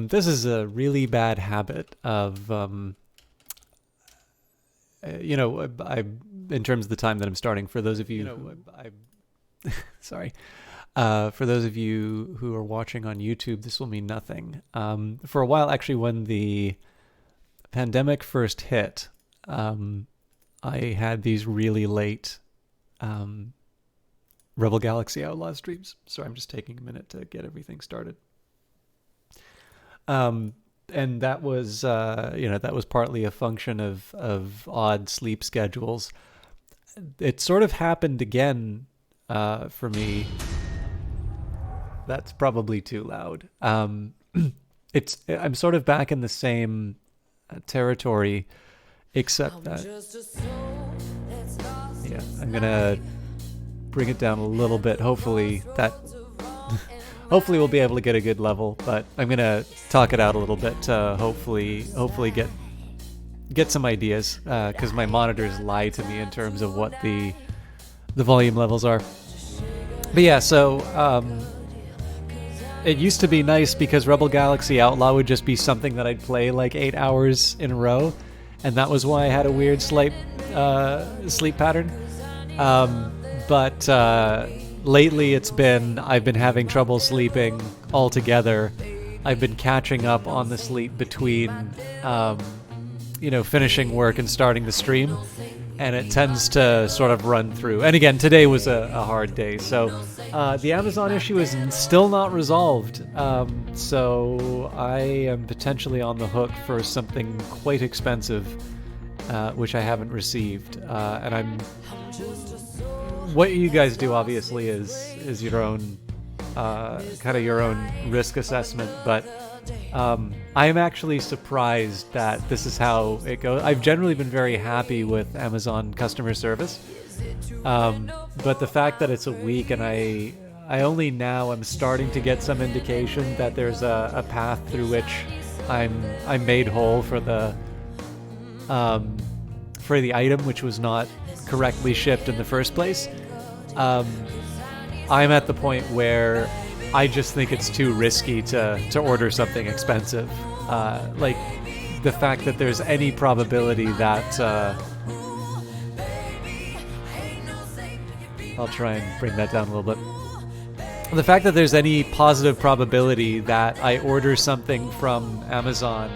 This is a really bad habit of, I in terms of the time that I'm starting. For those of you, sorry, for those of you who are watching on YouTube, this will mean nothing. For a while, actually, when the pandemic first hit, I had these really late Rebel Galaxy Outlaw streams. So I'm just taking a minute to get everything started. And that was, that was partly a function of odd sleep schedules. It sort of happened again for me. That's probably too loud. I'm sort of back in the same territory, except that, yeah, I'm gonna bring it down a little bit. Hopefully we'll be able to get a good level, but I'm gonna talk it out a little bit to hopefully get some ideas, because my monitors lie to me in terms of what the volume levels are. But yeah, so it used to be nice because Rebel Galaxy Outlaw would just be something that I'd play like 8 hours in a row, and that was why I had a weird sleep pattern. But lately I've been having trouble sleeping altogether. I've been catching up on the sleep between, finishing work and starting the stream, and it tends to sort of run through. And again, today was a hard day, so the Amazon issue is still not resolved. So I am potentially on the hook for something quite expensive, which I haven't received, and what you guys do obviously is your own kind of your own risk assessment, but I am actually surprised that this is how it goes. I've generally been very happy with Amazon customer service, but the fact that it's a week and I only now am starting to get some indication that there's a path through which I'm made whole for the item which was not correctly shipped in the first place. I'm at the point where I just think it's too risky to order something expensive. Like the fact that there's any probability that I'll try and bring that down a little bit. The fact that there's any positive probability that I order something from Amazon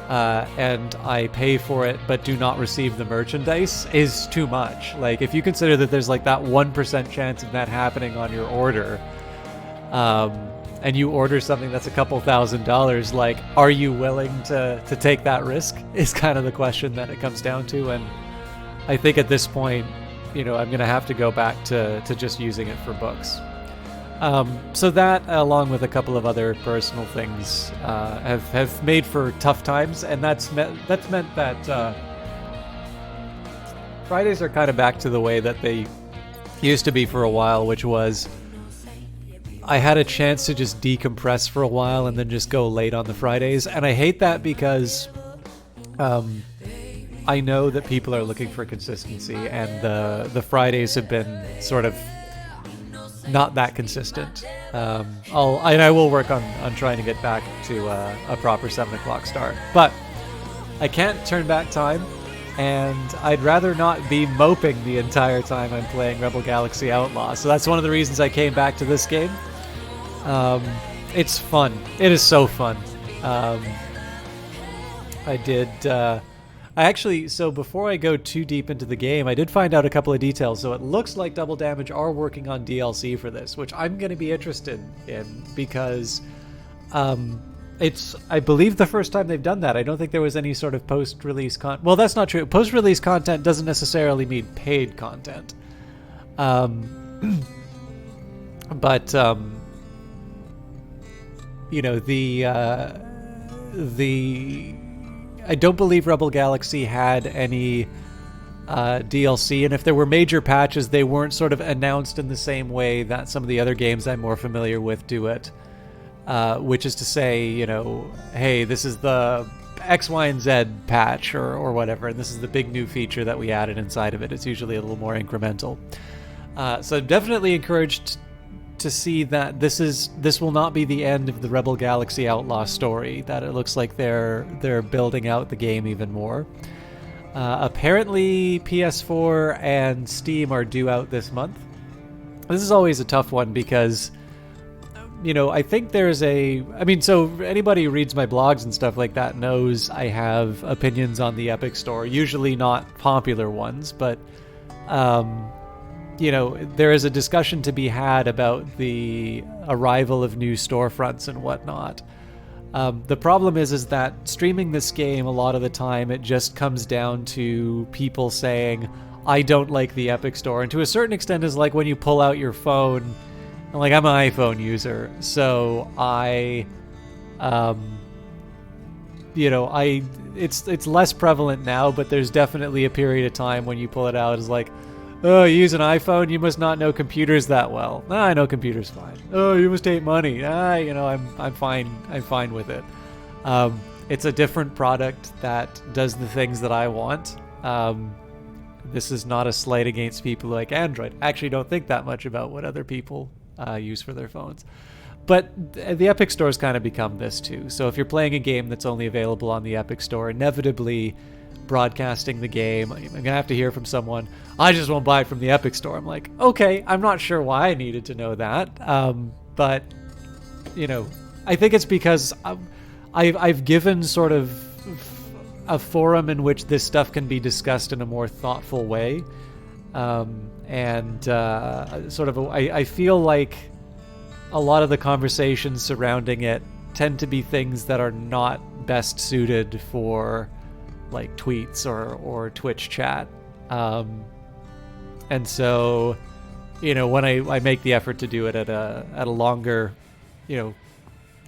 and I pay for it but do not receive the merchandise is too much. Like, if you consider that there's like that 1% chance of that happening on your order, and you order something that's a couple $1,000s, like, are you willing to take that risk is kind of the question that it comes down to. And I think at this point, I'm going to have to go back to just using it for books. So that, along with a couple of other personal things, have made for tough times, and that's meant that Fridays are kind of back to the way that they used to be for a while, which was I had a chance to just decompress for a while and then just go late on the Fridays, and I hate that because I know that people are looking for consistency, and the Fridays have been sort of not that consistent. I will work on trying to get back to a proper 7 o'clock start, but I can't turn back time, and I'd rather not be moping the entire time I'm playing Rebel Galaxy Outlaw. So that's one of the reasons I came back to this game. It's fun. It is so fun. So before I go too deep into the game, I did find out a couple of details. So it looks like Double Damage are working on DLC for this, which I'm going to be interested in because it's, I believe, the first time they've done that. I don't think there was any sort of post-release content. Well, that's not true. Post-release content doesn't necessarily mean paid content. But I don't believe Rebel Galaxy had any DLC, and if there were major patches, they weren't sort of announced in the same way that some of the other games I'm more familiar with do it, which is to say, hey, this is the X, Y, and Z patch or whatever, and this is the big new feature that we added inside of it. It's usually a little more incremental. So I'm definitely encouraged to see that this will not be the end of the Rebel Galaxy Outlaw story. That it looks like they're building out the game even more. Apparently, PS4 and Steam are due out this month. This is always a tough one because, I think there's so anybody who reads my blogs and stuff like that knows I have opinions on the Epic Store, usually not popular ones, but, there is a discussion to be had about the arrival of new storefronts and whatnot. The problem is that streaming this game, a lot of the time, it just comes down to people saying, I don't like the Epic Store. And to a certain extent is like when you pull out your phone, like I'm an iPhone user, so it's less prevalent now, but there's definitely a period of time when you pull it out, it's like, oh, you use an iPhone? You must not know computers that well. I know computers fine. Oh, you must hate money. I'm fine. I'm fine with it. It's a different product that does the things that I want. This is not a slight against people who like Android. I actually don't think that much about what other people use for their phones. But the Epic Store's kind of become this too. So if you're playing a game that's only available on the Epic Store, inevitably broadcasting the game, I'm going to have to hear from someone, I just won't buy it from the Epic Store. I'm like, okay, I'm not sure why I needed to know that. But, I think it's because I've given sort of a forum in which this stuff can be discussed in a more thoughtful way. I feel like a lot of the conversations surrounding it tend to be things that are not best suited for like tweets or Twitch chat. And so, when I make the effort to do it at a longer, a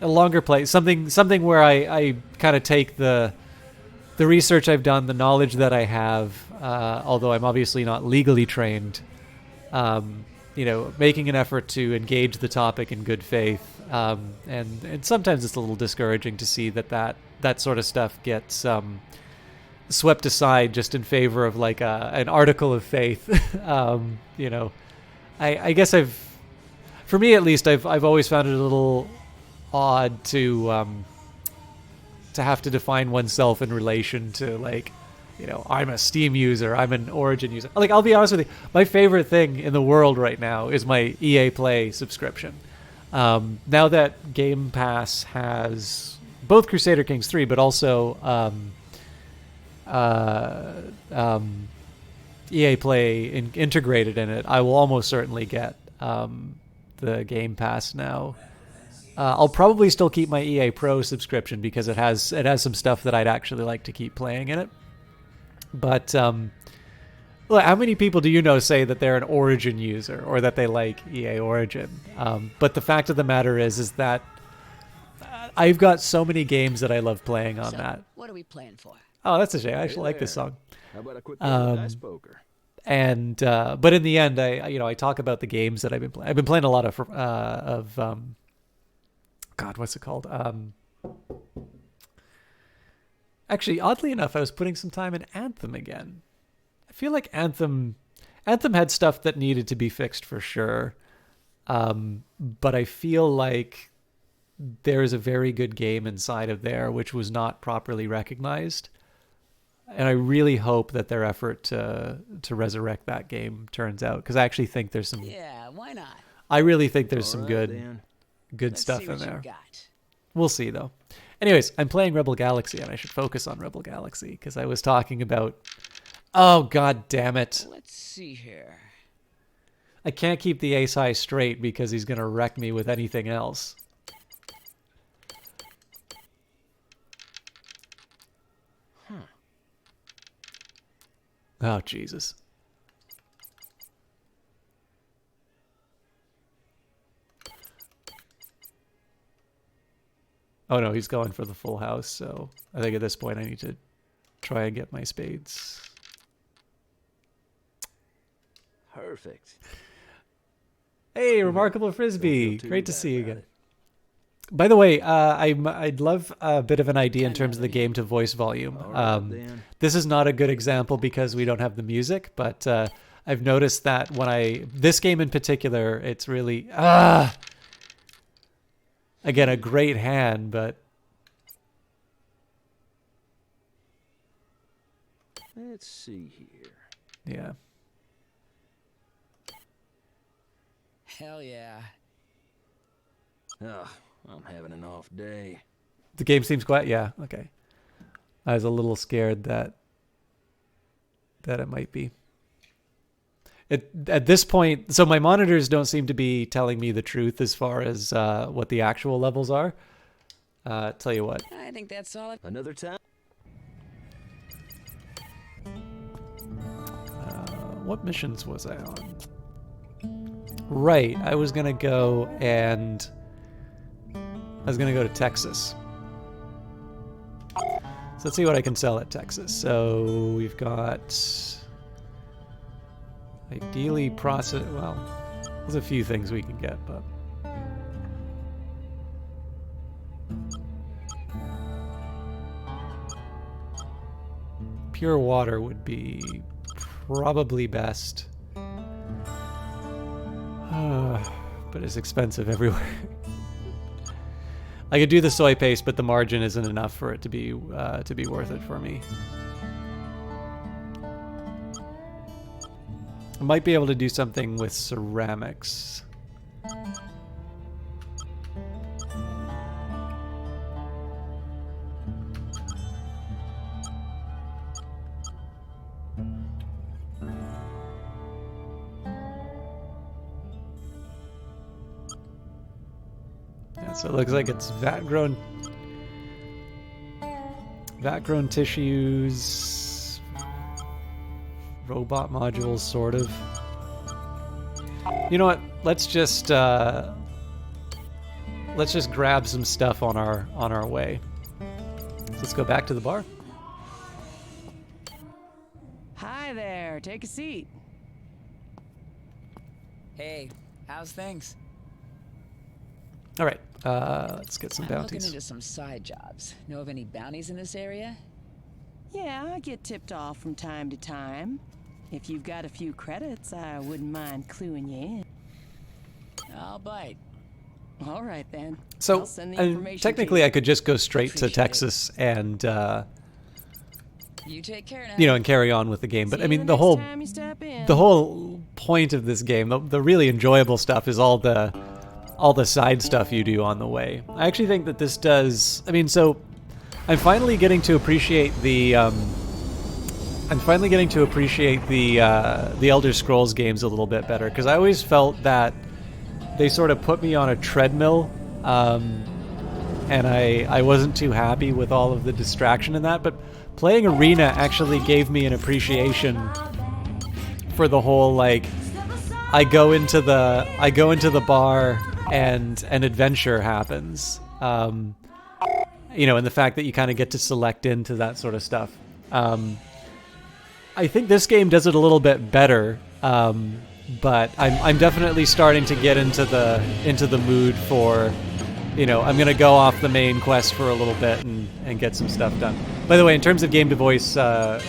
longer place, something where I kind of take the research I've done, the knowledge that I have, although I'm obviously not legally trained, making an effort to engage the topic in good faith. And sometimes it's a little discouraging to see that sort of stuff gets swept aside just in favor of like an article of faith. I guess for me at least, I've always found it a little odd to have to define oneself in relation to like, I'm a Steam user, I'm an Origin user. Like, I'll be honest with you, my favorite thing in the world right now is my EA Play subscription. Now that Game Pass has both Crusader Kings 3, but also EA Play integrated in it, I will almost certainly get the Game Pass now. I'll probably still keep my EA Pro subscription because it has some stuff that I'd actually like to keep playing in it. But look, how many people do you know say that they're an Origin user or that they like EA Origin? But the fact of the matter is that I've got so many games that I love playing on that. What are we playing for? Oh, that's a shame. I actually like this song. How about a quick dice poker? And but in the end, I talk about the games that I've been playing. I've been playing a lot of God, what's it called? Actually, oddly enough, I was putting some time in Anthem again. I feel like Anthem had stuff that needed to be fixed for sure. But I feel like there is a very good game inside of there which was not properly recognized. And I really hope that their effort to resurrect that game turns out, because I actually think there's some. Yeah, why not? I really think there's some All good right, then. good stuff in there. Got. We'll see though. Anyways, I'm playing Rebel Galaxy, and I should focus on Rebel Galaxy because I was talking about. Oh god damn it! Let's see here. I can't keep the ace high straight because he's gonna wreck me with anything else. Oh, Jesus. Oh, no, he's going for the full house, so I think at this point I need to try and get my spades. Perfect. Hey, Remarkable Frisbee. Don't feel too Great to bad see you about again. it. By the way, I'd love a bit of an idea in terms of the game to voice volume. All right, then. This is not a good example because we don't have the music, but I've noticed that when this game in particular, it's really again, a great hand, but Let's see here. yeah. Hell yeah. Ugh, I'm having an off day. The game seems quiet. Yeah, okay. I was a little scared that it might be. At this point, so my monitors don't seem to be telling me the truth as far as what the actual levels are. Tell you what. I think that's solid. Another time? What missions was I on? Right, I was gonna go to Texas. So let's see what I can sell at Texas. So we've got ideally well, there's a few things we can get, but pure water would be probably best. But it's expensive everywhere. I could do the soy paste, but the margin isn't enough for it to be worth it for me. I might be able to do something with ceramics. So it looks like it's vat-grown tissues, robot modules, sort of. You know what? Let's just grab some stuff on our way. So let's go back to the bar. Hi there, take a seat. Hey, how's things? All right, let's get some I'm looking bounties. into some side jobs. Know of any bounties in this area? Yeah, I get tipped off from time to time. If you've got a few credits, I wouldn't mind cluing you in. I'll bite. All right then. So I'll send the information technically, to I could just go straight to Appreciate it. Texas and You take care now. and carry on with the game. But See I you mean, the the next whole time you step in. the whole point of this game, the really enjoyable stuff, is all the side stuff you do on the way. I actually think that this does. I mean, so I'm finally getting to appreciate the Elder Scrolls games a little bit better, because I always felt that they sort of put me on a treadmill, and I wasn't too happy with all of the distraction in that. But playing Arena actually gave me an appreciation for the whole, like, I go into the bar and an adventure happens, and the fact that you kind of get to select into that sort of stuff. I think this game does it a little bit better, but I'm definitely starting to get into the mood for, I'm gonna go off the main quest for a little bit and get some stuff done. By the way, in terms of game to voice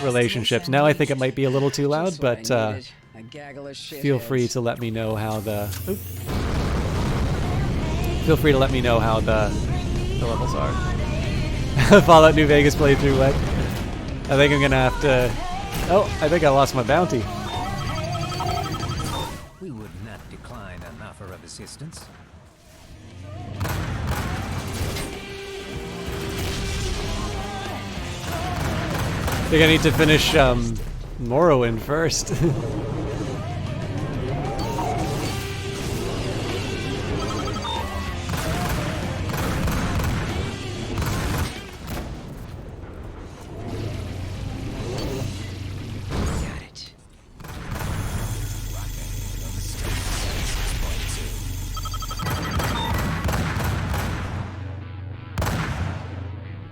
relationships, now I think it might be a little too loud, Just what but I needed. A gaggle of feel free shitheads. to let me know how the levels are. Fallout New Vegas playthrough, what? I think I'm gonna have to. Oh, I think I lost my bounty. We would not decline an offer of assistance. I think I need to finish Morrowind first. Got it.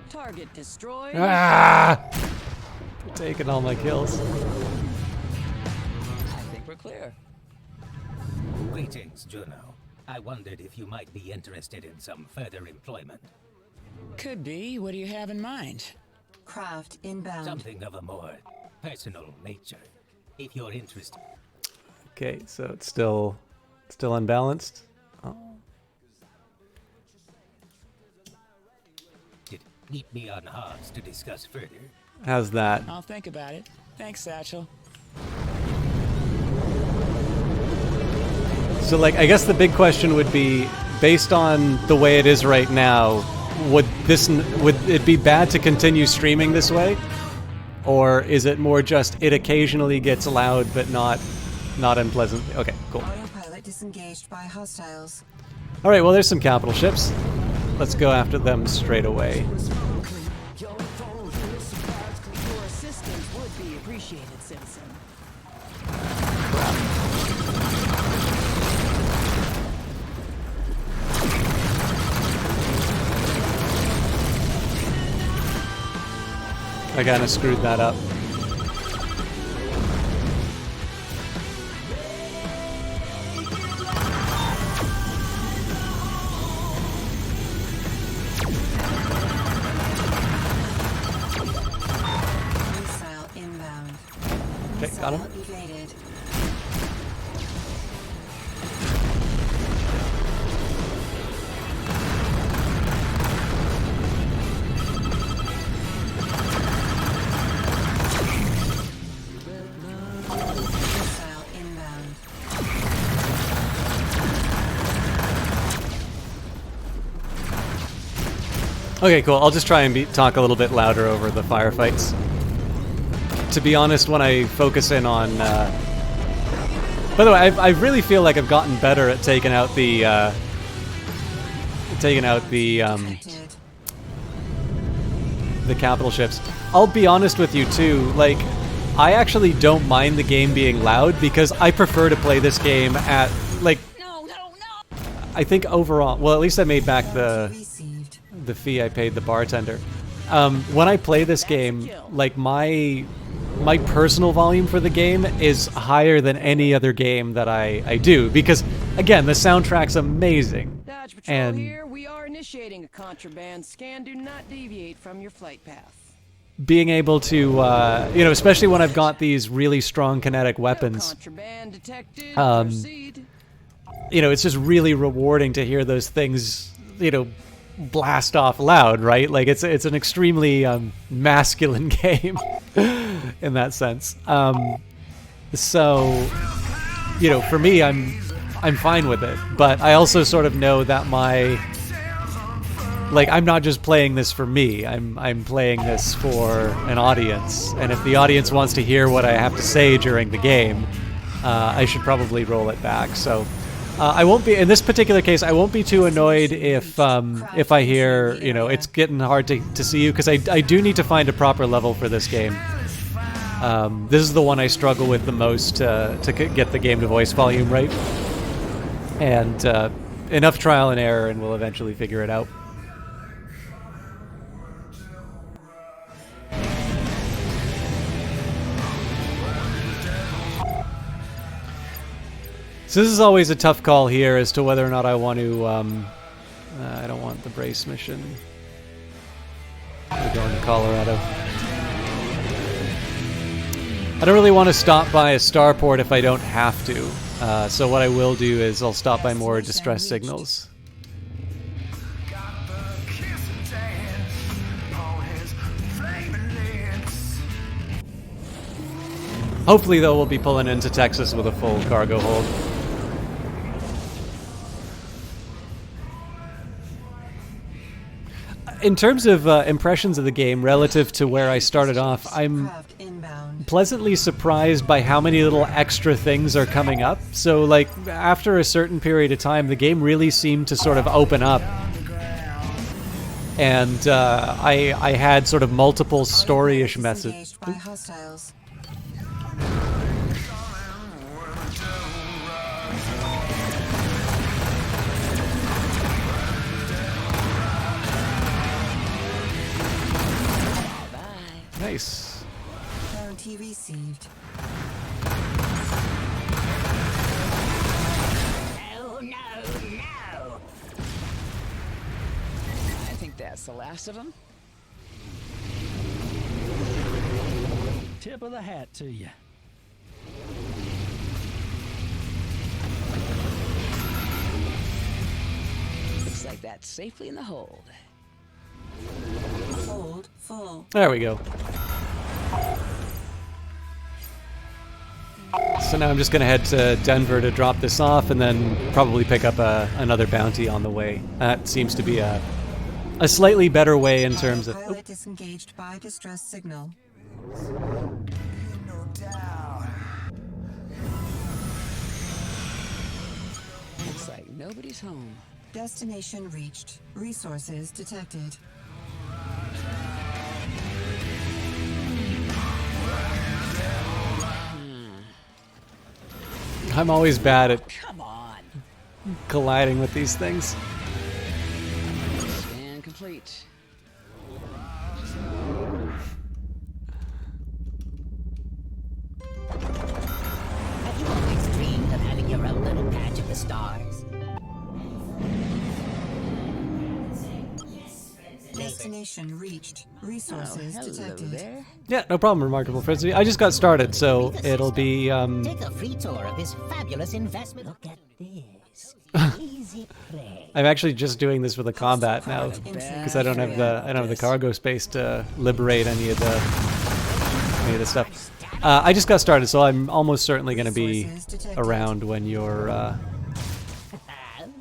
Target destroyed. Ah! You're taking all my kills. I think we're clear. Greetings, Juno. I wondered if you might be interested in some further employment. Could be. What do you have in mind? Craft inbound. Something of a more personal nature. If you're interested. Okay, so it's still unbalanced. Oh. Meet me on Hobbs to discuss further. How's that? I'll think about it. Thanks, Satchel. So, like, I guess the big question would be, based on the way it is right now, would it be bad to continue streaming this way, or is it more just it occasionally gets loud but not unpleasant? Okay, cool. Autopilot disengaged by hostiles. All right, well, there's some capital ships. Let's go after them straight away. Your assistance would be appreciated, citizen. I kind of screwed that up. Missile inbound. Okay, got him. Missile evaded. Missile inbound. Okay, cool. I'll just try and talk a little bit louder over the firefights. To be honest, when I focus in on... By the way, I really feel like I've gotten better at taking out the... Detected. the capital ships. I'll be honest with you too, like, I actually don't mind the game being loud because I prefer to play this game at, like... I think overall... Well, at least I made back Received. the fee I paid the bartender. When I play this game, like my personal volume for the game is higher than any other game that I do because, again, the soundtrack's amazing. Dodge Patrol And here. We are initiating a contraband scan. Do not deviate from your flight path. being able to, especially when I've got these really strong kinetic weapons, Contraband detected. Um, Proceed. it's just really rewarding to hear those things, blast off loud, right? Like it's an extremely masculine game in that sense. So for me, I'm fine with it, but I also sort of know that I'm not just playing this for me. I'm playing this for an audience, and if the audience wants to hear what I have to say during the game, I should probably roll it back. So. I won't be in this particular case. I won't be too annoyed if I hear it's getting hard to see you, because I do need to find a proper level for this game. This is the one I struggle with the most to get the game to voice volume right, and enough trial and error, and we'll eventually figure it out. So this is always a tough call here as to whether or not I want to, I don't want the brace mission. We're going to Colorado. I don't really want to stop by a starport if I don't have to. So what I will do is I'll stop by more distress signals. Hopefully, though, we'll be pulling into Texas with a full cargo hold. In terms of impressions of the game relative to where I started off, I'm pleasantly surprised by how many little extra things are coming up. So, after a certain period of time, the game really seemed to sort of open up. And I had sort of multiple story-ish messages. Nice. Bounty received. No, no, no! I think that's the last of them. Tip of the hat to you. like that's safely in the hold. Hold full. There we go. So now I'm just going to head to Denver to drop this off and then probably pick up another bounty on the way. That seems to be a slightly better way in terms of... Pilot disengaged by distress signal. Looks like nobody's home. Destination reached. Resources detected. I'm always bad at Come on. colliding with these things. Scan complete. Have you always dreamed of having your own little patch of the stars? Destination reached. Resources Hello detected. there. Yeah, no problem, Remarkable Frisbee. I just got started, so it'll be... Take a free tour of this fabulous investment. Look at this. Easy prey. I'm actually just doing this for the combat now because I don't have the cargo space to liberate any of the stuff. I just got started, so I'm almost certainly going to be around when you're.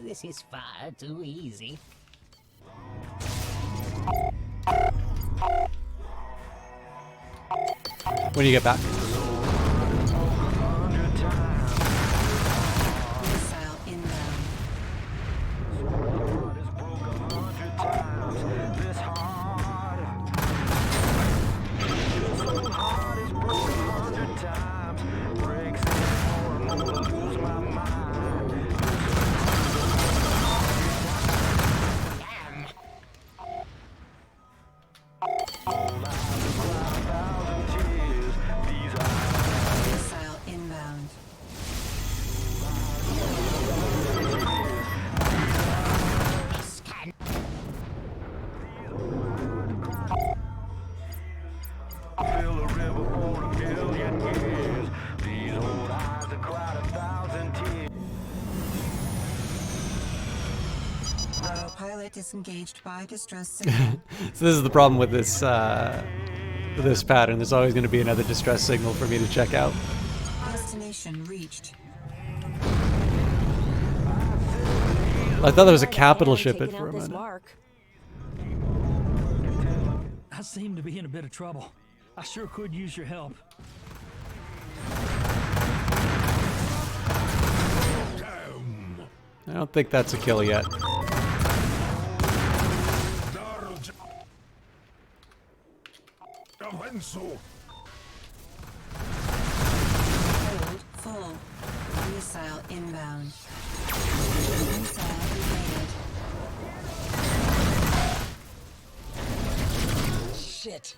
This is far too easy. When you get back. Missile inbound. Missile inbound. Autopilot disengaged by distress signal. So this is the problem with this this pattern. There's always going to be another distress signal for me to check out. Destination reached. I thought there was a capital ship it for a minute. I seem to be in a bit of trouble. I sure could use your help. I don't think that's a kill yet. Hold full. Missile inbound. Missile evaded. Shit.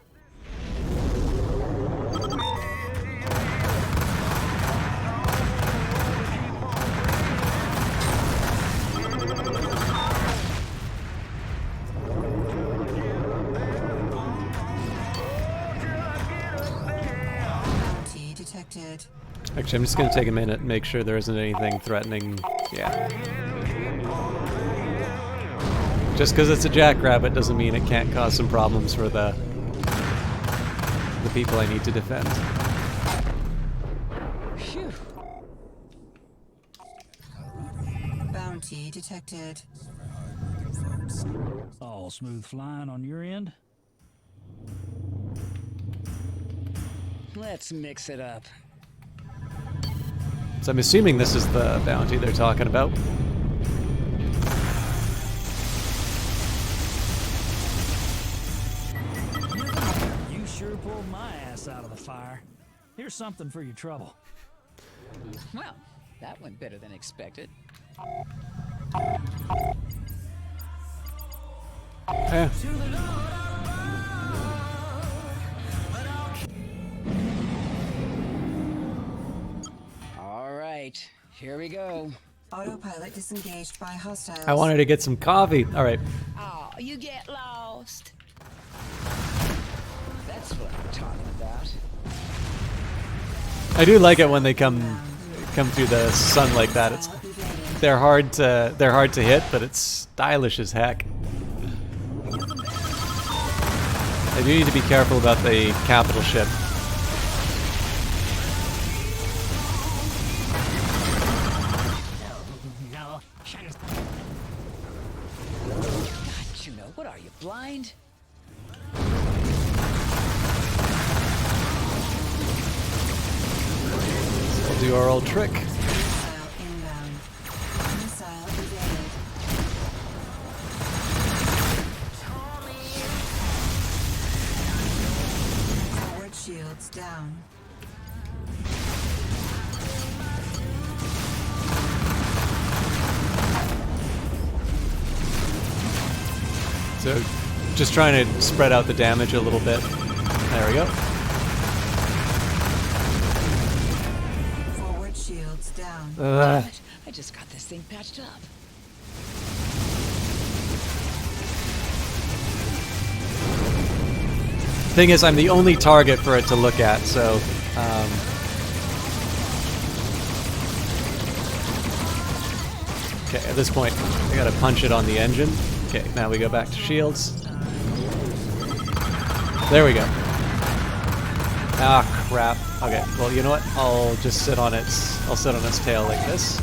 Bounty detected. Actually, I'm just going to take a minute and make sure there isn't anything threatening. Yeah. Just because it's a jackrabbit doesn't mean it can't cause some problems for the people I need to defend. Phew. Bounty detected. All smooth flying on your end? Let's mix it up. So I'm assuming this is the bounty they're talking about. You sure pulled my ass out of the fire. Here's something for your trouble. Well, that went better than expected. Yeah. All right, here we go. Autopilot disengaged by hostiles. I wanted to get some coffee. All right. Oh, you get lost. That's what I'm talking about. I do like it when they come through the sun like that. It's Missile evaded. they're hard to hit, but it's stylish as heck. I do need to be careful about the capital ship. No. God, Juno, what are you, blind? We'll do our old trick. Missile inbound. Missile evaded. Forward shields down. So just trying to spread out the damage a little bit. There we go. Forward shields down. Damn it, I just got this thing patched up. Thing is, I'm the only target for it to look at, so okay, at this point, I gotta punch it on the engine. Okay, now we go back to shields. There we go. Ah, crap. Okay, well, you know what? I'll just sit on its tail like this.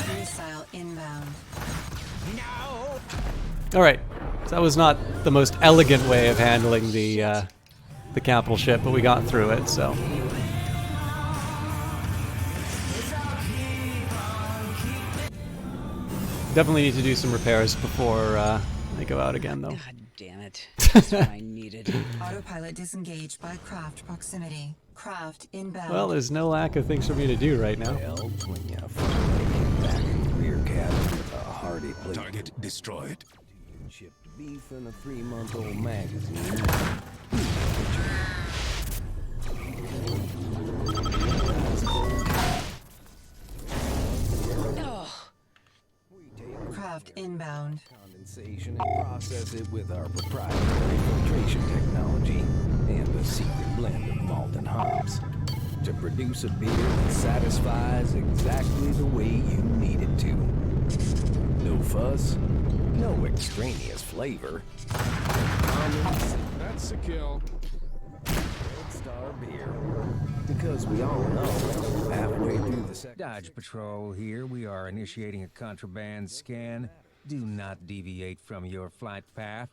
Missile inbound. All right, so that was not the most elegant way of handling the capital ship, but we got through it. So definitely need to do some repairs before I go out again, though. God damn it. That's what I needed. Autopilot disengaged by craft proximity. Craft inbound. Well, there's no lack of things for me to do right now. Well, when you finally get back in the rear cabin with a hearty plate Target destroyed. of shipped beef and a 3-month-old magazine. Oh, Craft inbound. Condensation and process it with our proprietary filtration technology and a secret blend of malt and hops to produce a beer that satisfies exactly the way you need it to. No fuss, no extraneous flavor. That's a kill. Red Star beer. Because we all know halfway through the second Dodge Patrol here. We are initiating a contraband scan. Do not deviate from your flight path.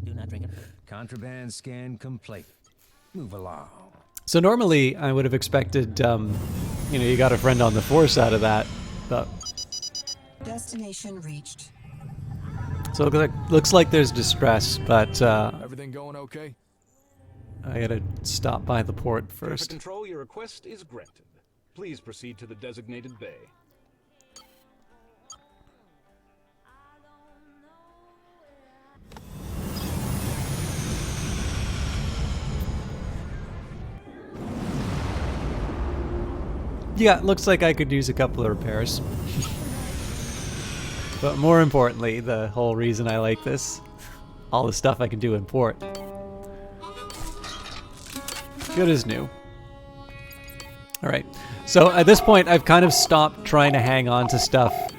Do not drink it. Contraband scan complete. Move along. So normally I would have expected, you got a friend on the force out of that, but Destination reached. so it looks like there's distress, but Everything going okay? I gotta stop by the port Traffic first. control, your request is granted. Please proceed to the designated bay. Yeah, looks like I could use a couple of repairs. But more importantly, the whole reason I like this, all the stuff I can do in port. Good as new. Alright, so at this point I've kind of stopped trying to hang on to stuff.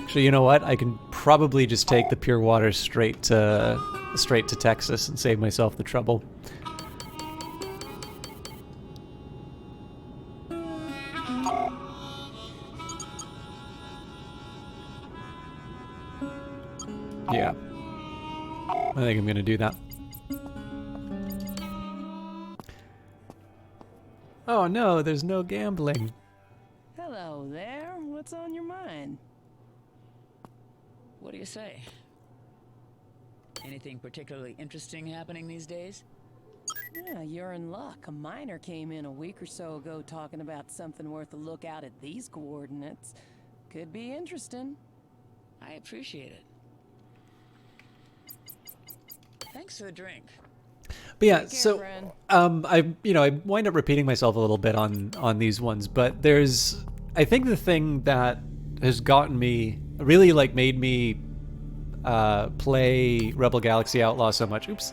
Actually, you know what? I can probably just take the pure water straight to Texas and save myself the trouble. Yeah. I think I'm gonna do that. Oh no, there's no gambling. Hello there. What's on your mind? what do you say? Anything particularly interesting happening these days? Yeah, you're in luck. A miner came in a week or so ago talking about something worth a look out at these coordinates. Could be interesting. I appreciate it. Thanks for the drink. But yeah, Take care, so friend. I wind up repeating myself a little bit on these ones, but I think the thing that has gotten me really like made me play Rebel Galaxy Outlaw so much. Oops.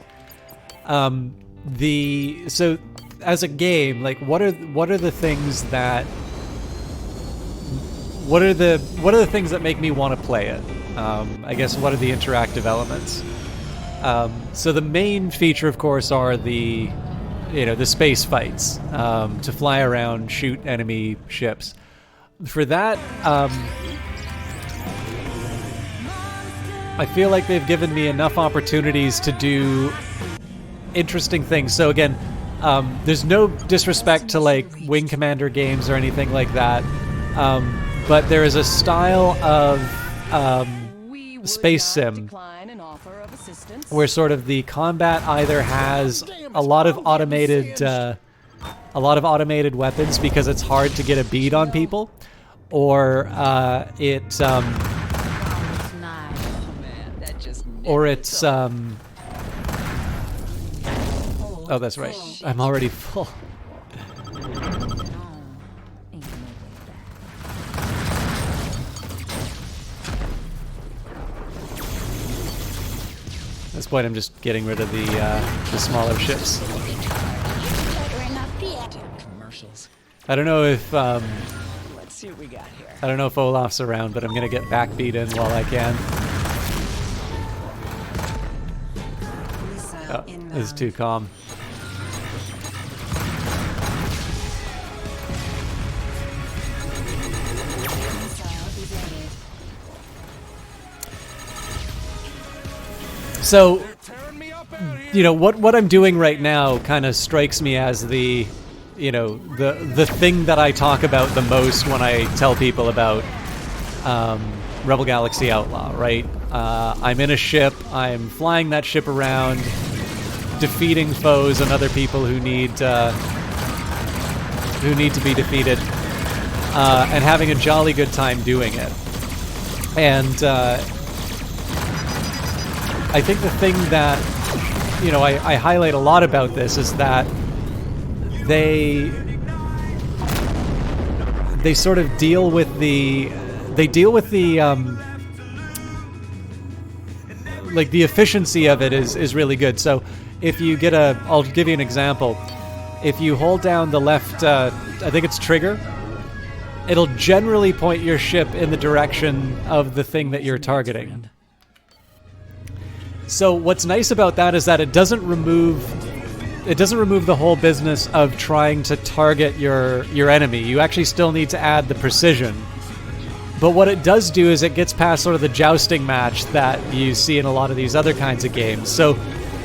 So as a game, like what are the things that what are the things that make me want to play it? I guess what are the interactive elements? So the main feature, of course, are the space fights, to fly around, shoot enemy ships. For that, I feel like they've given me enough opportunities to do interesting things. So again, there's no disrespect to like Wing Commander games or anything like that, but there is a style of space sim where sort of the combat either has a lot of automated weapons because it's hard to get a bead on people, or it's oh, that's right. I'm already full. At this point, I'm just getting rid of the smaller ships. I don't know if Let's see what we got here. I don't know if Olaf's around, but I'm gonna get backbeat in while I can. Oh, this is too calm. So, what I'm doing right now kind of strikes me as the thing that I talk about the most when I tell people about Rebel Galaxy Outlaw, right? I'm in a ship, I'm flying that ship around, defeating foes and other people who need to be defeated, and having a jolly good time doing it. And I think the thing that I highlight a lot about this is that they sort of deal with the like the efficiency of it is really good. So if you get I'll give you an example. If you hold down the left, I think it's trigger, it'll generally point your ship in the direction of the thing that you're targeting. So what's nice about that is that it doesn't remove the whole business of trying to target your enemy. You actually still need to add the precision. But what it does do is it gets past sort of the jousting match that you see in a lot of these other kinds of games. So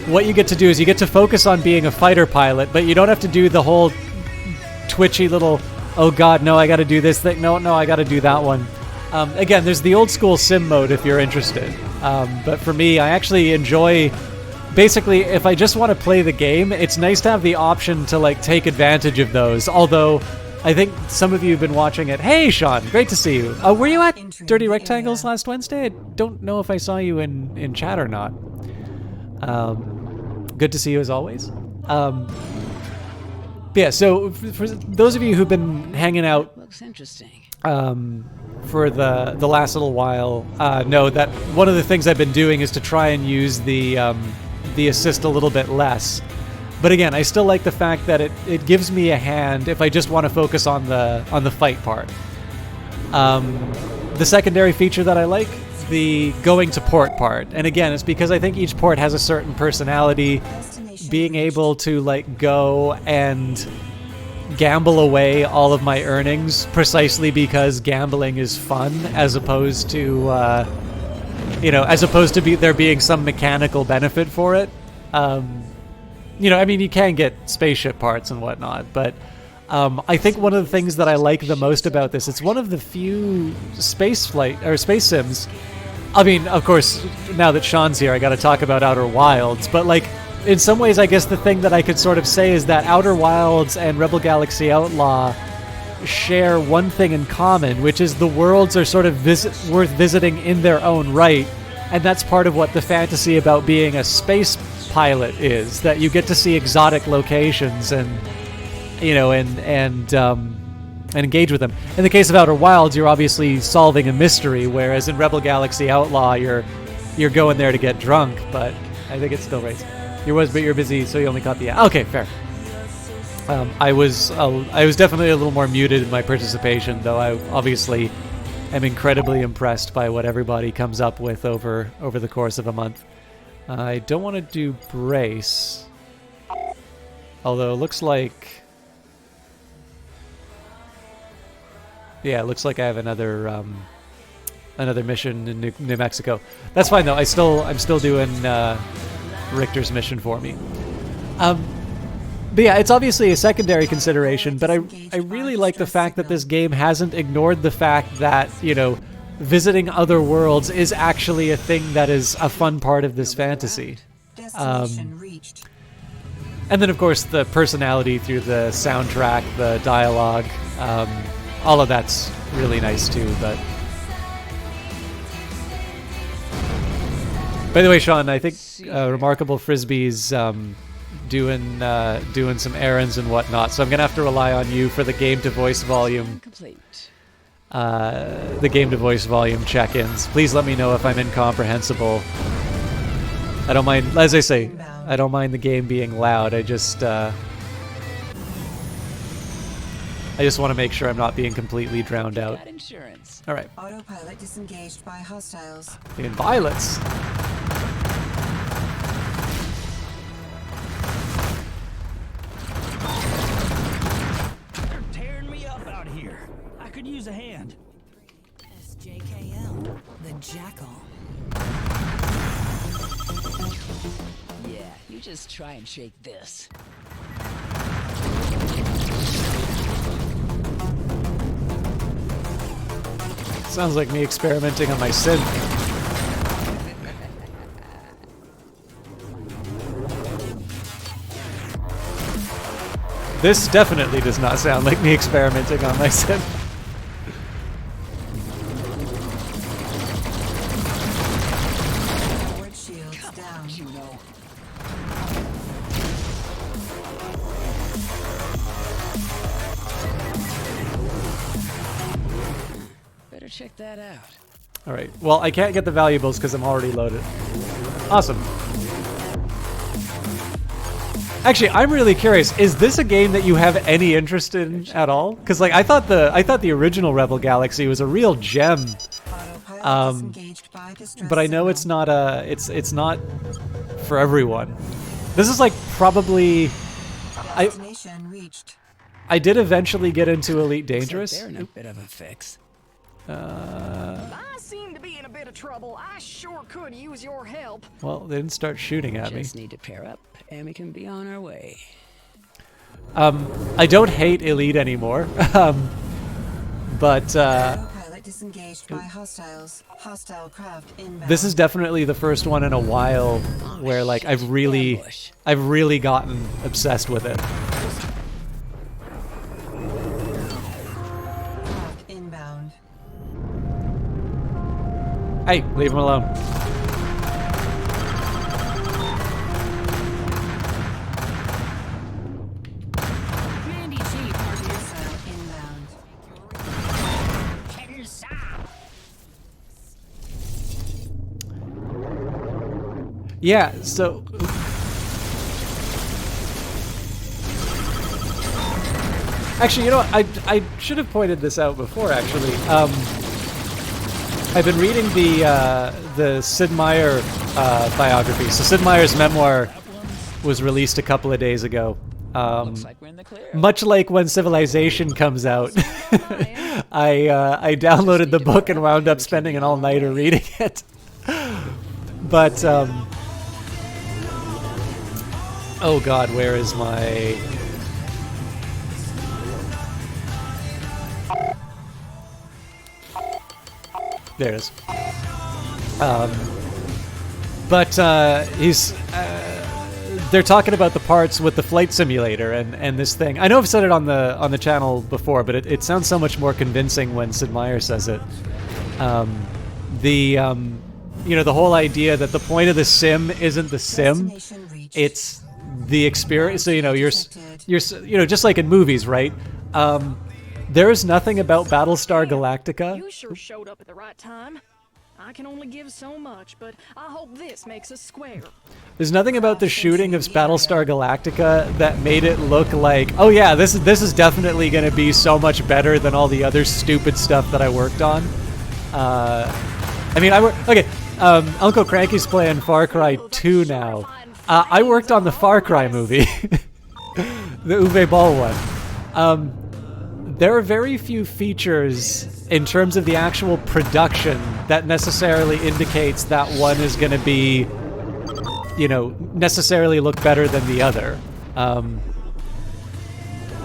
what you get to do is you get to focus on being a fighter pilot, but you don't have to do the whole twitchy little, oh god, no, I gotta do this thing, no, I gotta do that one. Again, there's the old school sim mode if you're interested. But for me, I actually enjoy, basically, if I just want to play the game, it's nice to have the option to like take advantage of those. Although, I think some of you have been watching it. Hey, Sean, great to see you. Were you at Dirty Rectangles last Wednesday? I don't know if I saw you in chat or not. Good to see you as always. But yeah, so for those of you who've been hanging out, Looks interesting. for the last little while, know that one of the things I've been doing is to try and use the assist a little bit less. But again, I still like the fact that it gives me a hand if I just want to focus on the fight part. The secondary feature that I like, the going to port part. And again, it's because I think each port has a certain personality. Being able to like go and gamble away all of my earnings precisely because gambling is fun, as opposed to there being some mechanical benefit for it. I mean, you can get spaceship parts and whatnot, but I think one of the things that I like the most about this, it's one of the few space sims. I mean, of course, now that Sean's here, I got to talk about Outer Wilds, but like, in some ways, I guess the thing that I could sort of say is that Outer Wilds and Rebel Galaxy Outlaw share one thing in common, which is the worlds are sort of worth visiting in their own right, and that's part of what the fantasy about being a space pilot is, that you get to see exotic locations and engage with them. In the case of Outer Wilds, you're obviously solving a mystery, whereas in Rebel Galaxy Outlaw, you're going there to get drunk. But I think it still rates. But you're busy, so you only caught the. Okay, fair. I was definitely a little more muted in my participation, though I obviously am incredibly impressed by what everybody comes up with over the course of a month. I don't want to do brace, although it looks like, yeah, it looks like I have another mission in New Mexico. That's fine though. I'm still doing Richter's mission for me. But yeah, it's obviously a secondary consideration, but I really like the fact that this game hasn't ignored the fact that, you know, visiting other worlds is actually a thing that is a fun part of this fantasy. And then, of course, the personality through the soundtrack, the dialogue, all of that's really nice too. But by the way, Sean, I think Remarkable Frisbee's doing some errands and whatnot, so I'm gonna have to rely on you for the game to voice volume. The game to voice volume check-ins. Please let me know if I'm incomprehensible. I don't mind, as I say, I don't mind the game being loud. I just want to make sure I'm not being completely drowned out. All right. Autopilot disengaged by hostiles. In violence. They're tearing me up out here. I could use a hand. SJKL, the Jackal. Yeah, you just try and shake this. Sounds like me experimenting on my synth. This definitely does not sound like me experimenting on my synth. Forward shields down. You know. Better check that out. All right. Well, I can't get the valuables because I'm already loaded. Awesome. Actually, I'm really curious. Is this a game that you have any interest in at all? Because like I thought the original Rebel Galaxy was a real gem. But I know it's not it's not for everyone. This is like probably I did eventually get into Elite Dangerous. They're in a bit of a fix. I seem to be in a bit of trouble. I sure could use your help. Well, they didn't start shooting at me. Just need to pair up, and we can be on our way. I don't hate Elite anymore, but Autopilot disengaged by hostiles. Hostile craft inbound. this is definitely the first one in a while where like I've really gotten obsessed with it. Craft inbound. Hey, leave him alone. Mandy Chief, Missile inbound. Yeah, so actually, you know what? I should have pointed this out before. Actually, I've been reading the Sid Meier biography. So Sid Meier's memoir was released a couple of days ago. Looks like we're in the clear. Much like when Civilization comes out, I downloaded the book and wound up spending an all-nighter reading it. But oh God, where is my? There it is. He's they're talking about the parts with the flight simulator and this thing. I know I've said it on the channel before, but it sounds so much more convincing when Sid Meier says it. You know, the whole idea that the point of the sim isn't the sim, it's the experience. So you know, you're you know, just like in movies, right? There is nothing about Battlestar Galactica. You sure showed up at the right time. I can only give so much, but I hope this makes us square. There's nothing about the shooting of Battlestar Galactica that made it look like, oh yeah, this is definitely going to be so much better than all the other stupid stuff that I worked on. I mean, Uncle Cranky's playing Far Cry 2 now. I worked on the Far Cry movie, the Uwe Ball one. There are very few features in terms of the actual production that necessarily indicates that one is going to be, necessarily look better than the other.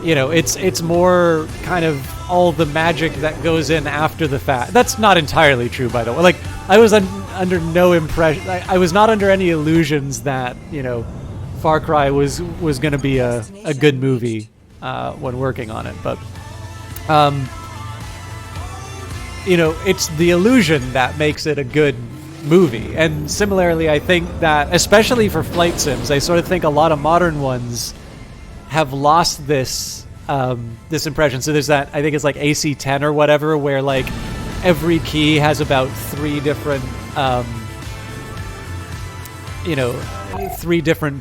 It's more kind of all the magic that goes in after the fact. That's not entirely true, by the way. Like, I was under no impression. I was not under any illusions that Far Cry was going to be a good movie when working on it, but. It's the illusion that makes it a good movie. And similarly, I think that, especially for flight sims, I sort of think a lot of modern ones have lost this impression. So there's that, I think it's like AC-10 or whatever, where like every key has about three different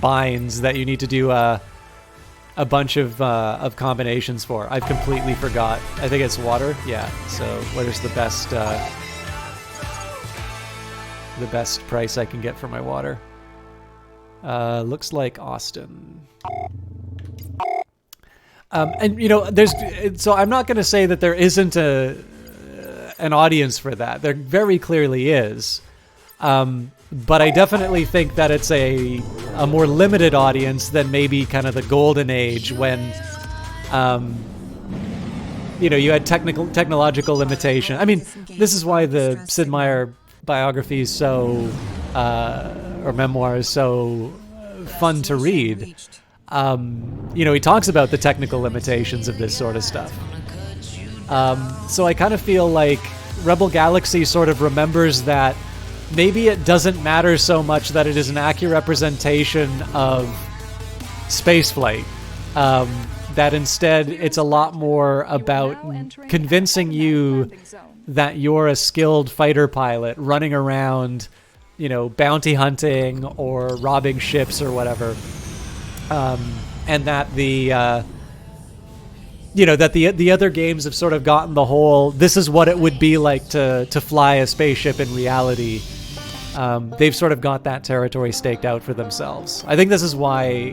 binds that you need to do a bunch of combinations for. I've completely forgot. I think it's water. Yeah. So where's the best price I can get for my water? Looks like Austin. So I'm not going to say that there isn't an audience for that. There very clearly is. But I definitely think that it's a more limited audience than maybe kind of the golden age when, you had technological limitation. I mean, this is why the Sid Meier biography is so, or memoir is so fun to read. He talks about the technical limitations of this sort of stuff. So I kind of feel like Rebel Galaxy sort of remembers that maybe it doesn't matter so much that it is an accurate representation of spaceflight. That instead it's a lot more about convincing you that you're a skilled fighter pilot running around, bounty hunting or robbing ships or whatever. And that the other games have sort of gotten the whole, this is what it would be like to fly a spaceship in reality. They've sort of got that territory staked out for themselves. I think this is why,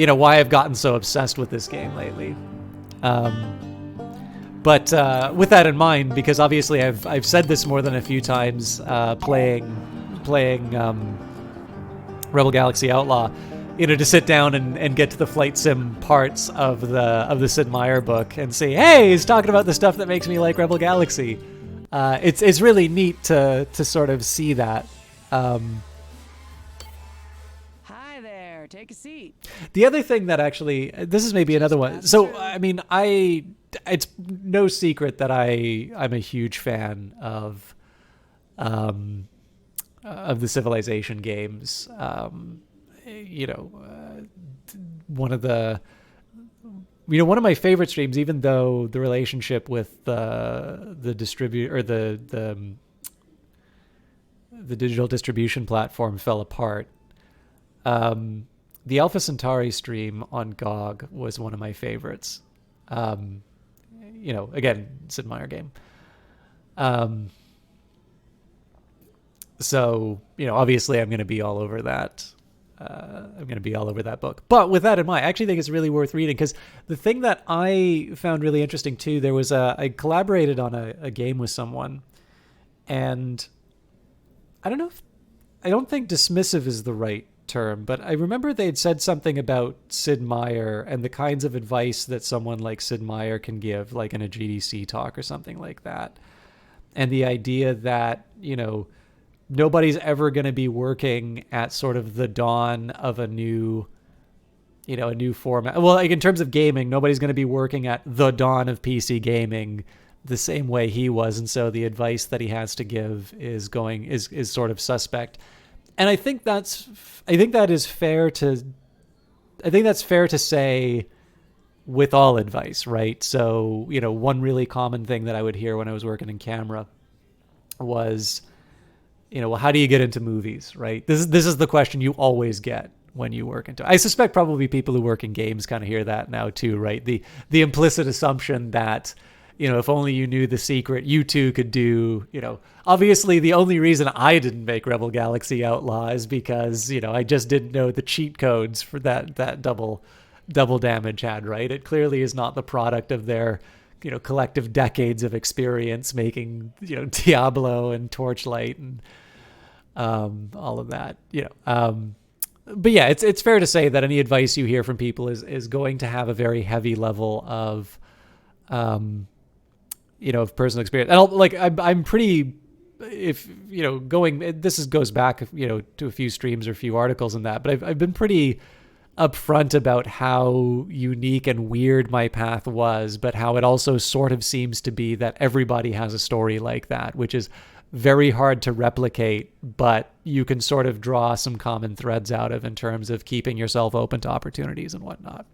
why I've gotten so obsessed with this game lately. But with that in mind, because obviously I've said this more than a few times, playing Rebel Galaxy Outlaw, to sit down and get to the flight sim parts of the Sid Meier book and say, hey, he's talking about the stuff that makes me like Rebel Galaxy. It's really neat to sort of see that. Hi there, take a seat. The other thing that actually, this is maybe another one. So, I mean, it's no secret that I'm a huge fan of the Civilization games. One of my favorite streams, even though the relationship with the distributor or the digital distribution platform fell apart. The Alpha Centauri stream on GOG was one of my favorites. Again, Sid Meier game. So, obviously I'm going to be all over that. I'm going to be all over that book. But with that in mind, I actually think it's really worth reading, because the thing that I found really interesting too, there was I collaborated on a game with someone, and I don't think dismissive is the right term, but I remember they'd said something about Sid Meier and the kinds of advice that someone like Sid Meier can give, like in a GDC talk or something like that. And the idea that, nobody's ever going to be working at sort of the dawn of a new format. Well, like in terms of gaming, nobody's going to be working at the dawn of PC gaming the same way he was. And so the advice that he has to give is sort of suspect. And I think that's fair to say with all advice, right? So, one really common thing that I would hear when I was working in camera was, well, how do you get into movies, right? This is the question you always get when you work into. I suspect probably people who work in games kind of hear that now too, right? The implicit assumption that, if only you knew the secret, you too could do, obviously the only reason I didn't make Rebel Galaxy Outlaw is because, I just didn't know the cheat codes for that double damage had, right? It clearly is not the product of their, collective decades of experience making, Diablo and Torchlight and all of that, but yeah, it's fair to say that any advice you hear from people is going to have a very heavy level of, of personal experience. And I'm pretty, if, goes back, to a few streams or a few articles in that, but I've been pretty upfront about how unique and weird my path was, but how it also sort of seems to be that everybody has a story like that, which is very hard to replicate, but you can sort of draw some common threads out of in terms of keeping yourself open to opportunities and whatnot.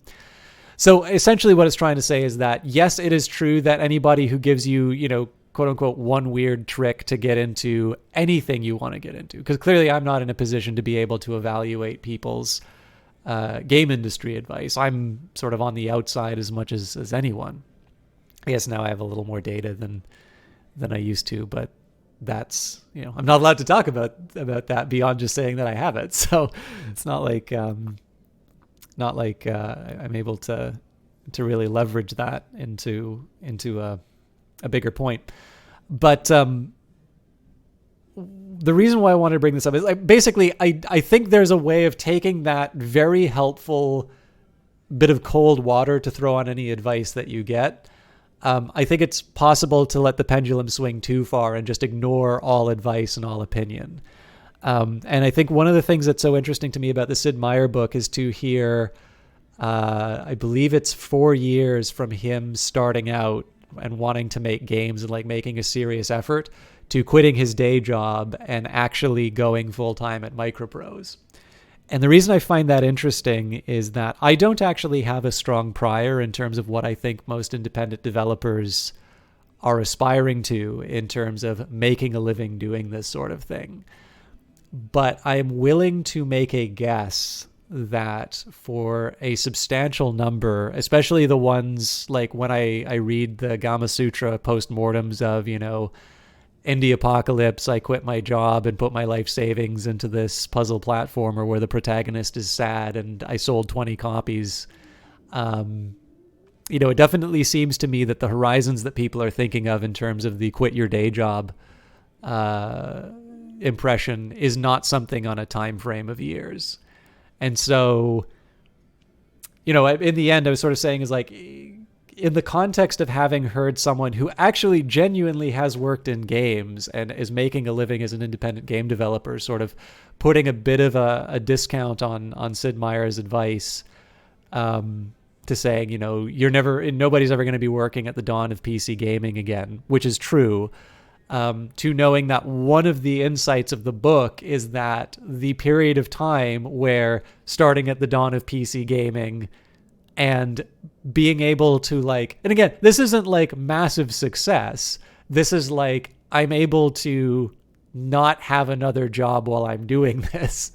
So essentially what it's trying to say is that, yes, it is true that anybody who gives you, quote unquote, one weird trick to get into anything you want to get into, because clearly I'm not in a position to be able to evaluate people's game industry advice. I'm sort of on the outside as much as anyone. I guess now I have a little more data than I used to, but that's, I'm not allowed to talk about that beyond just saying that I have it. So it's not like I'm able to really leverage that into a bigger point. But the reason why I wanted to bring this up is I think there's a way of taking that very helpful bit of cold water to throw on any advice that you get. I think it's possible to let the pendulum swing too far and just ignore all advice and all opinion. And I think one of the things that's so interesting to me about the Sid Meier book is to hear, I believe it's 4 years from him starting out and wanting to make games and making a serious effort to quitting his day job and actually going full-time at Microprose. And the reason I find that interesting is that I don't actually have a strong prior in terms of what I think most independent developers are aspiring to in terms of making a living doing this sort of thing. But I am willing to make a guess that for a substantial number, especially the ones when I read the Gama Sutra postmortems of, in the apocalypse, I quit my job and put my life savings into this puzzle platformer where the protagonist is sad and I sold 20 copies. It definitely seems to me that the horizons that people are thinking of in terms of the quit your day job impression is not something on a time frame of years. And so, in the end, I was sort of saying in the context of having heard someone who actually genuinely has worked in games and is making a living as an independent game developer, sort of putting a bit of a discount on Sid Meier's advice, to saying, nobody's ever going to be working at the dawn of PC gaming again, which is true. To knowing that one of the insights of the book is that the period of time where starting at the dawn of PC gaming and being able to and again, this isn't massive success. This is I'm able to not have another job while I'm doing this.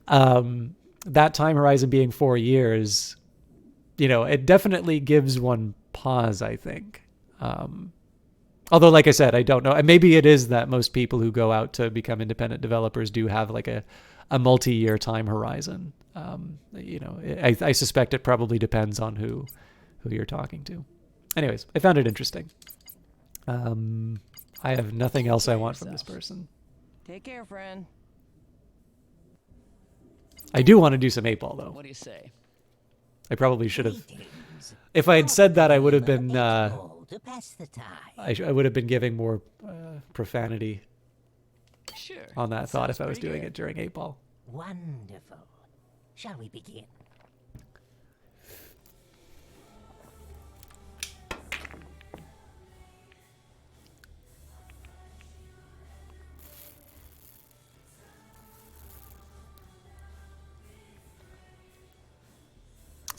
That time horizon being 4 years, it definitely gives one pause, I think. Although, like I said, I don't know. And maybe it is that most people who go out to become independent developers do have a multi-year time horizon. I suspect it probably depends on who you're talking to. Anyways, I found it interesting. I have nothing else I want from this person. Take care, friend. I do want to do some 8-Ball, though. What do you say? I probably should have. If I had said that, I would have been. To pass the time. I would have been giving more profanity Sure. on that thought if I was doing it during 8-Ball. Wonderful. Shall we begin?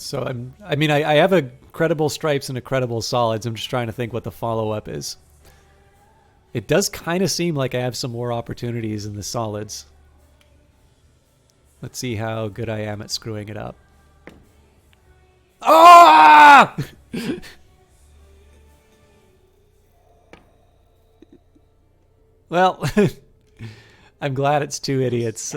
So I mean, I have a credible stripes and a credible solids. I'm just trying to think what the follow-up is. It does kind of seem like I have some more opportunities in the solids. Let's see how good I am at screwing it up. Ah! Well, I'm glad it's two idiots.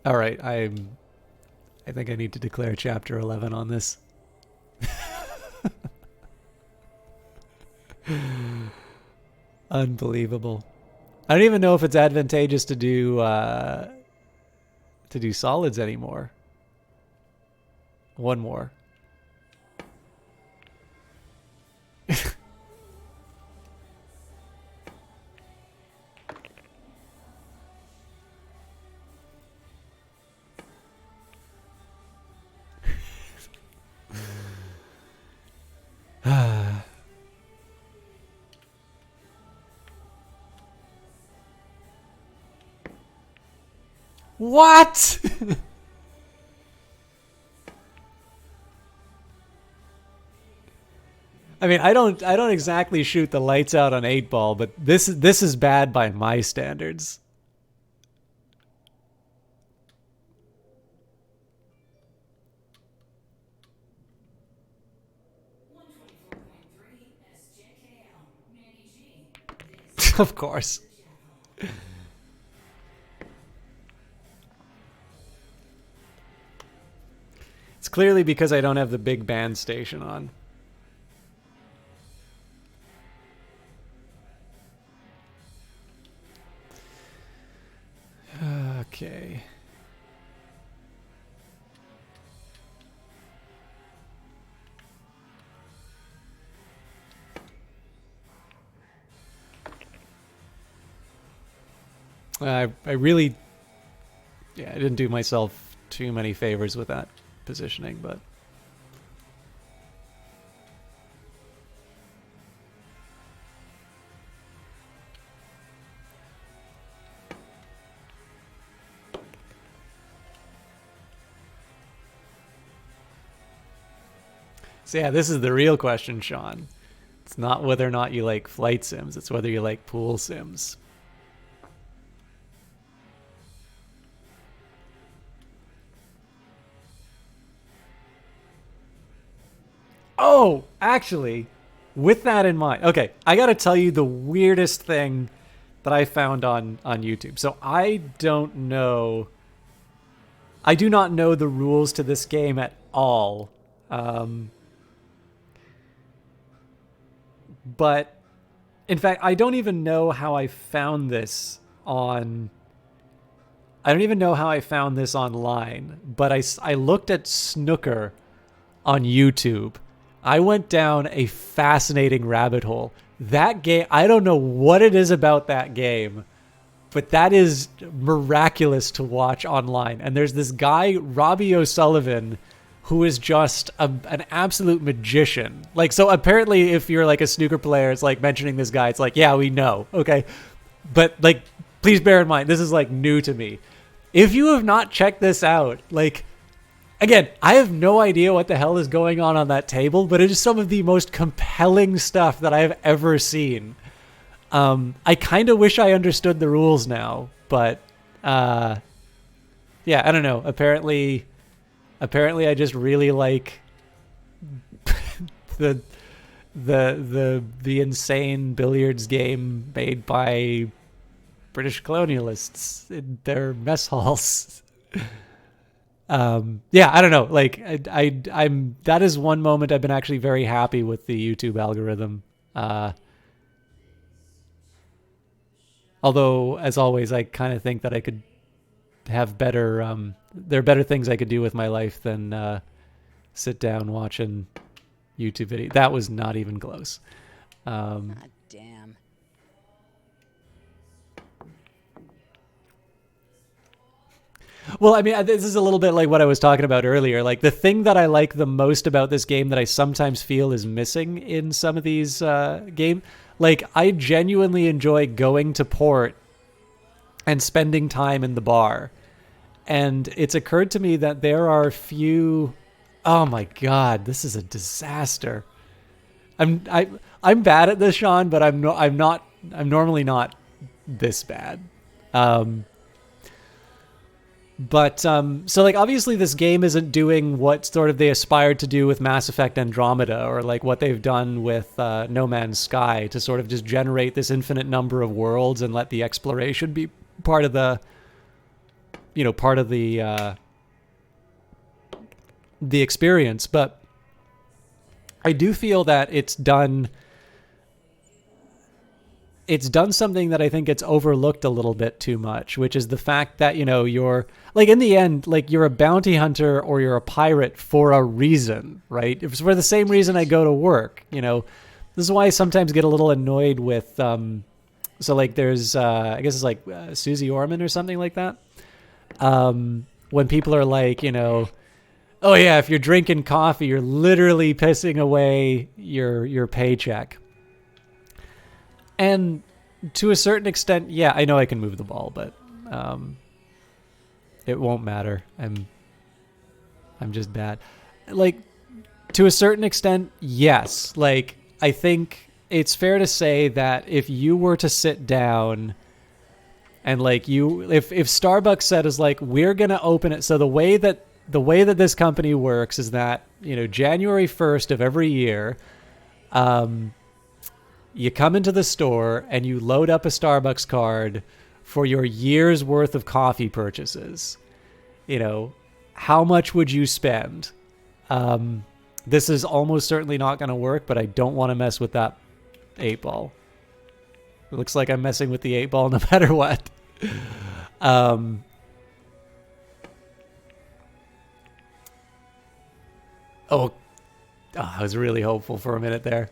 All right, I think I need to declare Chapter 11 on this. Unbelievable. I don't even know if it's advantageous to do solids anymore. One more. What? I mean, I don't exactly shoot the lights out on 8-ball, but this is bad by my standards. Of course. It's clearly because I don't have the big band station on. Okay. I really, yeah, I didn't do myself too many favors with that positioning, but so yeah, this is the real question, Sean. It's not whether or not you like flight sims, it's whether you like pool sims. Oh, actually, with that in mind, okay, I gotta tell you the weirdest thing that I found on YouTube. So I do not know the rules to this game at all. But in fact, I don't even know how I found this online, but I looked at snooker on YouTube. I went down a fascinating rabbit hole. That game, I don't know what it is about that game, but that is miraculous to watch online. And there's this guy, Robbie O'Sullivan, who is just an absolute magician. Like, so apparently if you're like a snooker player, it's like mentioning this guy, it's like, yeah, we know. Okay. But like, please bear in mind, this is like new to me. If you have not checked this out, like, again, I have no idea what the hell is going on that table, but it is some of the most compelling stuff that I have ever seen. I kind of wish I understood the rules now, but yeah, I don't know. Apparently I just really like the insane billiards game made by British colonialists in their mess halls. Yeah, I don't know. Like I'm that is one moment I've been actually very happy with the YouTube algorithm. Although, as always, I kind of think that I could have better. There are better things I could do with my life than sit down watching YouTube video. That was not even close. God damn. Well, I mean, this is a little bit like what I was talking about earlier. Like, the thing that I like the most about this game that I sometimes feel is missing in some of these games, like, I genuinely enjoy going to port and spending time in the bar. And it's occurred to me that there are few... Oh my God, this is a disaster. I'm bad at this, Sean, but I'm normally not this bad. So like, obviously this game isn't doing what sort of they aspired to do with Mass Effect Andromeda, or like what they've done with No Man's Sky, to sort of just generate this infinite number of worlds and let the exploration be part of the, the experience. But I do feel that it's done something that I think gets overlooked a little bit too much, which is the fact that, you're like, in the end, like, you're a bounty hunter or you're a pirate for a reason, right? It's for the same reason I go to work. This is why I sometimes get a little annoyed with, so like there's, I guess it's like Susie Orman or something like that. When people are like, oh yeah, if you're drinking coffee, you're literally pissing away your paycheck. And to a certain extent, yeah, I know I can move the ball, but it won't matter. I'm just bad. Like, to a certain extent, yes. Like, I think it's fair to say that if you were to sit down and like if Starbucks said is like, we're going to open it. So the way that this company works is that, January 1st of every year, you come into the store and you load up a Starbucks card for your year's worth of coffee purchases. How much would you spend? This is almost certainly not going to work, but I don't want to mess with that 8-ball. It looks like I'm messing with the 8-ball no matter what. I was really hopeful for a minute there.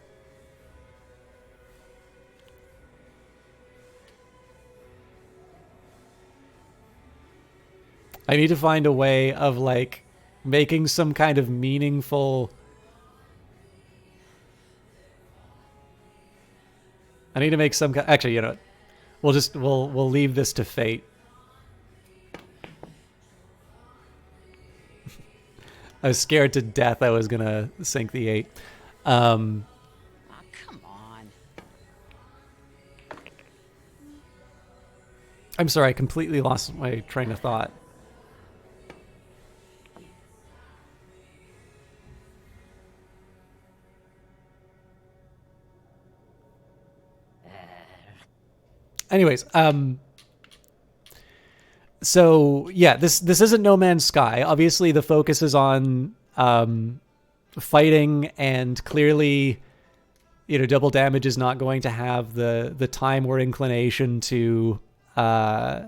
I need to find a way of like making some kind of meaningful... I need to make some... Actually, we'll leave this to fate. I was scared to death I was going to sink the 8. Come on. I'm sorry, I completely lost my train of thought. Anyways, so yeah, this isn't No Man's Sky. Obviously, the focus is on fighting, and clearly, Double Damage is not going to have the time or inclination to, I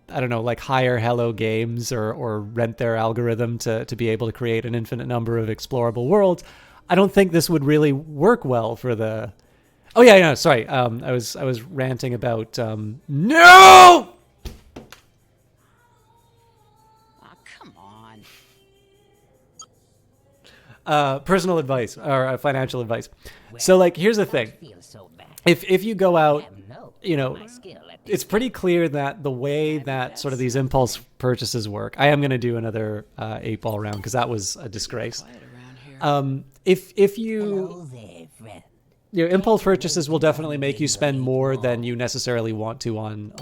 don't know, like hire Hello Games or rent their algorithm to be able to create an infinite number of explorable worlds. I don't think this would really work well for the... Oh yeah, no, sorry. I was ranting about no. Come on. Personal advice or financial advice. So like, here's the thing. If you go out, it's pretty clear that the way that sort of these impulse purchases work. I am going to do another 8-ball round because that was a disgrace. If you... impulse purchases will definitely make you spend more than you necessarily want to on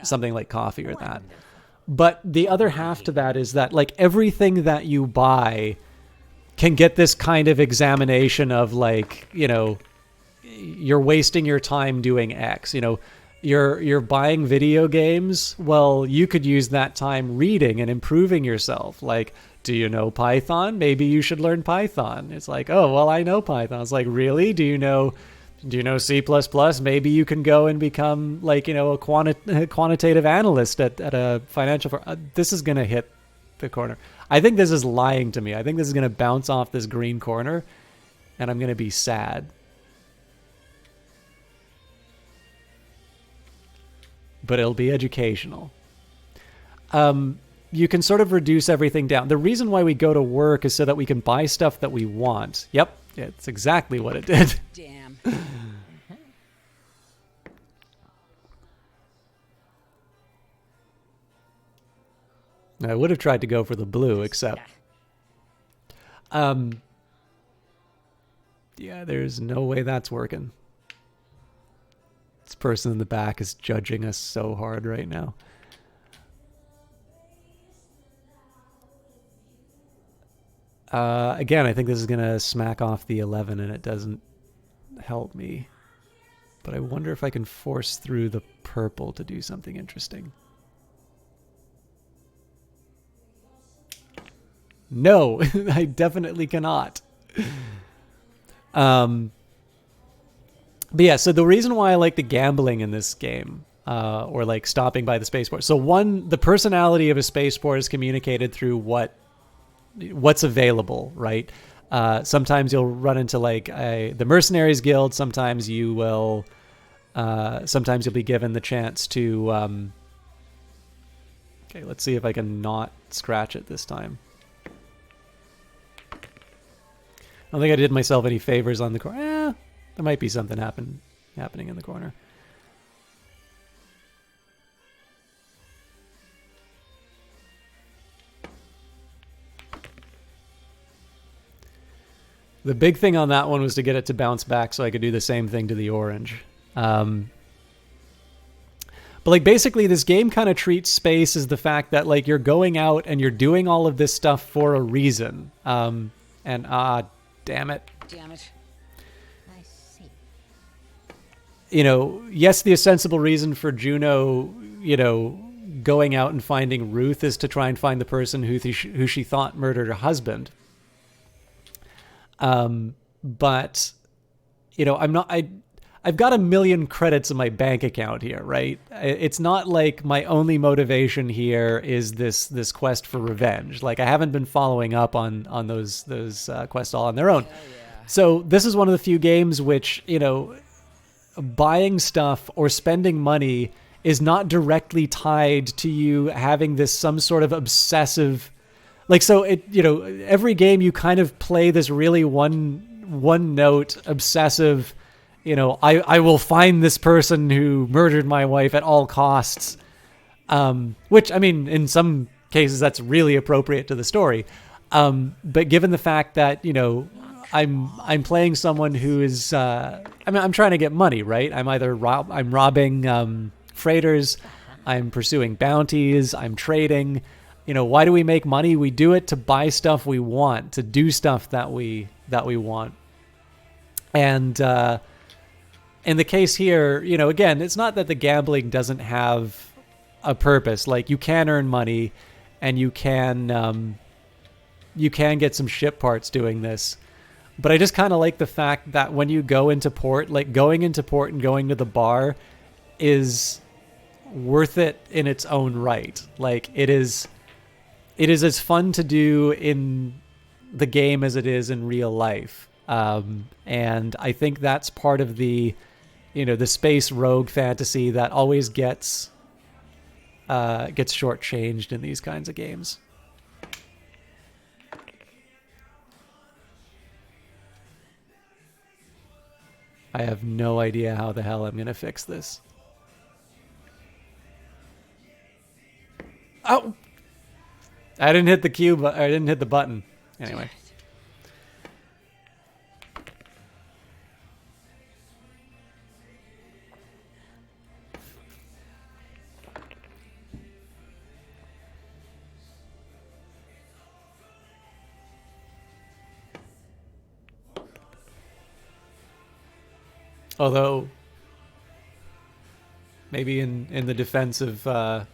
something like coffee or that. But the other half to that is that like everything that you buy can get this kind of examination of like, you're wasting your time doing X. You're buying video games. Well, you could use that time reading and improving yourself. Like, do you know Python? Maybe you should learn Python. It's like, oh, well, I know Python. It's like, really? Do you know C++? Maybe you can go and become like, a quantitative analyst at a financial firm. This is going to hit the corner. I think this is lying to me. I think this is going to bounce off this green corner and I'm going to be sad. But it'll be educational. you can sort of reduce everything down. The reason why we go to work is so that we can buy stuff that we want. Yep, it's exactly what it did. Damn. I would have tried to go for the blue, except... yeah, there's no way that's working. This person in the back is judging us so hard right now. Again, I think this is going to smack off the 11 and it doesn't help me. But I wonder if I can force through the purple to do something interesting. No, I definitely cannot. But yeah, so the reason why I like the gambling in this game, or like stopping by the spaceport. So one, the personality of a spaceport is communicated through what's available, right? Sometimes you'll run into like the Mercenaries Guild. Sometimes you will. Sometimes you'll be given the chance to. Okay, let's see if I can not scratch it this time. I don't think I did myself any favors on the corner. There might be something happening in the corner. The big thing on that one was to get it to bounce back so I could do the same thing to the orange. But like basically this game kind of treats space as the fact that like you're going out and you're doing all of this stuff for a reason. And damn it. Damn it. I see. You know, yes, the ostensible reason for Juno, you know, going out and finding Ruth is to try and find the person who she thought murdered her husband. But, you know, I've got 1 million credits in my bank account here, right? It's not like my only motivation here is this quest for revenge. Like I haven't been following up on those quests all on their own. So this is one of the few games which, you know, buying stuff or spending money is not directly tied to you having this some sort of obsessive, like, so it, you know, every game you kind of play this really one note obsessive, you know, I will find this person who murdered my wife at all costs. Which, I mean, in some cases that's really appropriate to the story. But given the fact that, you know, I'm playing someone who is, I mean, I'm trying to get money, right? I'm either I'm robbing freighters, I'm pursuing bounties, I'm trading. You know, why do we make money? We do it to buy stuff we want, to do stuff that we want. And in the case here, you know, again, it's not that the gambling doesn't have a purpose. Like you can earn money, and you can get some ship parts doing this. But I just kind of like the fact that when you go into port, like going into port and going to the bar is worth it in its own right. Like it is as fun to do in the game as it is in real life. And I think that's part of the, you know, the space rogue fantasy that always gets shortchanged in these kinds of games. I have no idea how the hell I'm going to fix this. Oh! I didn't hit the cue, I didn't hit the button. Anyway. Although, maybe in the defense of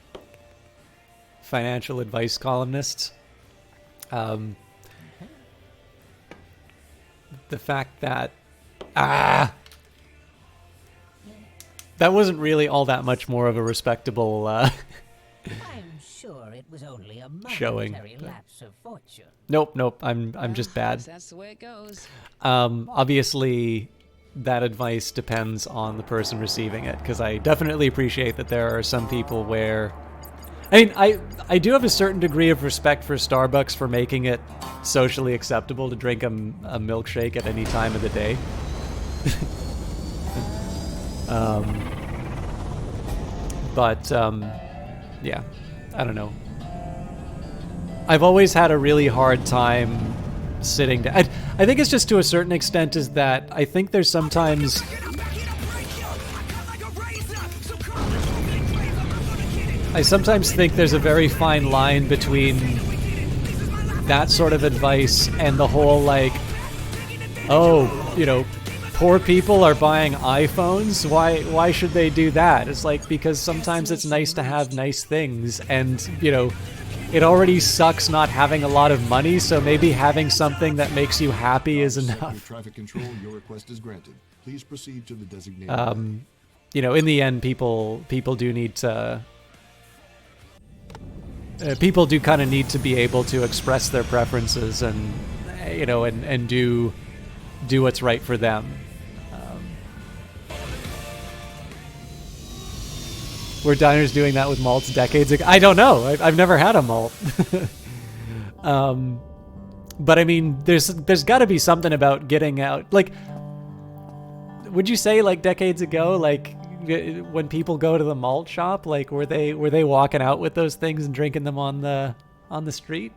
financial advice columnists, the fact that that wasn't really all that much more of a respectable I'm sure it was only a showing. momentary lapse of fortune. Nope. I'm just bad. That's the way it goes. Obviously, that advice depends on the person receiving it, because I definitely appreciate that there are some people where I mean, I do have a certain degree of respect for Starbucks for making it socially acceptable to drink a milkshake at any time of the day. Yeah, I don't know. I've always had a really hard time sitting down. I think it's just to a certain extent is that I think there's sometimes... I sometimes think there's a very fine line between that sort of advice and the whole, like, oh, you know, poor people are buying iPhones. Why should they do that? It's like, because sometimes it's nice to have nice things, and, you know, it already sucks not having a lot of money, so maybe having something that makes you happy is enough. Traffic control, your request is granted. Please proceed to the designated you know, in the end, people do need to... people do kind of need to be able to express their preferences and, you know, and do what's right for them. Were diners doing that with malts decades ago? I don't know. I've never had a malt. But I mean, there's got to be something about getting out. Like, would you say like decades ago, like when people go to the malt shop, like were they walking out with those things and drinking them on the street?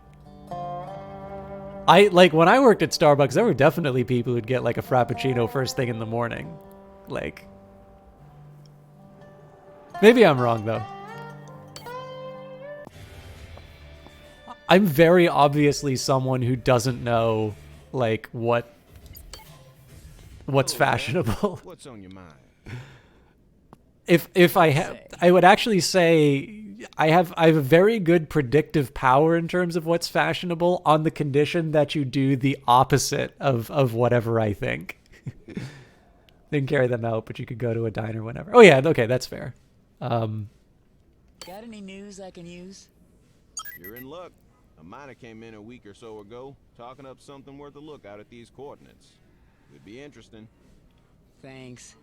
Like when I worked at Starbucks, there were definitely people who'd get like a Frappuccino first thing in the morning. Like, maybe I'm wrong though. I'm very obviously someone who doesn't know like what's fashionable. What's on your mind? If I would actually say I have a very good predictive power in terms of what's fashionable on the condition that you do the opposite of whatever I think. Didn't carry them out, but you could go to a diner whenever. Oh yeah, okay, that's fair. Got any news I can use? You're in luck. A miner came in a week or so ago, talking up something worth a look out at these coordinates. It'd be interesting. Thanks.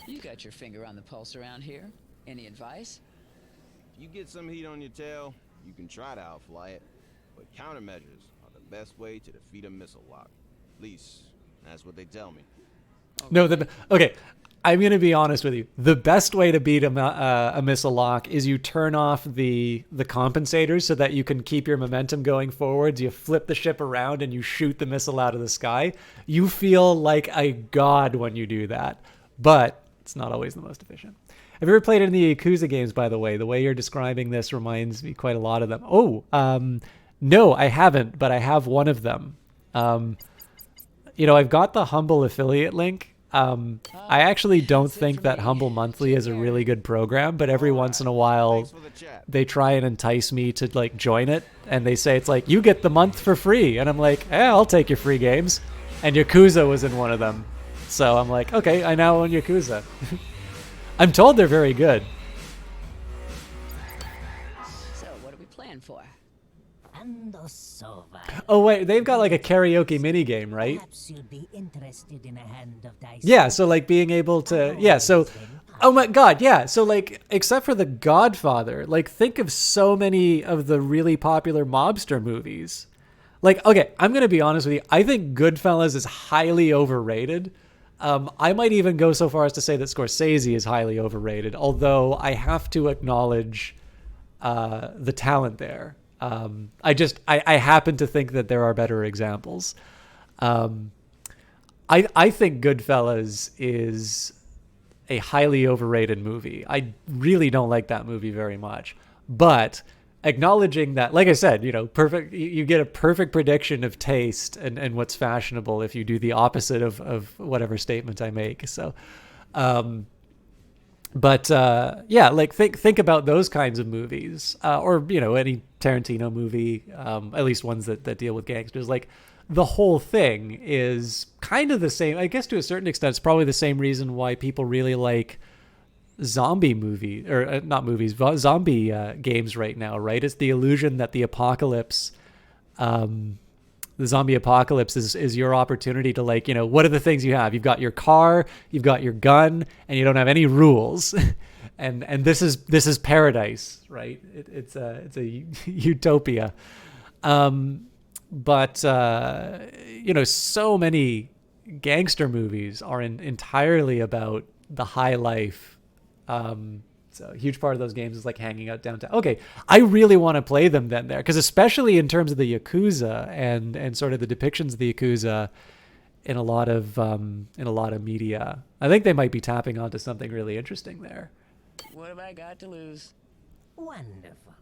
You got your finger on the pulse around here. Any advice? If you get some heat on your tail, you can try to outfly it, but countermeasures are the best way to defeat a missile lock. At least, that's what they tell me. No, okay. I'm going to be honest with you. The best way to beat a missile lock is you turn off the compensators so that you can keep your momentum going forwards. You flip the ship around and you shoot the missile out of the sky. You feel like a god when you do that, but it's not always the most efficient. Have you ever played any of the Yakuza games, by the way? The way you're describing this reminds me quite a lot of them. Oh, no, I haven't, but I have one of them. You know, I've got the Humble affiliate link. I actually don't think that Humble Monthly is a really good program, but every once in a while they try and entice me to like join it, and they say it's like, you get the month for free, and I'm like, I'll take your free games. And Yakuza was in one of them, so I'm like, okay, I now own Yakuza. I'm told they're very good. So what are we playing for? Oh wait, they've got like a karaoke mini game, right? Perhaps you'd be interested in a hand of dice. Yeah, so like being able to, yeah, so, oh my god, yeah, so like, except for The Godfather, like think of so many of the really popular mobster movies. Like, okay, I'm gonna be honest with you, I think Goodfellas is highly overrated. I might even go so far as to say that Scorsese is highly overrated, although I have to acknowledge the talent there. I happen to think that there are better examples. I think Goodfellas is a highly overrated movie. I really don't like that movie very much. But acknowledging that, like I said, you know, you get a perfect prediction of taste and what's fashionable if you do the opposite of whatever statement I make. So, yeah, like think about those kinds of movies, or, you know, any Tarantino movie, at least ones that deal with gangsters. Like, the whole thing is kind of the same, I guess, to a certain extent. It's probably the same reason why people really like zombie movie, or not movies, zombie games right now, right? It's the illusion that the apocalypse, the zombie apocalypse is your opportunity to, like, you know, what are the things you have? You've got your car, you've got your gun, and you don't have any rules. and this is paradise, right? It's a utopia. But so many gangster movies are entirely about the high life. So a huge part of those games is like hanging out downtown. Okay, I really want to play them then there, because especially in terms of the Yakuza and sort of the depictions of the Yakuza in a lot of media, I think they might be tapping onto something really interesting there. What have I got to lose? Wonderful.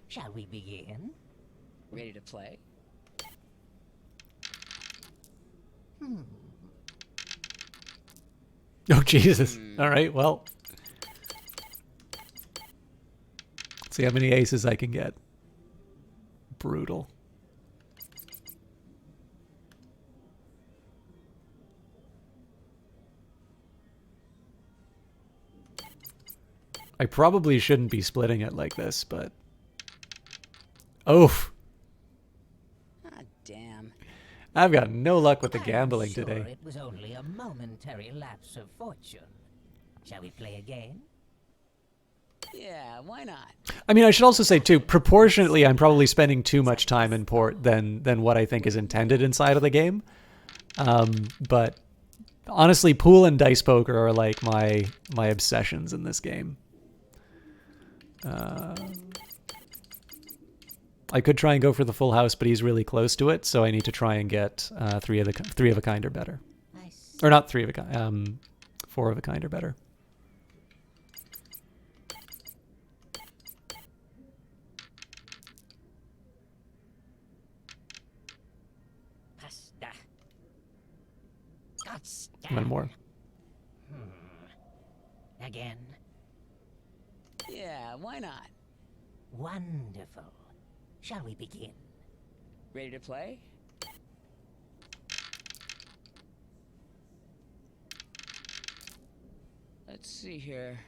Shall we begin? Ready to play? Oh, Jesus. All right, well. Let's see how many aces I can get. Brutal. I probably shouldn't be splitting it like this, but... Oh! Ah, damn. I've got no luck with the gambling sure today. It was only a momentary lapse of fortune. Shall we play again? Yeah, why not? I mean, I should also say, too, proportionately, I'm probably spending too much time in port than what I think is intended inside of the game. But honestly, pool and dice poker are like my obsessions in this game. I could try and go for the full house, but he's really close to it, so I need to try and get three of a kind or better. Or not three of a kind, four of a kind or better. One more. Again. Yeah, why not? Wonderful. Shall we begin? Ready to play? Let's see here.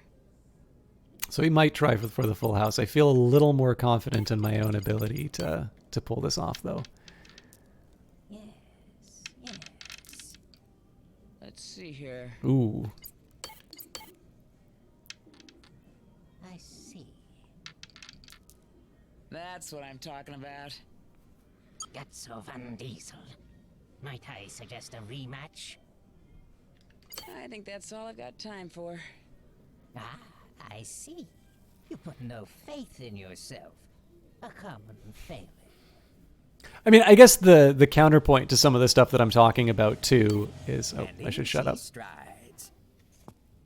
So we might try for the full house. I feel a little more confident in my own ability to pull this off, though. Let's see here. Ooh. I see. That's what I'm talking about. Gutso Van Diesel. Might I suggest a rematch? I think that's all I've got time for. Ah, I see. You put no faith in yourself. A common failing. I mean, I guess the counterpoint to some of the stuff that I'm talking about, too, is... Oh, I should shut up. Strides.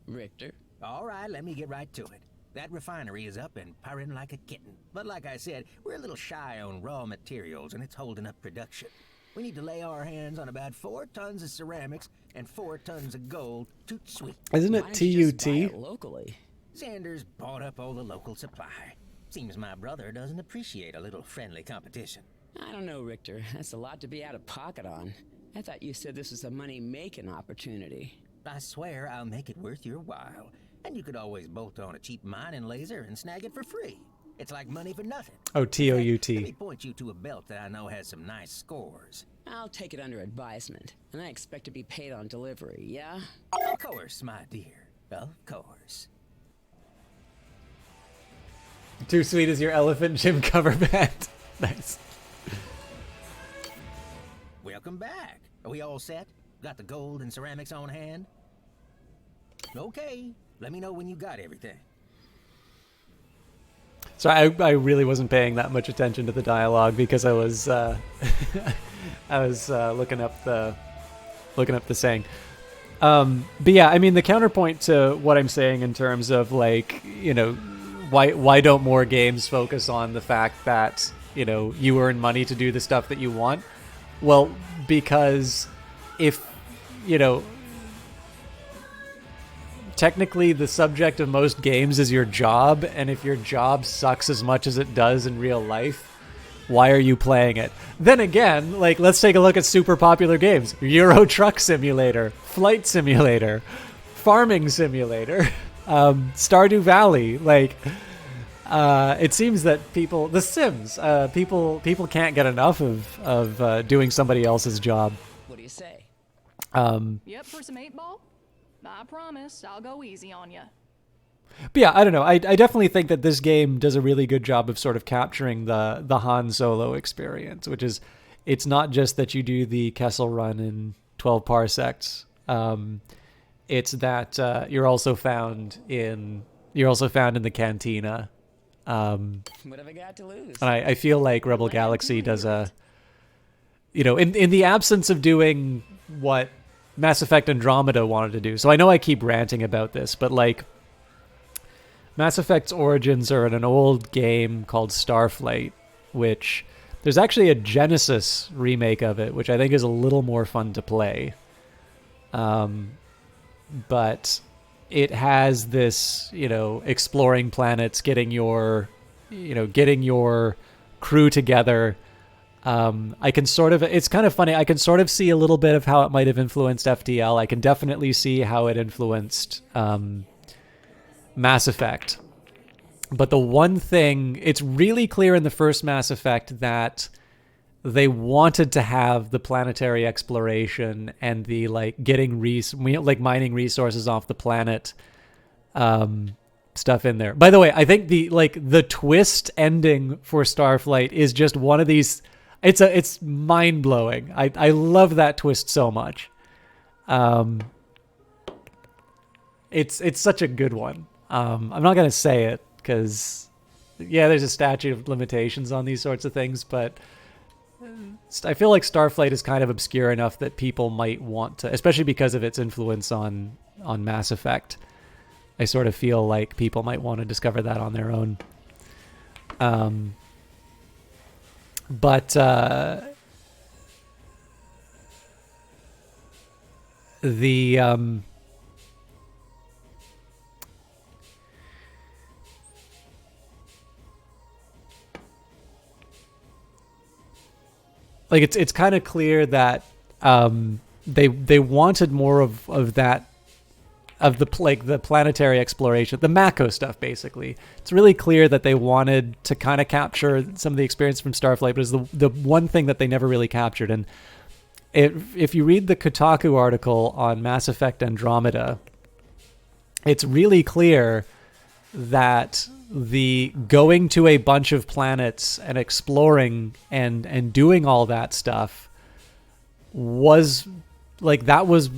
Richter. All right, let me get right to it. That refinery is up and purring like a kitten. But like I said, we're a little shy on raw materials, and it's holding up production. We need to lay our hands on about 4 tons of ceramics and 4 tons of gold. Toot sweet. Isn't it TUT? Locally. Sanders bought up all the local supply. Seems my brother doesn't appreciate a little friendly competition. I don't know, Richter. That's a lot to be out of pocket on. I thought you said this was a money-making opportunity. I swear I'll make it worth your while. And you could always bolt on a cheap mining laser and snag it for free. It's like money for nothing. Oh, TOUT. Let me point you to a belt that I know has some nice scores. I'll take it under advisement, and I expect to be paid on delivery, yeah? Of course, my dear. Of course. Too sweet is your Elephant Gym cover band. Nice. Welcome back. Are we all set? Got the gold and ceramics on hand? Okay. Let me know when you got everything. So I really wasn't paying that much attention to the dialogue because I was I was looking up the saying. But yeah, I mean the counterpoint to what I'm saying in terms of like, you know, why don't more games focus on the fact that, you know, you earn money to do the stuff that you want? Well, because if, you know, technically the subject of most games is your job, and if your job sucks as much as it does in real life, why are you playing it? Then again, like, let's take a look at super popular games. Euro Truck Simulator, Flight Simulator, Farming Simulator, Stardew Valley. Like, it seems that The Sims, people can't get enough of doing somebody else's job. What do you say? Yep, for some 8-ball? I promise, I'll go easy on you. But yeah, I don't know. I definitely think that this game does a really good job of sort of capturing the Han Solo experience, which is, it's not just that you do the Kessel Run in 12 parsecs. It's that you're also found in the cantina. What have I got to lose? And I feel like Rebel Galaxy does a, in the absence of doing what Mass Effect Andromeda wanted to do. So I know I keep ranting about this, but like, Mass Effect's origins are in an old game called Starflight, which there's actually a Genesis remake of it, which I think is a little more fun to play. But it has this, exploring planets, getting your crew together. I can sort of, it's kind of funny. I can sort of see a little bit of how it might have influenced FTL. I can definitely see how it influenced Mass Effect. But the one thing, it's really clear in the first Mass Effect that they wanted to have the planetary exploration and the getting mining resources off the planet stuff in there. By the way, I think the twist ending for Starflight is just one of these, it's mind-blowing. I love that twist so much. It's such a good one. I'm not going to say it because, yeah, there's a statute of limitations on these sorts of things, but I feel like Starflight is kind of obscure enough that people might want to, especially because of its influence on Mass Effect. I sort of feel like people might want to discover that on their own. But it's kind of clear that they wanted more of that, of the planetary exploration, the Mako stuff. Basically, it's really clear that they wanted to kind of capture some of the experience from Starflight, but it's the one thing that they never really captured. And if you read the Kotaku article on Mass Effect Andromeda, it's really clear that the going to a bunch of planets and exploring and doing all that stuff was that was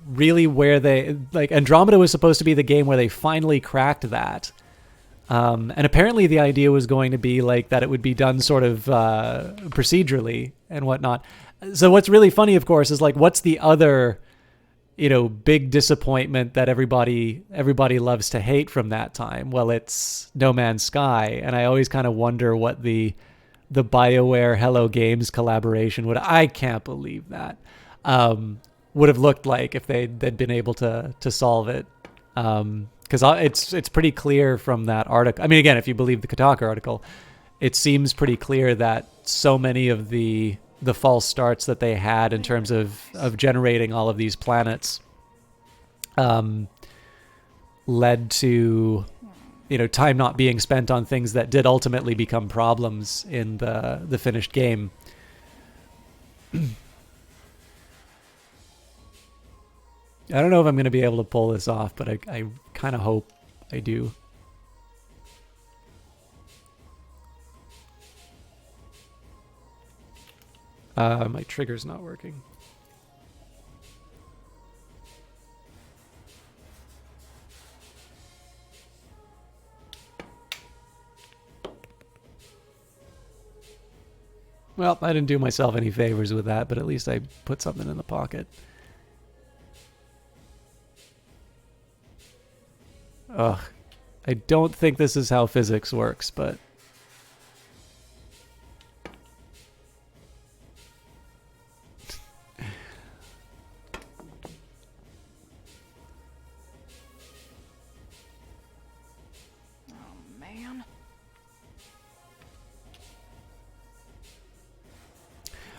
really where they, Andromeda was supposed to be the game where they finally cracked that. And apparently the idea was going to be that it would be done sort of procedurally and whatnot. So what's really funny, of course, is what's the other big disappointment that everybody loves to hate from that time? Well, it's No Man's Sky. And I always kind of wonder what the BioWare Hello Games collaboration I can't believe that, would have looked like if they'd been able to solve it. Because it's pretty clear from that article. I mean, again, if you believe the Kotaku article, it seems pretty clear that so many of the false starts that they had in terms of generating all of these planets led to time not being spent on things that did ultimately become problems in the finished game. I don't know if I'm going to be able to pull this off, but I kind of hope I do. My trigger's not working. Well, I didn't do myself any favors with that, but at least I put something in the pocket. Ugh. I don't think this is how physics works, but...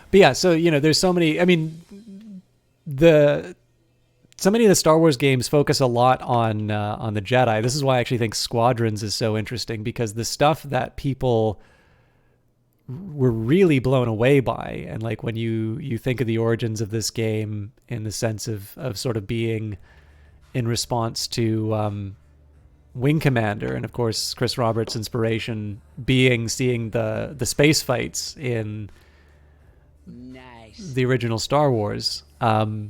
But yeah, so, there's so many, I mean, so many of the Star Wars games focus a lot on the Jedi. This is why I actually think Squadrons is so interesting, because the stuff that people were really blown away by, and when you think of the origins of this game in the sense of sort of being in response to Wing Commander, and of course Chris Roberts' inspiration being seeing the space fights in the original Star Wars. I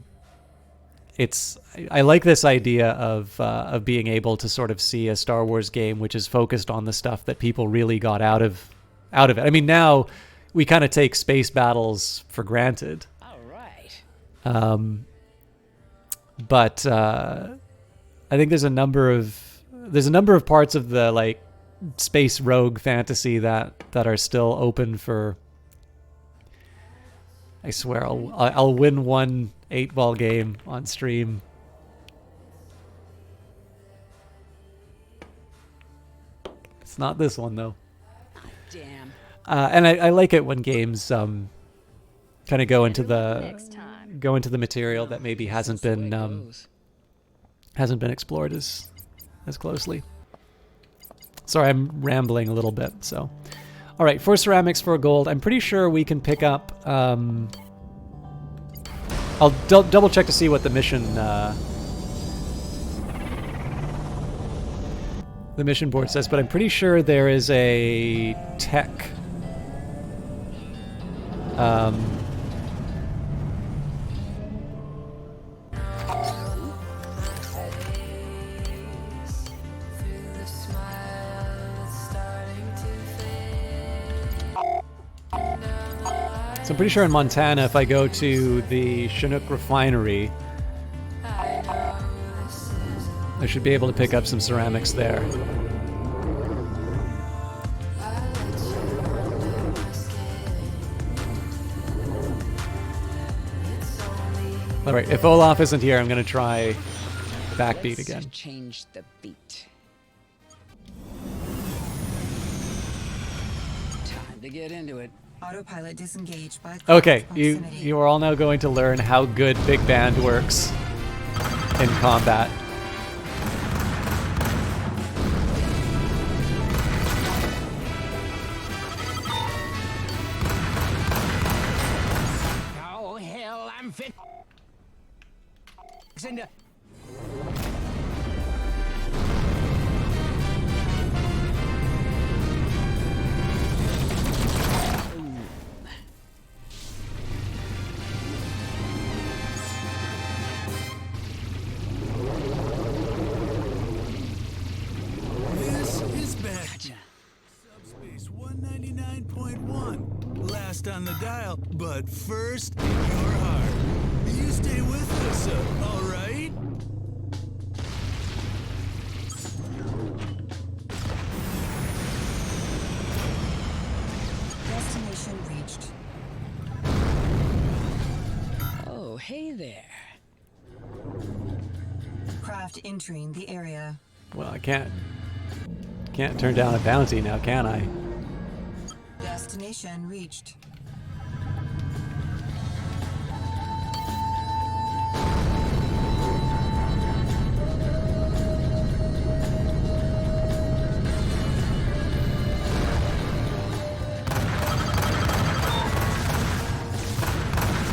like this idea of being able to sort of see a Star Wars game which is focused on the stuff that people really got out of it. I mean, now we kind of take space battles for granted. All right. But I think there's a number of parts of the like space rogue fantasy that are still open for. I swear I'll win one 8-ball game on stream. It's not this one though. Damn. And I like it when games kind of go into the material that maybe hasn't been explored as closely. Sorry, I'm rambling a little bit. So, all right, 4 ceramics, 4 gold. I'm pretty sure we can pick up. I'll double check to see what the mission board says, but I'm pretty sure there is a tech. So I'm pretty sure in Montana, if I go to the Chinook refinery, I should be able to pick up some ceramics there. All right, if Olaf isn't here, I'm going to try backbeat again. Let's change the beat. Time to get into it. Autopilot disengaged by Okay, proximity. you are all now going to learn how good Big Band works in combat. Oh, hell, I'm fit. Cinda. This is Bastion. Subspace 199.1. Last on the dial, but first in your heart. You stay with us, all right? Destination reached. Oh, hey there. Craft entering the area. Well, I can't turn down a bounty now, can I? Destination reached.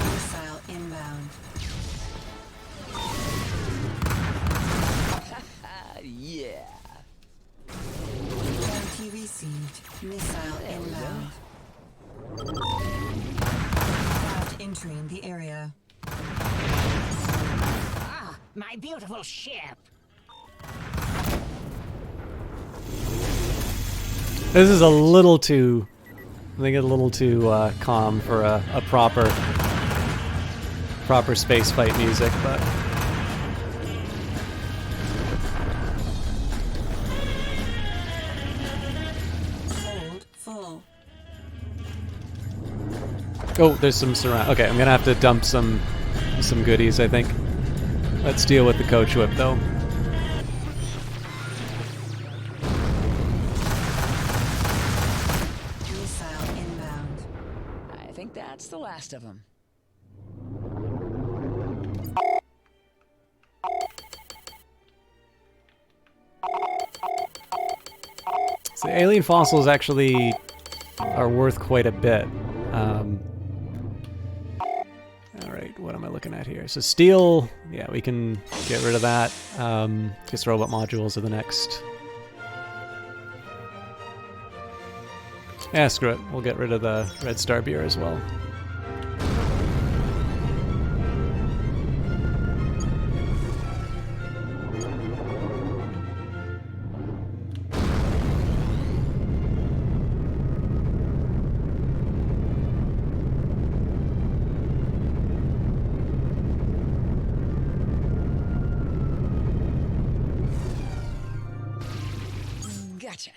Missile inbound. Yeah. Bounty received. Missile inbound. Craft entering the area. Ah, my beautiful ship. This is a little too, I think, a little too calm for a proper space fight music, but. Hold full. Oh, there's some surround. Okay, I'm gonna have to dump some goodies, I think. Let's deal with the coach whip though. Missile inbound. I think that's the last of them. So alien fossils actually are worth quite a bit. Alright, what am I looking at here? So steel, yeah, we can get rid of that. Guess robot modules are the next Yeah, screw it. We'll get rid of the Red Star beer as well. Gotcha.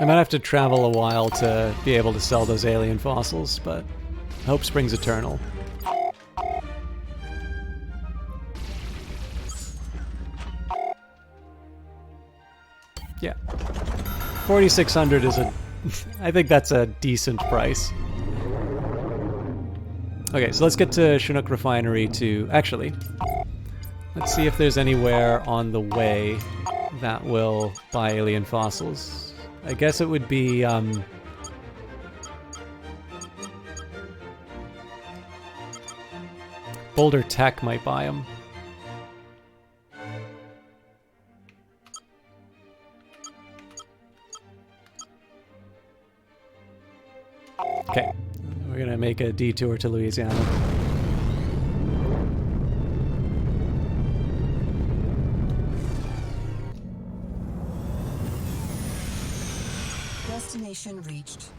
I might have to travel a while to be able to sell those alien fossils, but hope springs eternal. Yeah. 4,600 is a... I think that's a decent price. Okay, so let's get to Chinook Refinery to... Actually, let's see if there's anywhere on the way that will buy alien fossils. I guess it would be, Boulder Tech might buy them. Okay, we're gonna make a detour to Louisiana. Destination reached.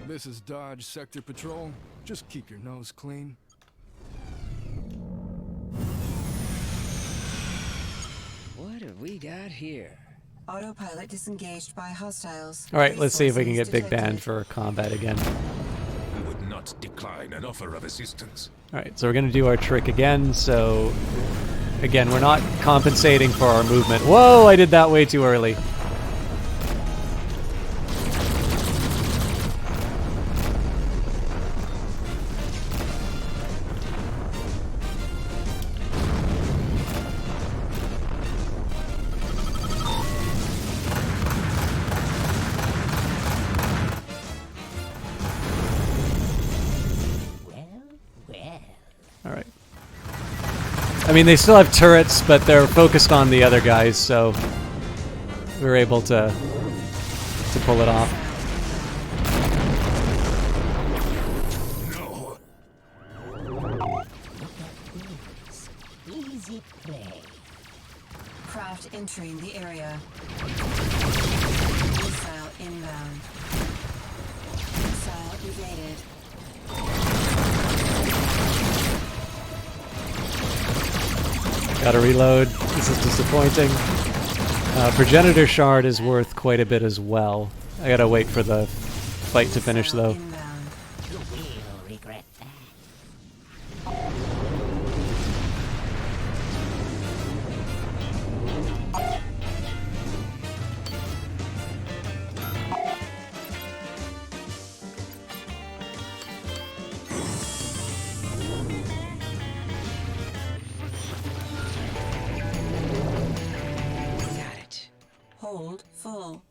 This is Dodge Sector Patrol. Just keep your nose clean. What have we got here? Autopilot disengaged by hostiles. Alright, let's see if we can get Big Band for combat again. I would not decline an offer of assistance. Alright, so we're gonna do our trick again, so... Again, we're not compensating for our movement. Whoa, I did that way too early. Alright. I mean, they still have turrets, but they're focused on the other guys, so we were able to pull it off. No. Easy play. Craft entering the area. Missile inbound. Missile evaded. Gotta reload. This is disappointing. Progenitor Shard is worth quite a bit as well. I gotta wait for the fight to finish, though. You will regret that. Hold full.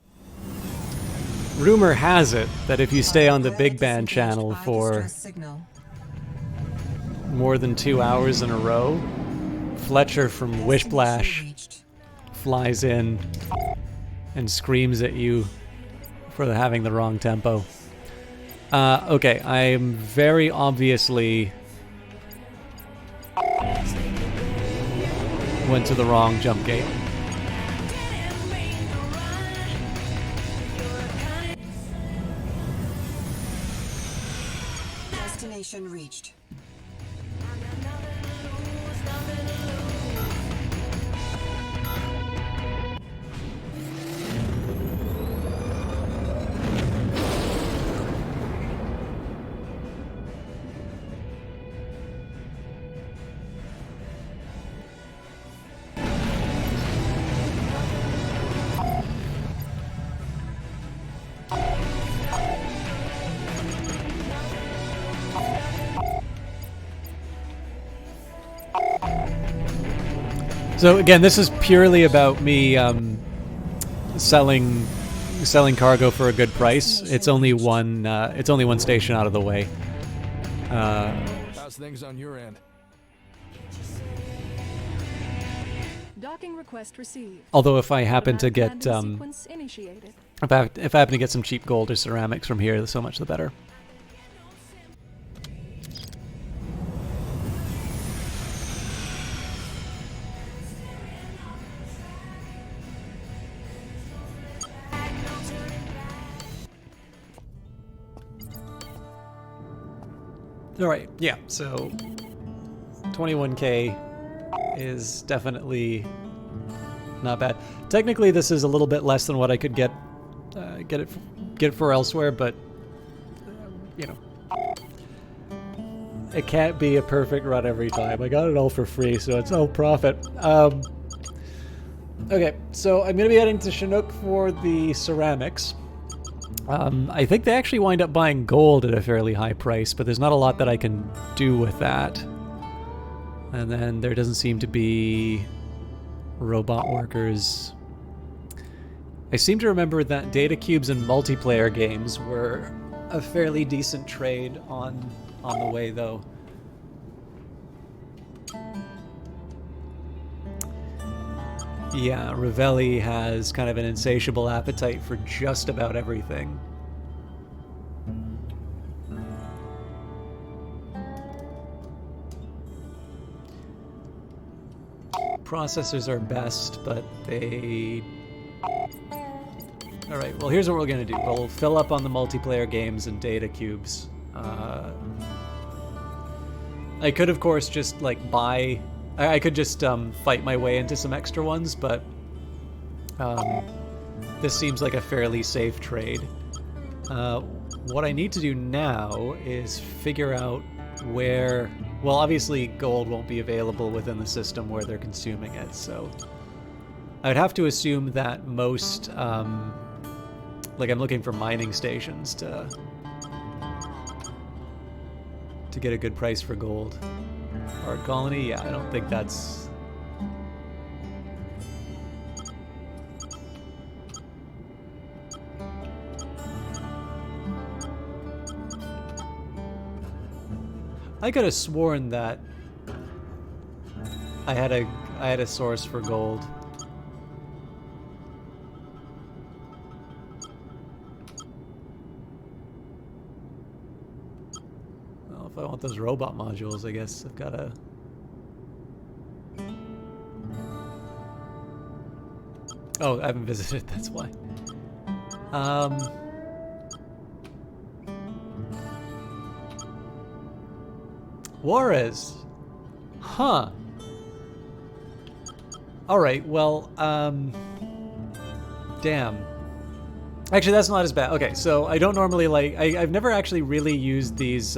Rumor has it that if you stay on the Big Band channel for more than 2 hours in a row, Fletcher from Wishplash flies in and screams at you for having the wrong tempo. Okay, I am very obviously went to the wrong jump gate. Destination reached. So again, this is purely about me selling cargo for a good price. It's only one station out of the way. How's things on your end? Docking request received. Although if I happen to get sequence initiated. if I happen to get some cheap gold or ceramics from here, so much the better. All right, yeah, so 21k is definitely not bad. Technically, this is a little bit less than what I could get it for elsewhere, but you know, it can't be a perfect run every time. I got it all for free, so it's all profit. Okay, so I'm gonna be heading to Chinook for the ceramics. I think they actually wind up buying gold at a fairly high price, but there's not a lot that I can do with that. And then there doesn't seem to be robot workers. I seem to remember that data cubes in multiplayer games were a fairly decent trade on the way, though. Yeah, Ravelli has kind of an insatiable appetite for just about everything. Processors are best, but they... Alright, well here's what we're gonna do. We'll fill up on the multiplayer games and data cubes. I could, of course, just, like, buy... I could just fight my way into some extra ones, but this seems like a fairly safe trade. What I need to do now is figure out where... Well, obviously gold won't be available within the system where they're consuming it, so... I would have to assume that most... like, I'm looking for mining stations to get a good price for gold. Art Colony? Yeah, I don't think that's... I could have sworn that I had a source for gold. Well, if I want those robot modules, I guess I've got to... Oh, I haven't visited, that's why. Juarez. Huh. Alright, well, damn. Actually, that's not as bad. Okay, so I don't normally like... I've never actually really used these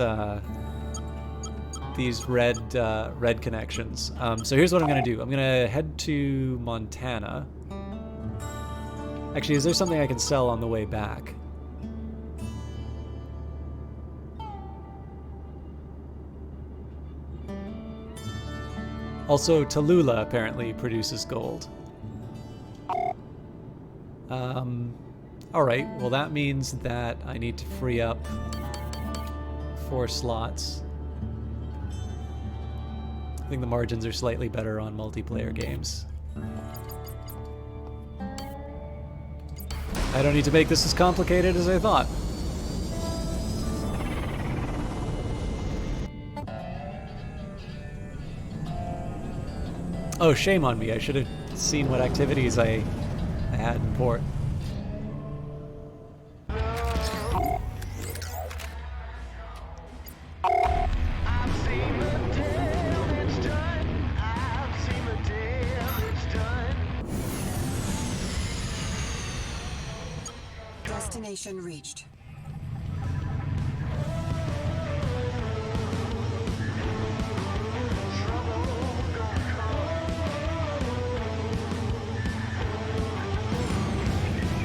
red connections. So here's what I'm gonna do. I'm gonna head to Montana. Actually, is there something I can sell on the way back? Also, Tallulah apparently produces gold. Alright, well that means that I need to free up 4 slots. I think the margins are slightly better on multiplayer games. I don't need to make this as complicated as I thought. Oh, shame on me. I should have seen what activities I had in port. Destination reached.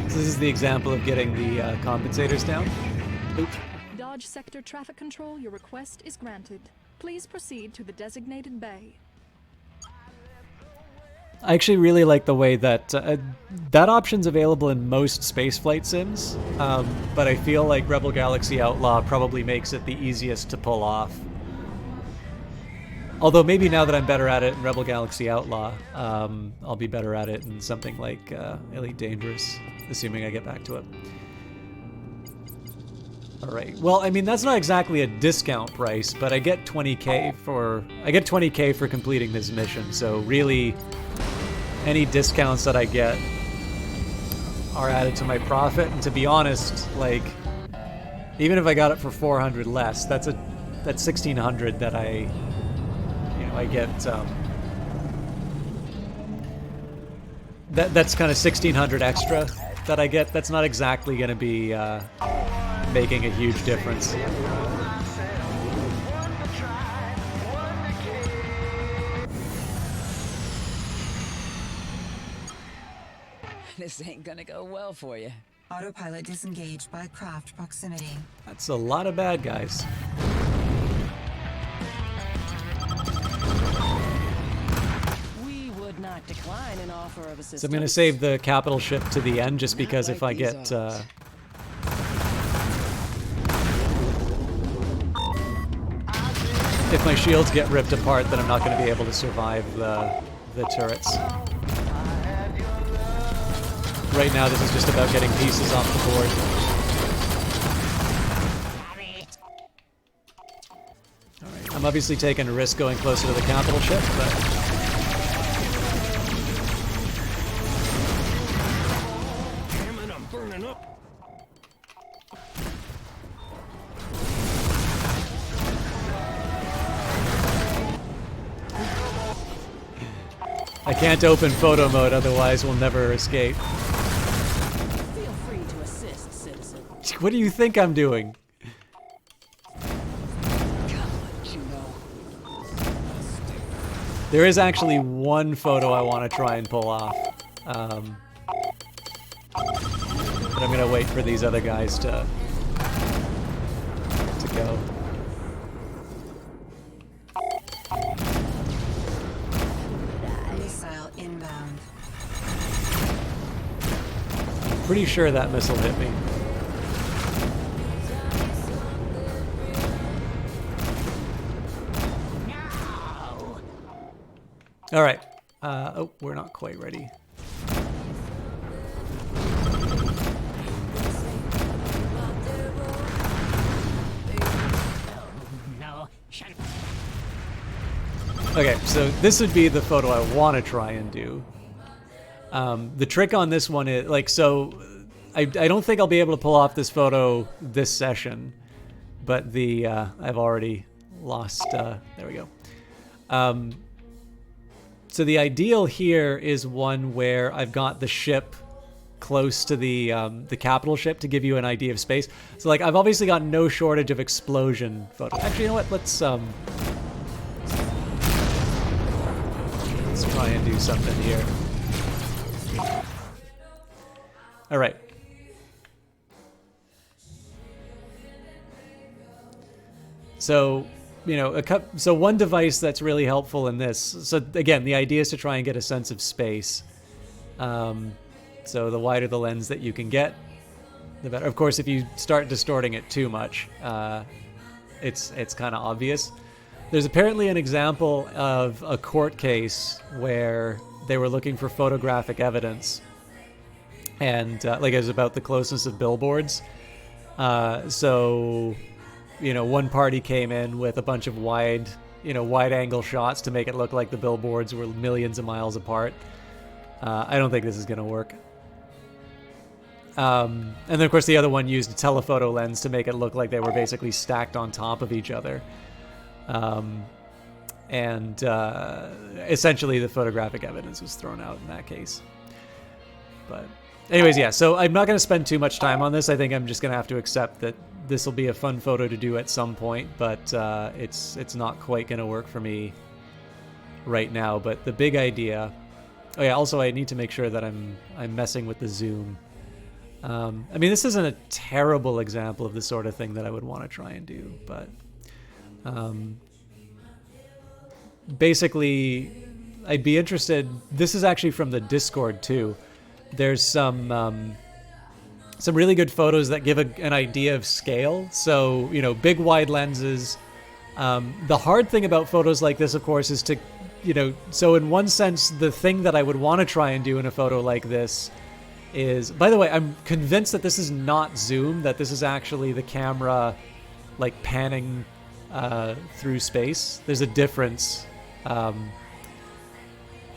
This is the example of getting the compensators down. Oops. Dodge Sector Traffic Control, your request is granted. Please proceed to the designated bay. I actually really like the way that that option's available in most spaceflight sims, but I feel like Rebel Galaxy Outlaw probably makes it the easiest to pull off. Although maybe now that I'm better at it in Rebel Galaxy Outlaw, I'll be better at it in something like Elite Dangerous, assuming I get back to it. All right. Well, I mean, that's not exactly a discount price, but I get 20K for completing this mission. So really, any discounts that I get are added to my profit. And to be honest, like, even if I got it for 400 less, that's 1,600 that I get. That's kind of 1,600 extra that I get. That's not exactly going to be making a huge difference. This ain't gonna go well for you. Autopilot disengaged by craft proximity. That's a lot of bad guys. We would not decline an offer of assistance. So I'm going to save the capital ship to the end, just because if I get... if my shields get ripped apart, then I'm not going to be able to survive the turrets. Right now, this is just about getting pieces off the board. Alright, I'm obviously taking a risk going closer to the capital ship, but... Damn it, I'm burning up. I can't open photo mode, otherwise we'll never escape. Feel free to assist, citizen. What do you think I'm doing? There is actually one photo I want to try and pull off. But I'm going to wait for these other guys to go. Missile inbound. Pretty sure that missile hit me. All right. Oh, we're not quite ready. Okay, so this would be the photo I want to try and do. The trick on this one is, like, so I don't think I'll be able to pull off this photo this session, but I've already lost, there we go. So the ideal here is one where I've got the ship close to the capital ship to give you an idea of space. So, like, I've obviously got no shortage of explosion photos. Actually, you know what? Let's try and do something here. All right. So, you know, so one device that's really helpful in this. So again, the idea is to try and get a sense of space. So the wider the lens that you can get, the better. Of course, if you start distorting it too much, it's kind of obvious. There's apparently an example of a court case where they were looking for photographic evidence, and like it was about the closeness of billboards. So, you know, one party came in with a bunch of wide angle shots to make it look like the billboards were millions of miles apart. I don't think this is going to work. And then, of course, the other one used a telephoto lens to make it look like they were basically stacked on top of each other. And essentially the photographic evidence was thrown out in that case. But anyways, yeah, so I'm not going to spend too much time on this. I think I'm just going to have to accept that this will be a fun photo to do at some point, but it's not quite going to work for me right now. But the big idea... Oh yeah, also I need to make sure that I'm messing with the zoom. I mean, this isn't a terrible example of the sort of thing that I would want to try and do, but basically I'd be interested. This is actually from the Discord too. There's some really good photos that give an idea of scale. So, you know, big wide lenses. The hard thing about photos like this, of course, is to, you know, so in one sense, the thing that I would want to try and do in a photo like this is, by the way, I'm convinced that this is not zoom, that this is actually the camera like panning through space. There's a difference. But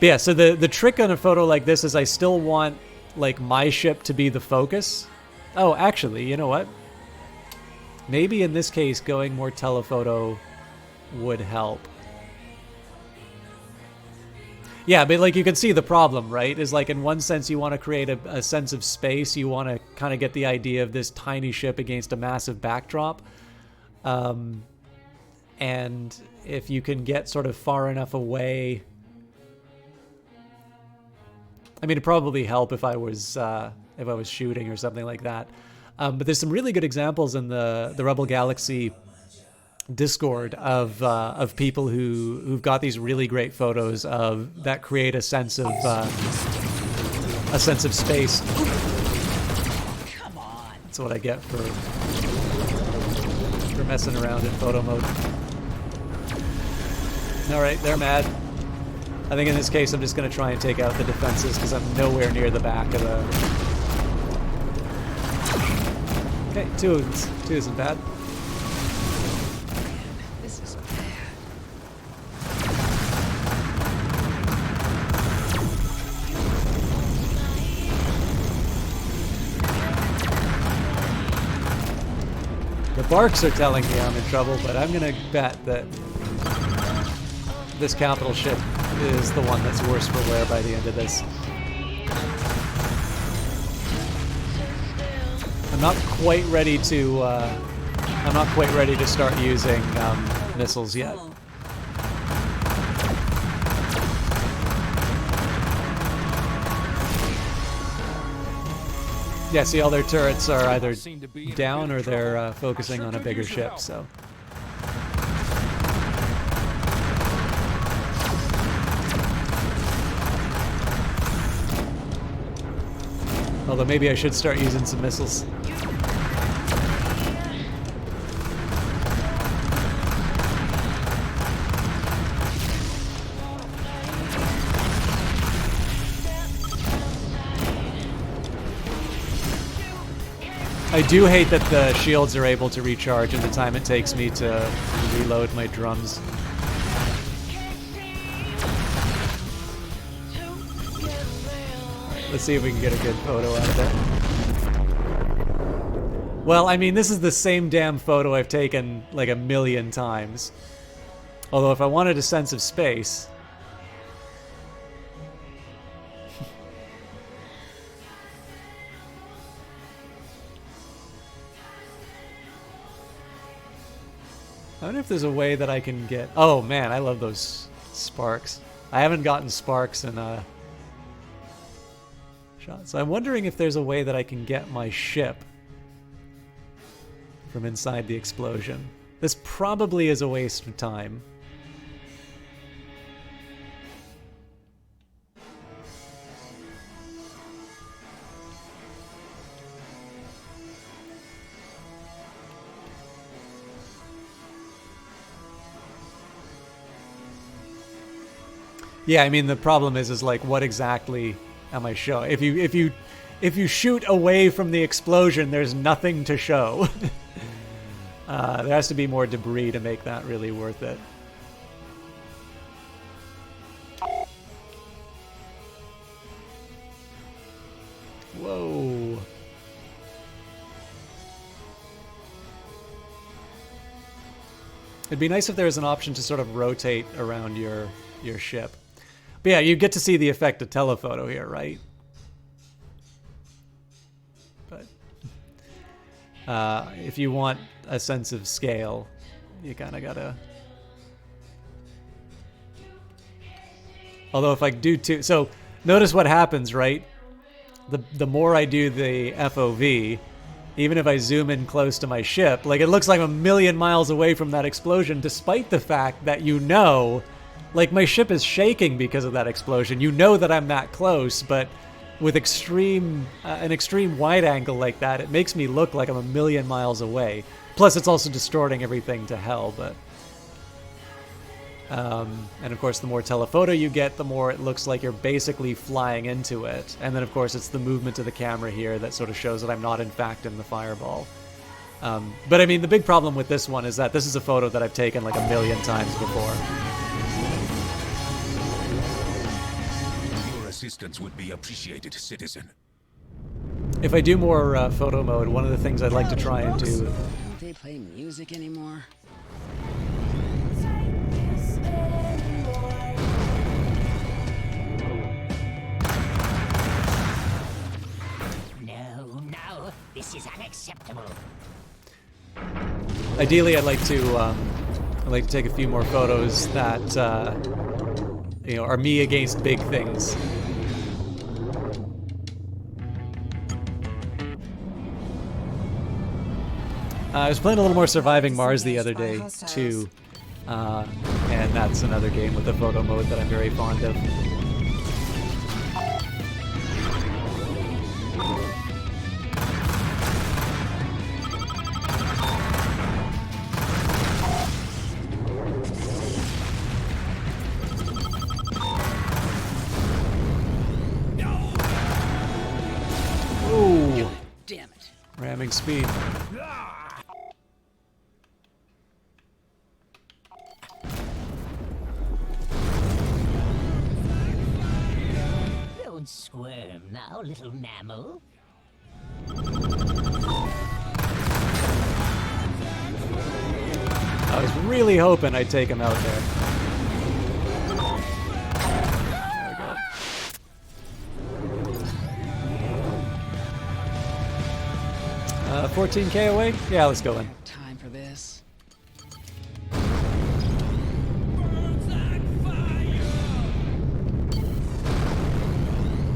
yeah, so the trick on a photo like this is I still want like my ship to be the focus. Oh, actually, you know what? Maybe in this case, going more telephoto would help. Yeah, but like you can see the problem, right? Is like in one sense you want to create a sense of space. You want to kind of get the idea of this tiny ship against a massive backdrop. And if you can get sort of far enough away, I mean, it'd probably help if I was shooting or something like that. But there's some really good examples in the Rebel Galaxy Discord of people who've got these really great photos that create a sense of space. Come on. That's what I get for messing around in photo mode. All right, they're mad. I think in this case I'm just going to try and take out the defenses because I'm nowhere near the back of the... Okay, two isn't bad. This is The barks are telling me I'm in trouble, but I'm going to bet that this capital ship is the one that's worse for wear by the end of this. I'm not quite ready to start using missiles yet. Yeah, see, all their turrets are either down or they're focusing on a bigger ship, so. Although maybe I should start using some missiles. I do hate that the shields are able to recharge in the time it takes me to reload my drums. Let's see if we can get a good photo out of it. Well, I mean, this is the same damn photo I've taken like a million times. Although if I wanted a sense of space... I wonder if there's a way that I can get... Oh man, I love those sparks. I haven't gotten sparks in a... So I'm wondering if there's a way that I can get my ship from inside the explosion. This probably is a waste of time. Yeah, I mean the problem is like what exactly am I showing? If you shoot away from the explosion, there's nothing to show. There has to be more debris to make that really worth it. Whoa. It'd be nice if there was an option to sort of rotate around your ship. But yeah, you get to see the effect of telephoto here, right? But if you want a sense of scale, you kind of gotta... Although if I do two... So notice what happens, right? The more I do the FOV, even if I zoom in close to my ship, like it looks like I'm a million miles away from that explosion, despite the fact that you know Like, my ship is shaking because of that explosion. You know that I'm that close, but with an extreme wide angle like that, it makes me look like I'm a million miles away. Plus, it's also distorting everything to hell, but... and of course, the more telephoto you get, the more it looks like you're basically flying into it. And then, of course, it's the movement of the camera here that sort of shows that I'm not, in fact, in the fireball. But I mean, the big problem with this one is that this is a photo that I've taken like a million times before. Your assistance would be appreciated, citizen. If I do more photo mode, one of the things I'd like to try and do... Don't they play music anymore? No, this is unacceptable. Ideally, I'd like to take a few more photos that you know, are me against big things. I was playing a little more Surviving Mars the other day too, and that's another game with a photo mode that I'm very fond of. Ooh. Damn it. Ramming speed. Don't squirm now, little mammal. I was really hoping I'd take him out there. There we go. 14K away? Yeah, let's go in. Time for this.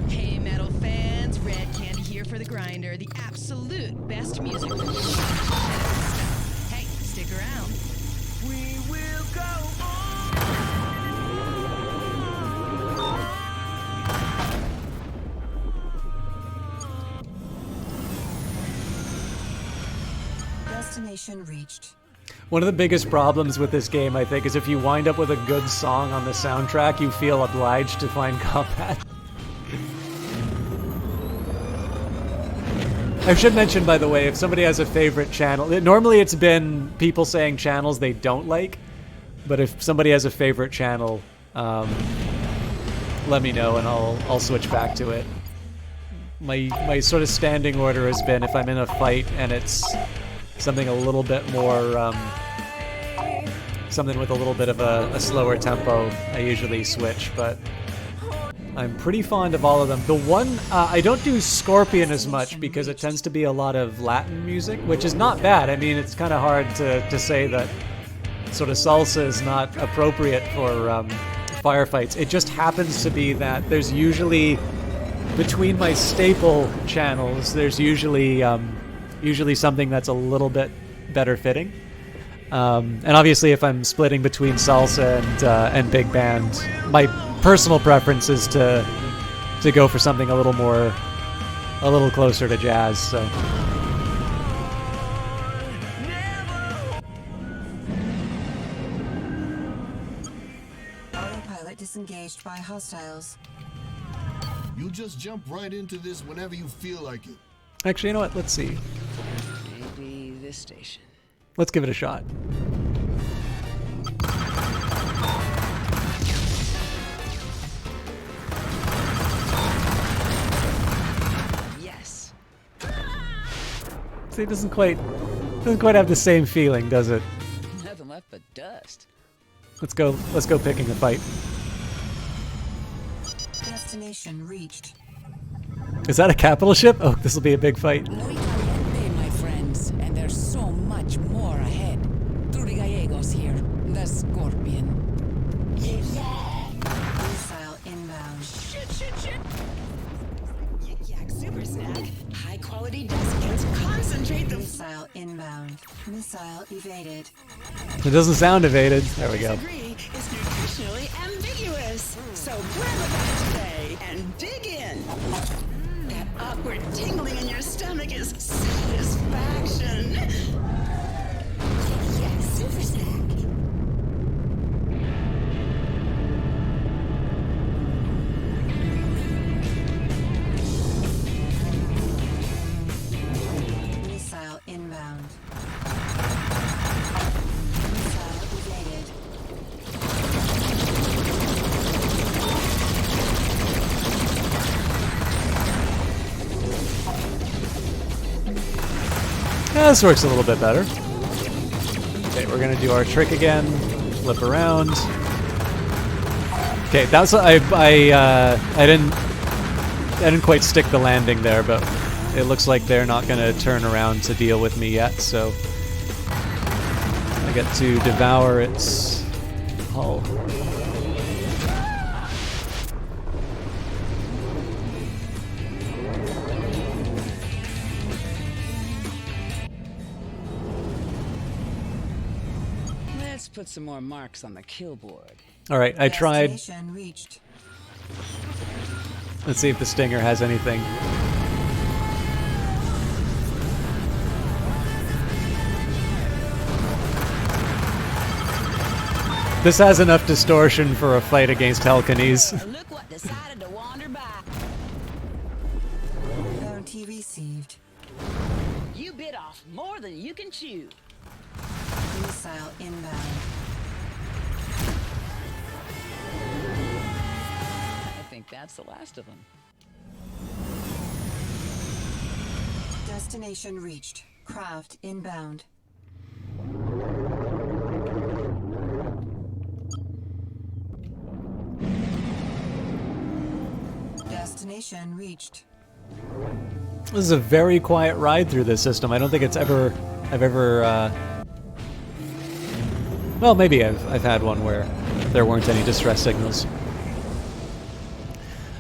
Hey, metal fans, Red Candy here for the Grinder, the absolute best music. Hey, stick around. We will go Destination reached. One of the biggest problems with this game, I think, is if you wind up with a good song on the soundtrack, you feel obliged to find combat. I should mention, by the way, if somebody has a favorite channel, normally it's been people saying channels they don't like, but if somebody has a favorite channel, let me know and I'll switch back to it. My sort of standing order has been if I'm in a fight and it's something a little bit more, something with a little bit of a slower tempo, I usually switch, but I'm pretty fond of all of them. The one, I don't do Scorpion as much because it tends to be a lot of Latin music, which is not bad. I mean, it's kind of hard to say that sort of salsa is not appropriate for firefights. It just happens to be that there's usually, between my staple channels, there's usually something that's a little bit better fitting. And obviously if I'm splitting between salsa and big band, my personal preference is to go for something a little closer to jazz, so. Autopilot disengaged by hostiles. You just jump right into this whenever you feel like it. Actually, you know what? Let's see. Maybe this station. Let's give it a shot. Yes. See, it doesn't quite have the same feeling, does it? Nothing left but dust. Let's go picking a fight. Destination reached. Is that a capital ship? Oh, this will be a big fight. Muy caliente, my friends, and there's so much more ahead. Trudy Gallegos here, the Scorpion. Missile inbound. Shit. Yak super snack. High quality desiccants. Concentrate them. Missile inbound. Missile evaded. It doesn't sound evaded. There we go. Disagree is nutritionally guys. So grab a bite today and dig in. That awkward tingling in your stomach is satisfaction. Yes, super snack. Missile inbound. Missile evaded. Yeah, this works a little bit better. Okay, we're gonna do our trick again. Flip around. Okay, that's I didn't quite stick the landing there, but it looks like they're not gonna turn around to deal with me yet. So I get to devour its hull. Let's put some more marks on the kill board. All right, I tried. Destination reached. Let's see if the Stinger has anything. This has enough distortion for a fight against Helcanes. Look what decided to wander by. Bounty received. You bit off more than you can chew. Missile inbound. I think that's the last of them. Destination reached. Craft inbound. Destination reached. This is a very quiet ride through this system. I don't think I've ever well, maybe I've had one where there weren't any distress signals.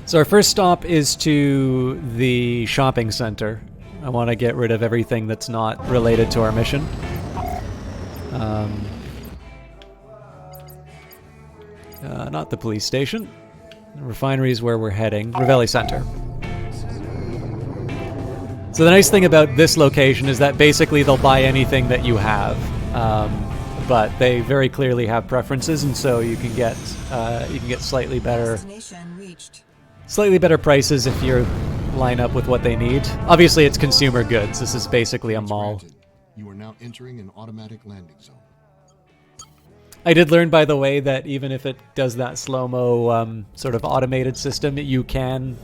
So our first stop is to the shopping center. I want to get rid of everything that's not related to our mission. Not the police station. The refinery is where we're heading. Revelli Center. So the nice thing about this location is that basically they'll buy anything that you have, but they very clearly have preferences, and so you can get slightly better prices if you line up with what they need. Obviously, it's consumer goods. This is basically a mall. You are now entering an automatic landing zone. I did learn, by the way, that even if it does that slow-mo sort of automated system, you can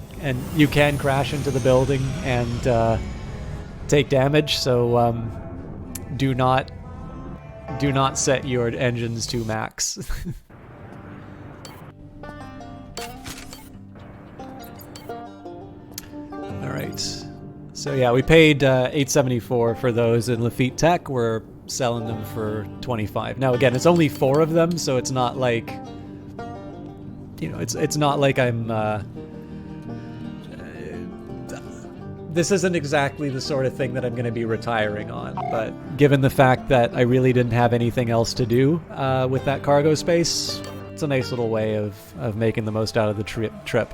crash into the building and take damage. So do not set your engines to max. All right. So yeah, we paid $8.74 for those in Lafitte Tech. We're selling them for $25. Now again, it's only 4 of them, so it's not like, you know, it's not like I'm this isn't exactly the sort of thing that I'm going to be retiring on, but given the fact that I really didn't have anything else to do with that cargo space, it's a nice little way of making the most out of the trip.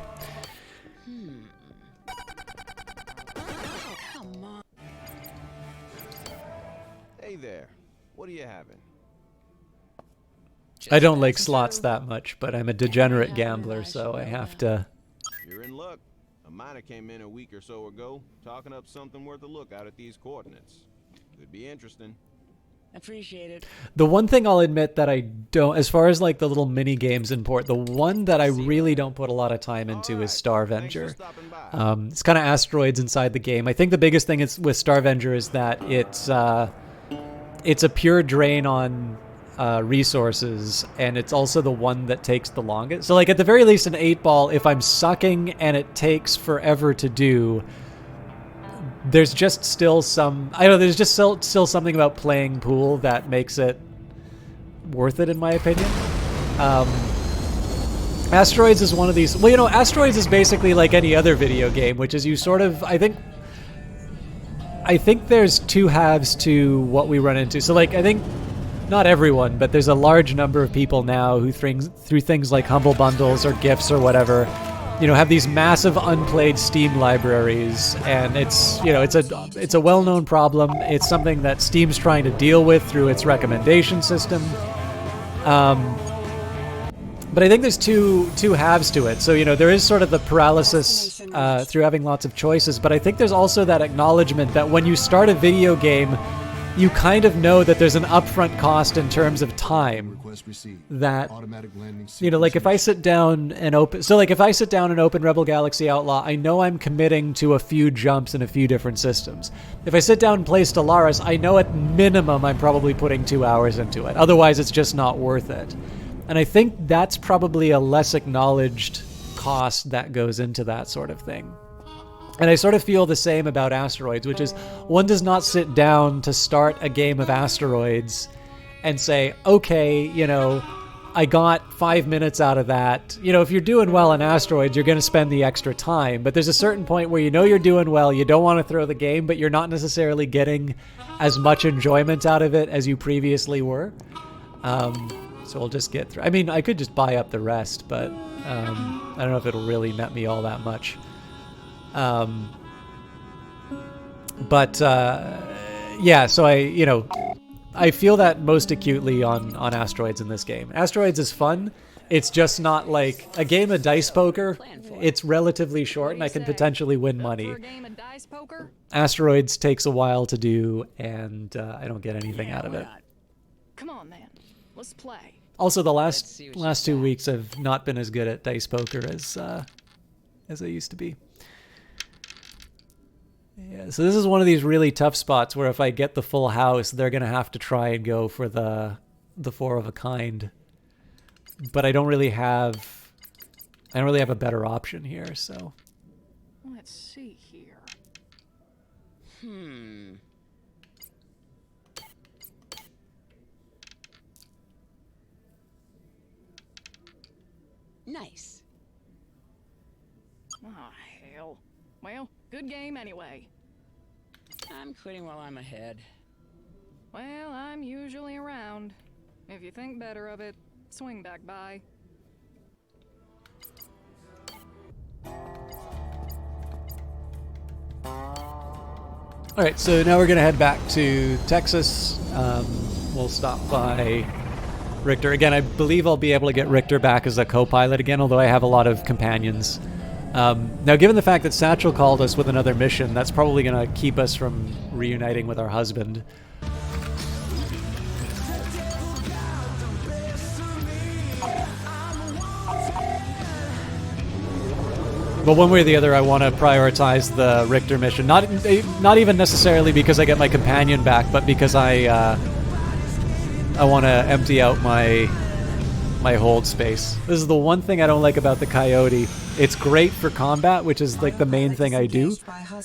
Hey there, what are you having? I don't like slots that much, but I'm a degenerate gambler, so I have to. You're in luck. A miner came in a week or so ago, talking up something worth a look out at these coordinates. Could be interesting. Appreciate it. The one thing I'll admit that I don't, as far as like the little mini games in port, the one that I really don't put a lot of time into is Starvenger. It's kind of asteroids inside the game. I think the biggest thing is with Starvenger is that it's a pure drain on resources, and it's also the one that takes the longest. So like at the very least an 8-ball, if I'm sucking and it takes forever to do, there's just still some, I don't know, there's just still something about playing pool that makes it worth it in my opinion. Asteroids is one of these, well, you know, Asteroids is basically like any other video game, which is you sort of, I think there's 2 halves to what we run into. So like I think not everyone, but there's a large number of people now who through things like Humble Bundles or gifts or whatever, you know, have these massive unplayed Steam libraries, and it's, you know, it's a well-known problem. It's something that Steam's trying to deal with through its recommendation system. But I think there's two halves to it. So, you know, there is sort of the paralysis through having lots of choices, but I think there's also that acknowledgement that when you start a video game, you kind of know that there's an upfront cost in terms of time. That, you know, like if I sit down and open Rebel Galaxy Outlaw, I know I'm committing to a few jumps in a few different systems. If I sit down and play Stellaris, I know at minimum I'm probably putting 2 hours into it. Otherwise, it's just not worth it. And I think that's probably a less acknowledged cost that goes into that sort of thing. And I sort of feel the same about Asteroids, which is one does not sit down to start a game of Asteroids and say, okay, you know, I got 5 minutes out of that. You know, if you're doing well in Asteroids, you're going to spend the extra time. But there's a certain point where you know you're doing well, you don't want to throw the game, but you're not necessarily getting as much enjoyment out of it as you previously were. So we'll just get through. I mean, I could just buy up the rest, but I don't know if it'll really net me all that much. Yeah, so I feel that most acutely on Asteroids in this game. Asteroids is fun. It's just not like a game of dice poker. It's relatively short and I can potentially win money. Asteroids takes a while to do and I don't get anything out of it. Come on then, let's play. Also, the last 2 weeks have not been as good at dice poker as I used to be. Yeah, so this is one of these really tough spots where if I get the full house, they're gonna have to try and go for the 4 of a kind. But I don't really have a better option here, so. Let's see here. Nice. Oh, hell. Well, good game anyway. I'm quitting while I'm ahead. Well, I'm usually around. If you think better of it, swing back by. Alright, so now we're going to head back to Texas. We'll stop by Richter. Again, I believe I'll be able to get Richter back as a co-pilot again, although I have a lot of companions. Now, given the fact that Satchel called us with another mission, that's probably going to keep us from reuniting with our husband. But one way or the other, I want to prioritize the Richter mission. Not even necessarily because I get my companion back, but because I want to empty out my hold space. This is the one thing I don't like about the Coyote. It's great for combat, which is like the main thing I do. I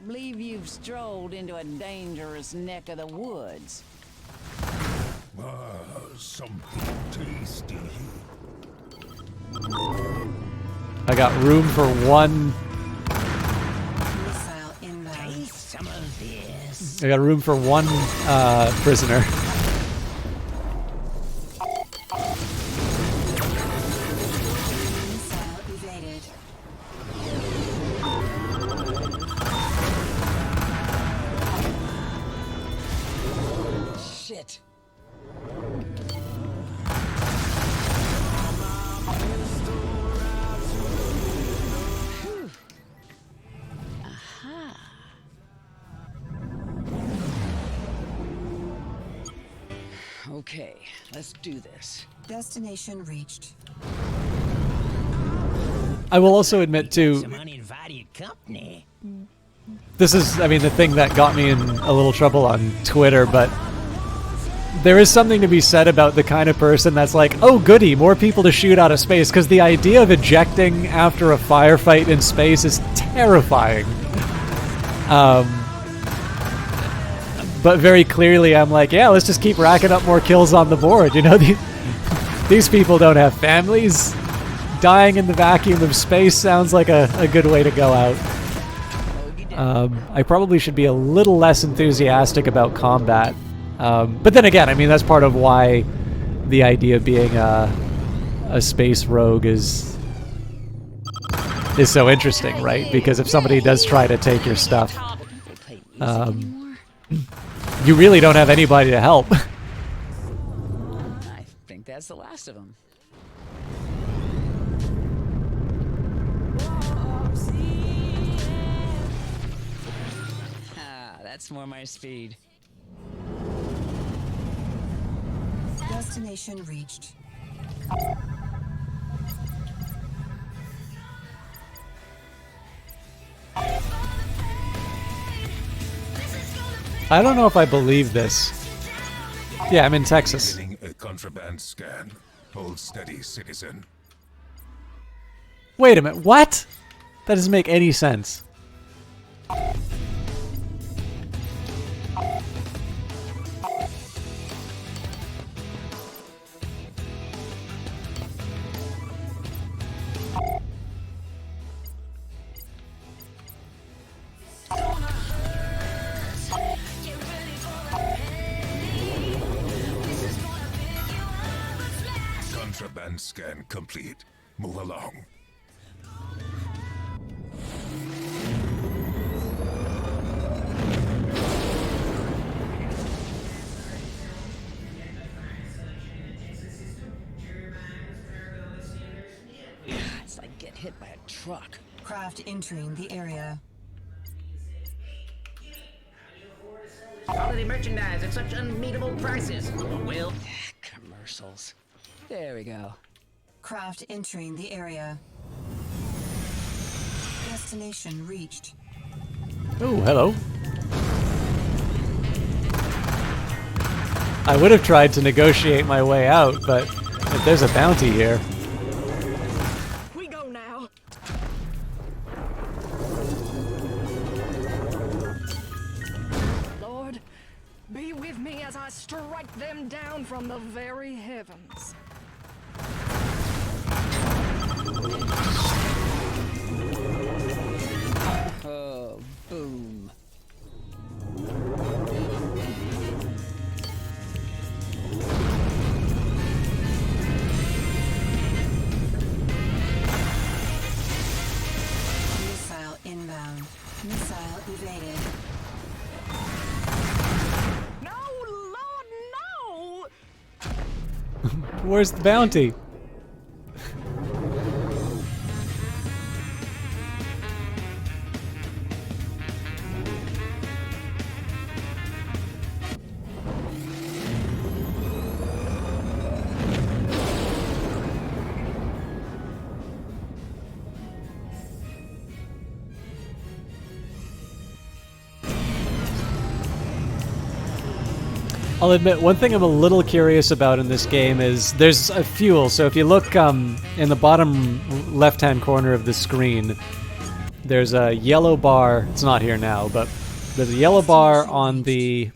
believe you've strolled into a dangerous neck of the woods. Something tasty. I got room for one. Taste some of this. I got room for one prisoner. Shit. Okay, let's do this. Destination reached. I will also admit too, Some uninvited company. this is, I mean, the thing that got me in a little trouble on Twitter, but there is something to be said about the kind of person that's like, oh goody, more people to shoot out of space, because the idea of ejecting after a firefight in space is terrifying. But very clearly I'm like, yeah, let's just keep racking up more kills on the board. You know, these people don't have families. Dying in the vacuum of space sounds like a good way to go out. Bogey I probably should be a little less enthusiastic about combat. But then again, I mean, that's part of why the idea of being a space rogue is so interesting, right? Because if somebody does try to take your stuff, you really don't have anybody to help. I think that's the last of them. That's more my speed. Destination reached. I don't know if I believe this. Yeah, I'm in Texas. A contraband scan. Hold steady, citizen. Wait a minute, what? That doesn't make any sense. Contraband scan complete. Move along. It's like getting hit by a truck. Craft entering the area. Quality merchandise at such unbeatable prices. Well, commercials. There we go. Craft entering the area. Destination reached. Oh, hello. I would have tried to negotiate my way out, but if there's a bounty here. We go now. Lord, be with me as I strike them down from the very heavens. Oh, boom. Missile inbound. Missile evaded. No, Lord, no! Where's the bounty? I'll admit, one thing I'm a little curious about in this game is there's a fuel. So if you look in the bottom left-hand corner of the screen, there's a yellow bar. It's not here now, but there's a yellow bar on the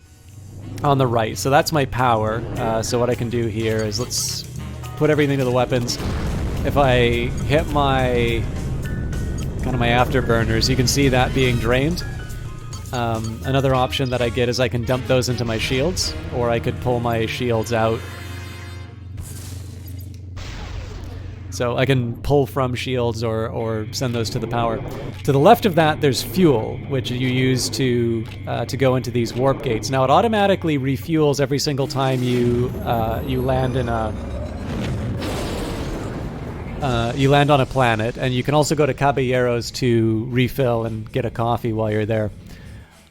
right. So that's my power. So what I can do here is let's put everything to the weapons. If I hit my my afterburners, you can see that being drained. Another option that I get is I can dump those into my shields, or I could pull my shields out. So I can pull from shields or send those to the power. To the left of that, there's fuel, which you use to go into these warp gates. Now it automatically refuels every single time you land in you land on a planet, and you can also go to Caballeros to refill and get a coffee while you're there.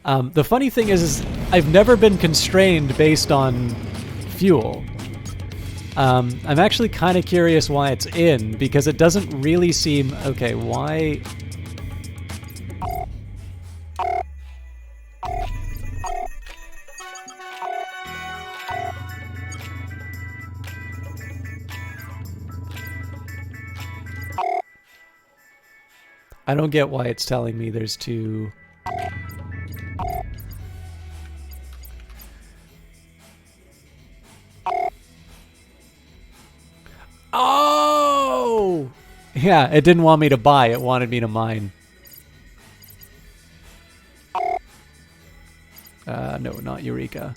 The funny thing is I've never been constrained based on fuel. I'm actually kind of curious why it's in, because it doesn't really seem... Okay, why... I don't get why it's telling me there's two... Oh! Yeah, it didn't want me to buy, it wanted me to mine. No, not Eureka.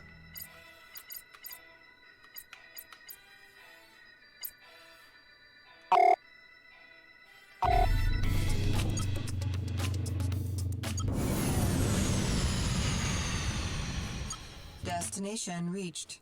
Destination reached.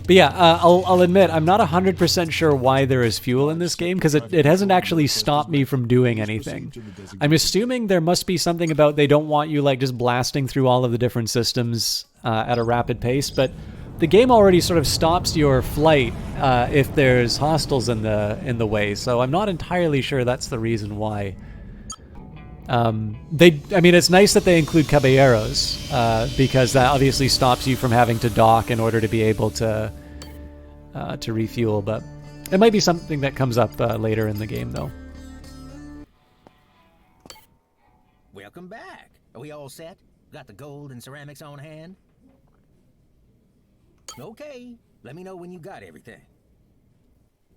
But yeah, I'll admit, I'm not 100% sure why there is fuel in this game, because it hasn't actually stopped me from doing anything. I'm assuming there must be something about they don't want you like just blasting through all of the different systems at a rapid pace, but the game already sort of stops your flight if there's hostiles in the way, so I'm not entirely sure that's the reason why. I mean, it's nice that they include caballeros, because that obviously stops you from having to dock in order to be able to refuel, but it might be something that comes up later in the game, though. Welcome back. Are we all set? Got the gold and ceramics on hand? Okay, let me know when you got everything.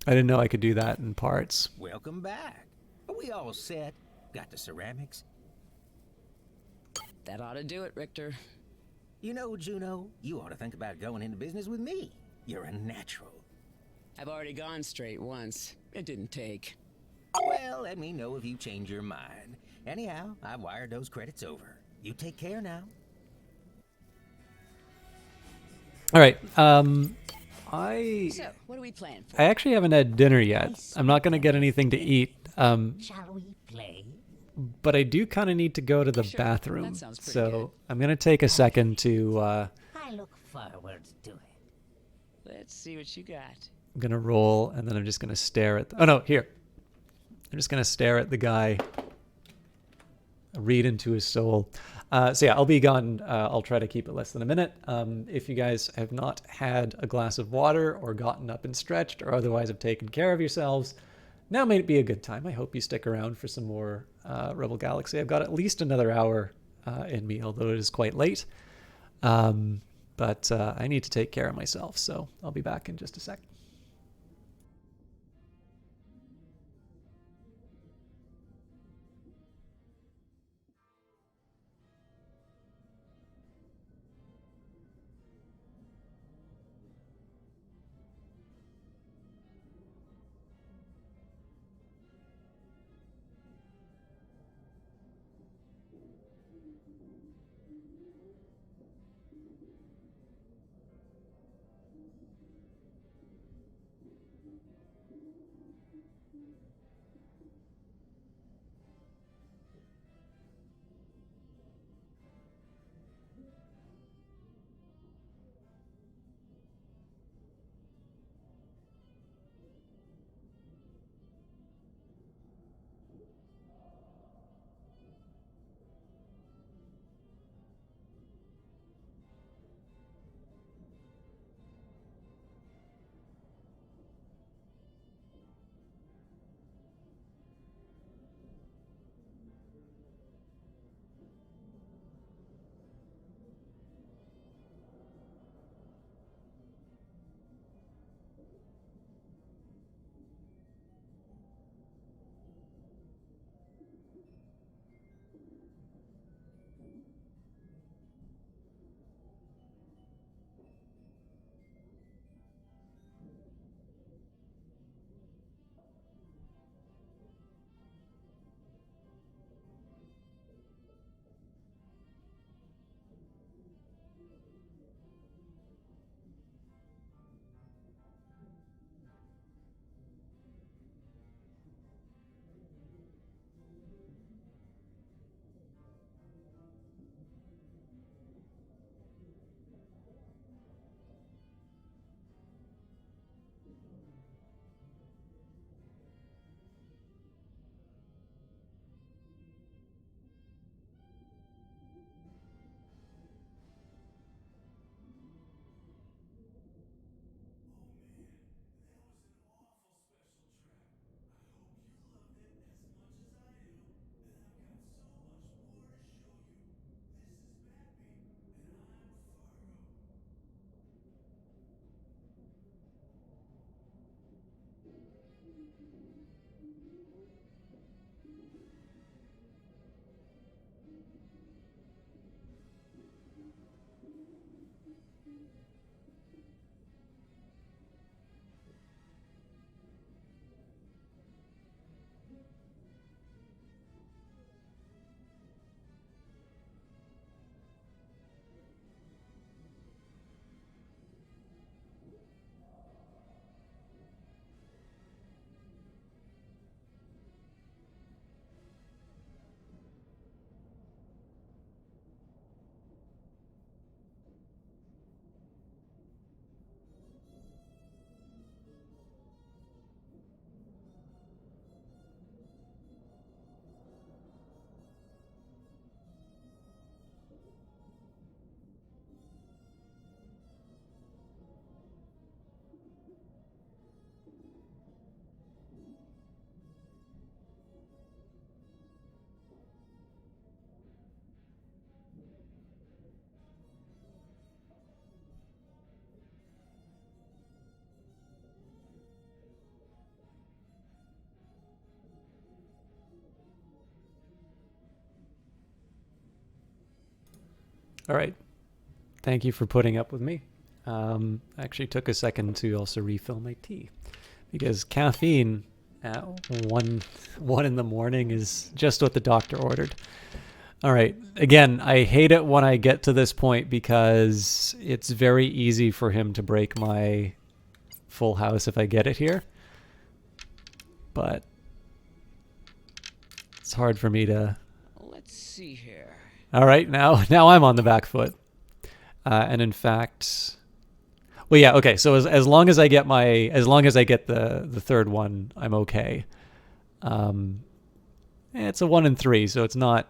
I didn't know I could do that in parts. Welcome back. Are we all set? Got the ceramics? That ought to do it, Richter. You know, Juno, you ought to think about going into business with me. You're a natural. I've already gone straight once. It didn't take. Well, let me know if you change your mind. Anyhow, I wired those credits over. You take care now. All right. So, what do we plan for? I actually haven't had dinner yet. I'm not going to get anything to eat. Shall we play? But I do kind of need to go to the bathroom. So I'm going to take a second to... I look forward to it. Let's see what you got. I'm going to roll, and then I'm just going to stare at... Oh, no, here. I'm just going to stare at the guy, read into his soul. So yeah, I'll be gone. I'll try to keep it less than a minute. If you guys have not had a glass of water or gotten up and stretched or otherwise have taken care of yourselves, now might be a good time. I hope you stick around for some more Rebel Galaxy. I've got at least another hour in me, although it is quite late. But I need to take care of myself, so I'll be back in just a sec. All right. Thank you for putting up with me. Actually took a second to also refill my tea because caffeine at 1 in the morning is just what the doctor ordered. All right. Again, I hate it when I get to this point because it's very easy for him to break my full house if I get it here. But it's hard for me to... Let's see here. All right, now I'm on the back foot. And in fact... Well, yeah, okay. So as long as I get the third one, I'm okay. It's a 1 in 3, so it's not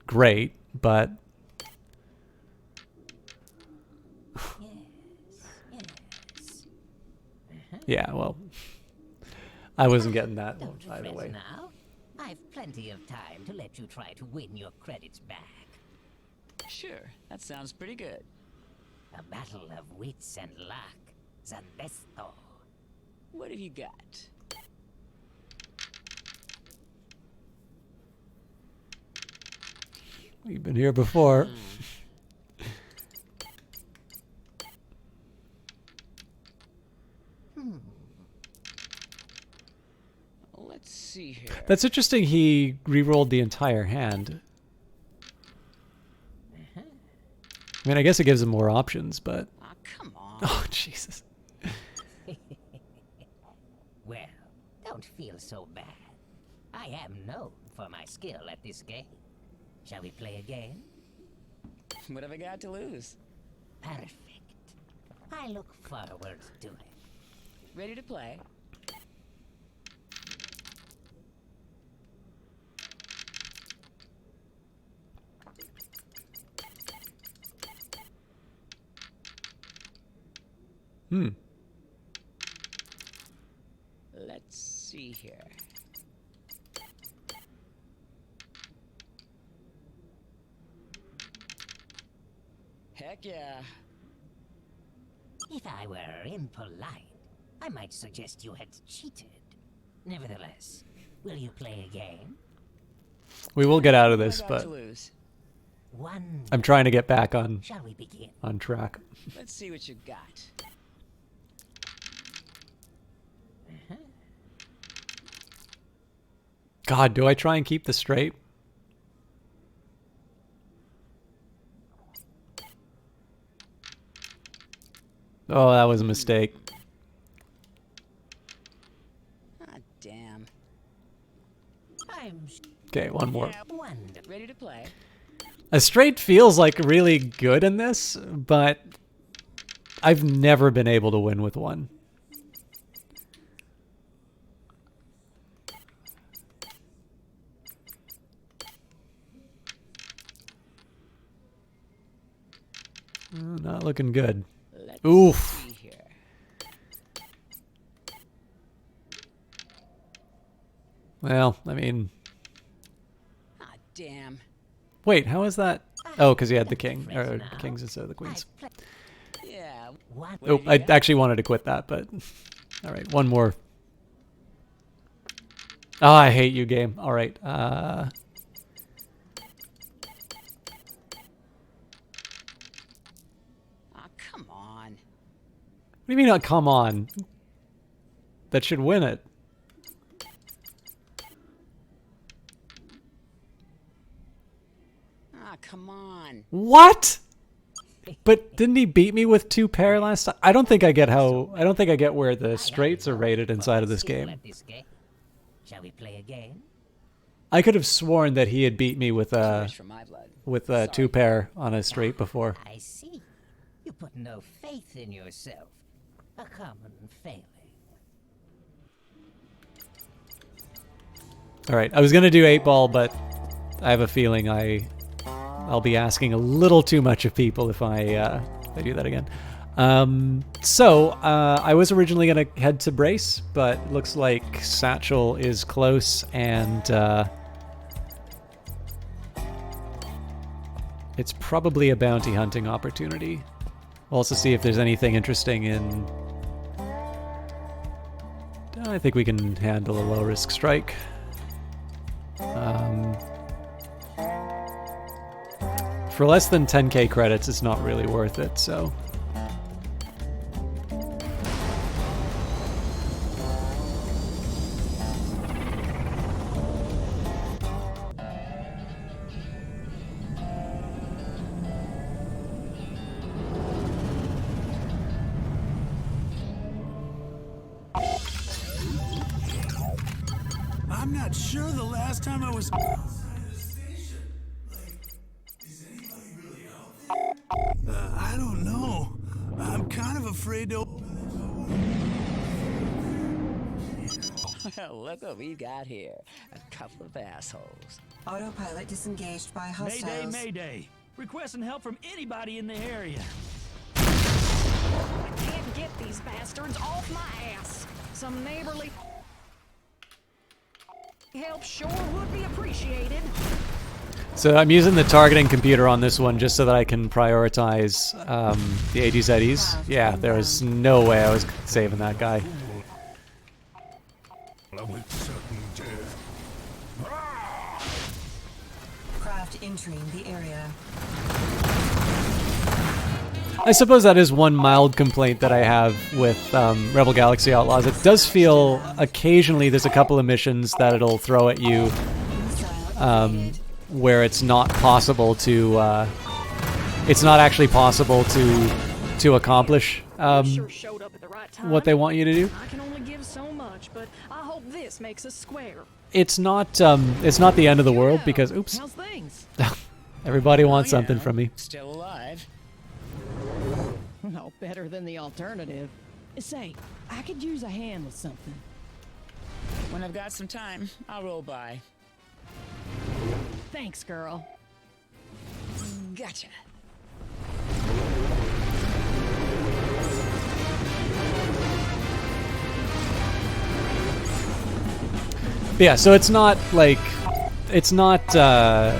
great, but yeah, well, I wasn't getting that one either way. Now, I've plenty of time to let you try to win your credits back. Sure, that sounds pretty good. A battle of wits and luck. Zandesto. What have you got? We've been here before. Let's see here. That's interesting. He re-rolled the entire hand. I mean, I guess it gives him more options, but... Oh, come on. Oh, Jesus. Well, don't feel so bad. I am known for my skill at this game. Shall we play a game? What have I got to lose? Perfect. I look forward to it. Ready to play? Let's see here. Heck yeah. If I were impolite, I might suggest you had cheated. Nevertheless, will you play a game? We will get out of this, but I'm trying to get back on Shall we begin? on track. Let's see what you got. God, do I try and keep this straight? Oh, that was a mistake. Ah, damn. Okay, one more. Ready to play? A straight feels like really good in this, but I've never been able to win with one. Not looking good. Oof. Well, I mean... Ah, damn. Wait, how is that? Oh, because he had the king, or kings instead of the queens. Yeah. Oh, I actually wanted to quit that, but... All right, one more. Oh, I hate you, game. All right. Oh, come on. What do you mean, come on? That should win it. Ah, come on. What? But didn't he beat me with 2 pair last time? I don't think I get where the straights are rated inside of this game. Shall we play a game? I could have sworn that he had beat me with a 2 pair on a straight before. I see. You put no faith in yourself. A common failing. All right, I was gonna do 8-ball, but I have a feeling I'll be asking a little too much of people if I do that again. So I was originally gonna head to Brace, but looks like Satchel is close, and it's probably a bounty hunting opportunity. We'll also see if there's anything interesting in... I think we can handle a low-risk strike. for less than 10k credits, it's not really worth it, so. I'm not sure the last time I was. I don't know. I'm kind of afraid to. Look what we got here. A couple of assholes. Autopilot disengaged by hostiles. Mayday, mayday. Requesting help from anybody in the area. I can't get these bastards off my ass. Some neighborly help sure would be appreciated. So I'm using the targeting computer on this one just so that I can prioritize the ADZs. Yeah, there was no way I was saving that guy. Craft entering the area. I suppose that is one mild complaint that I have with Rebel Galaxy Outlaws. It does feel occasionally there's a couple of missions that it'll throw at you where it's not possible to, it's not actually possible to accomplish what they want you to do. I can only give so much, but I hope this makes us square. It's not the end of the world because, oops, How's things? everybody wants something from me. Still alive. No better than the alternative. Say, I could use a hand with something. When I've got some time, I'll roll by. Thanks, girl. Gotcha. Yeah, so it's not like it's not the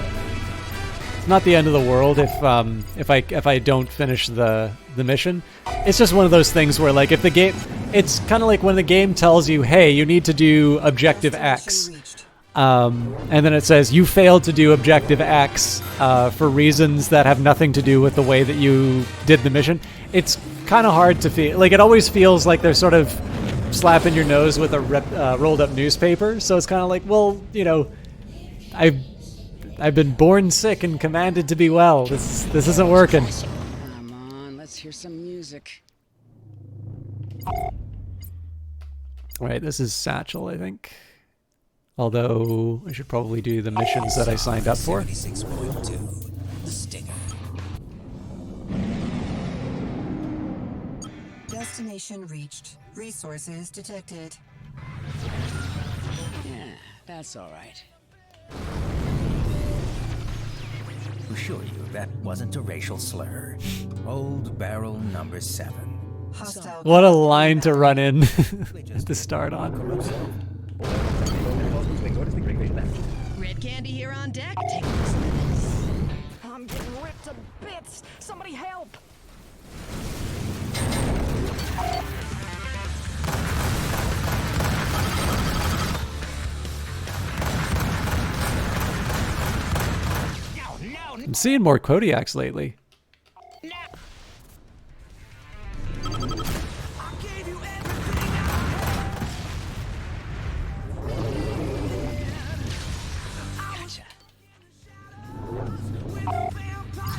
end of the world if I don't finish the mission. It's just one of those things where like if the game, it's kind of like when the game tells you, hey, you need to do objective X, and then it says you failed to do objective X for reasons that have nothing to do with the way that you did the mission. It's kind of hard to feel like it always feels like they're sort of slapping your nose with a rolled up newspaper. So it's kind of like, well, you know, I've been born sick and commanded to be well. This isn't working. Come on, let's hear some music. Right, this is Satchel, I think. Although I should probably do the missions that I signed up for. 76.2, the Stinger. Destination reached. Resources detected. Yeah, that's all right. Assure you that wasn't a racial slur. Old Barrel number 7. Hostile. What a line to run in to start on. Red candy here on deck. Take I'm getting ripped to bits. Somebody help. I'm seeing more Kodiaks lately.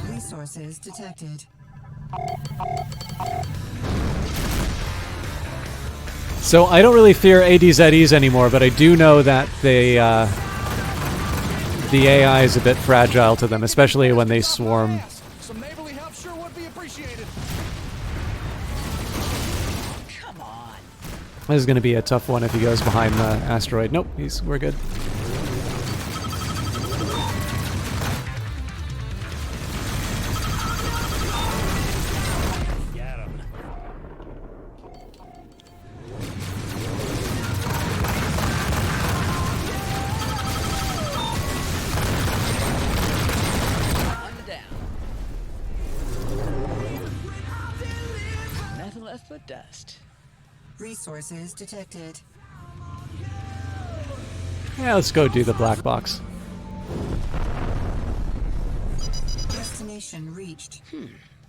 Resources detected. So I don't really fear ADZEs anymore, but I do know that the AI is a bit fragile to them, especially when they swarm. Some neighborly help sure would be appreciated. Come on. This is going to be a tough one if he goes behind the asteroid. Nope, we're good. Nothing left but dust. Resources detected. Yeah, let's go do the black box. Destination reached.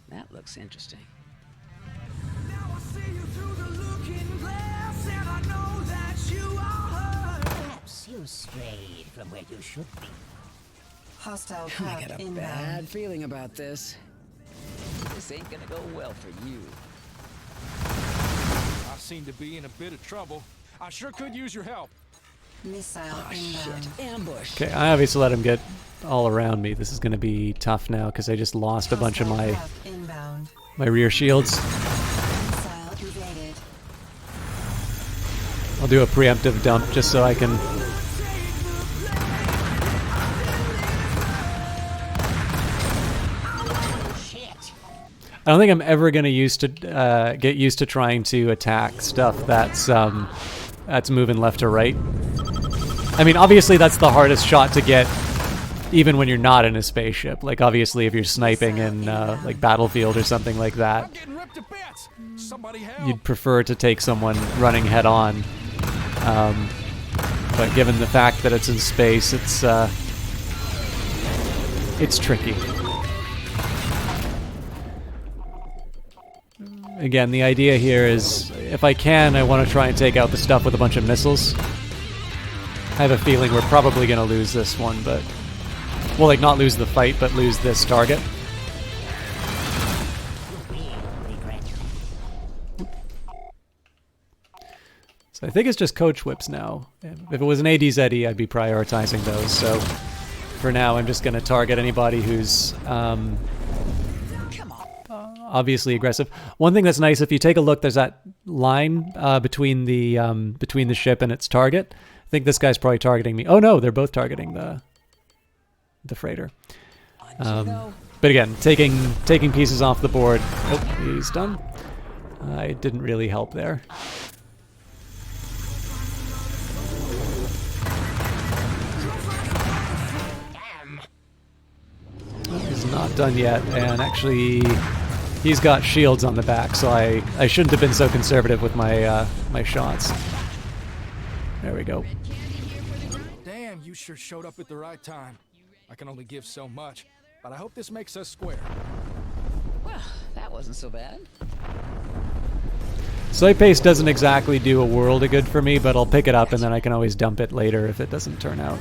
That looks interesting. Perhaps you strayed from where you should be. Hostile I craft got a inbound. bad feeling about this. This ain't gonna go well for you. I seem to be in a bit of trouble. I sure could use your help. Missile inbound. Shit, ambush. Okay, I obviously let him get all around me. This is going to be tough now because I just lost a bunch of my Inbound. rear shields. Missile evaded. I'll do a preemptive dump just so I can. I don't think I'm ever going to get used to trying to attack stuff that's moving left to right. I mean, obviously that's the hardest shot to get, even when you're not in a spaceship. Like, obviously, if you're sniping in like Battlefield or something like that, you'd prefer to take someone running head on. But given the fact that it's in space, it's tricky. Again, the idea here is, if I can, I want to try and take out the stuff with a bunch of missiles. I have a feeling we're probably going to lose this one, but... Well, like, not lose the fight, but lose this target. So I think it's just coach whips now. If it was an ADZE, I'd be prioritizing those, so... For now, I'm just going to target anybody who's... obviously aggressive. One thing that's nice, if you take a look, there's that line between the ship and its target. I think this guy's probably targeting me. Oh no, they're both targeting the freighter. But again, taking pieces off the board. Oh, he's done. It didn't really help there. He's not done yet, and actually. He's got shields on the back, so I shouldn't have been so conservative with my my shots. There we go. Damn, you sure showed up at the right time. I can only give so much, but I hope this makes us square. Well, that wasn't so bad. Slight pace doesn't exactly do a world of good for me, but I'll pick it up and then I can always dump it later if it doesn't turn out.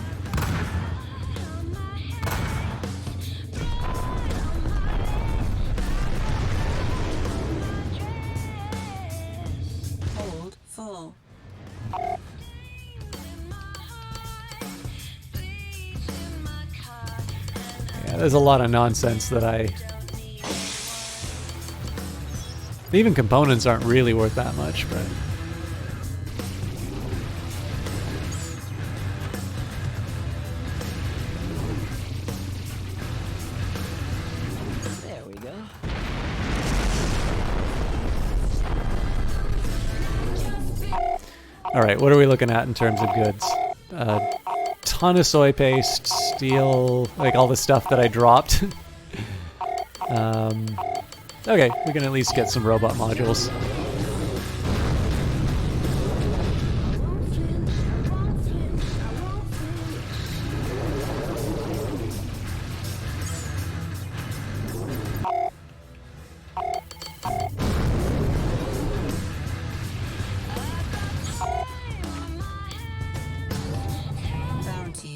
There's a lot of nonsense that even components aren't really worth that much, but... There we go. Alright, what are we looking at in terms of goods? Ton of soy paste, steel, like all the stuff that I dropped. Okay, we can at least get some robot modules.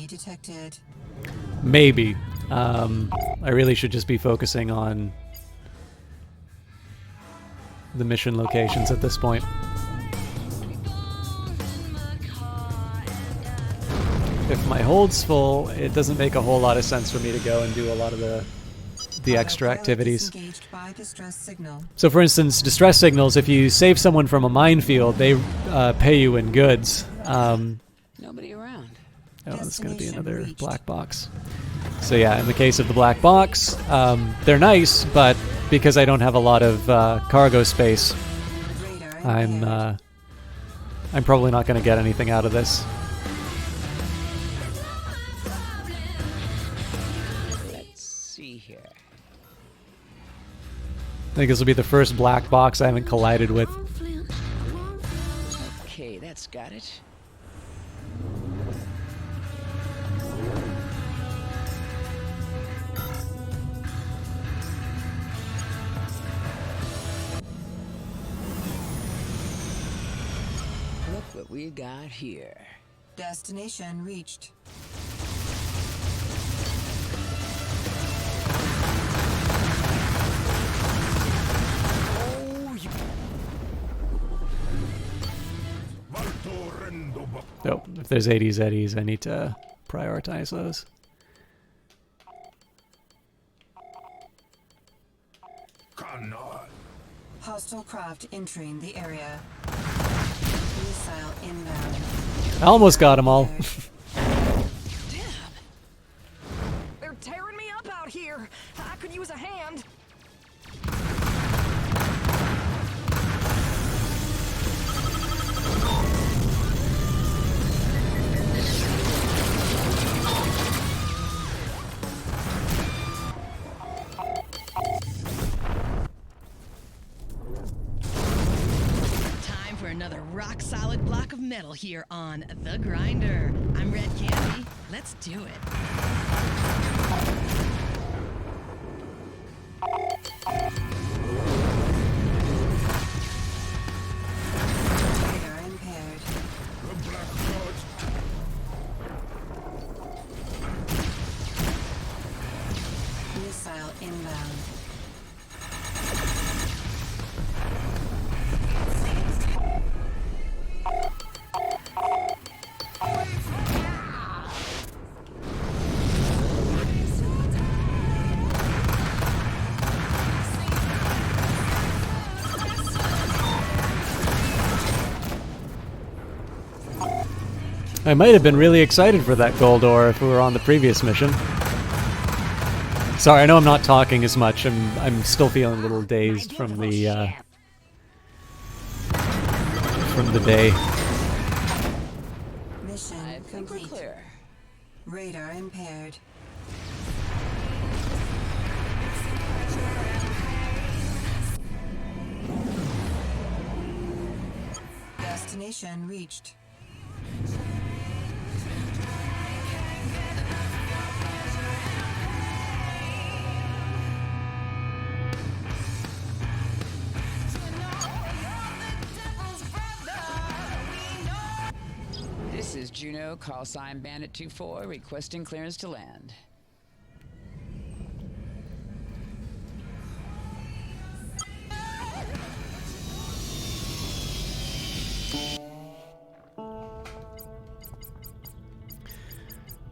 Detected. Maybe. I really should just be focusing on the mission locations at this point. If my hold's full, it doesn't make a whole lot of sense for me to go and do a lot of the extra activities. So for instance, distress signals, if you save someone from a minefield, they pay you in goods. Nobody around. Oh, it's going to be another black box. So yeah, in the case of the black box, they're nice, but because I don't have a lot of cargo space, I'm probably not going to get anything out of this. Let's see here. I think this will be the first black box I haven't collided with. Okay, that's got it. what we got here. Destination reached. Oh, if there's 80s eddies, I need to prioritize those. Hostile craft entering the area. Missile inbound. I almost got them all. They're tearing me up out here. I could use a hand. Time for another rock-solid block of metal here on The Grinder. I'm Red Candy. Let's do it. Radar impaired. Missile inbound. I might have been really excited for that gold ore if we were on the previous mission. Sorry, I know I'm not talking as much. I'm still feeling a little dazed from the day. Mission complete. Clear. Radar impaired. Destination reached. This is Juno, call sign Bandit 24, requesting clearance to land.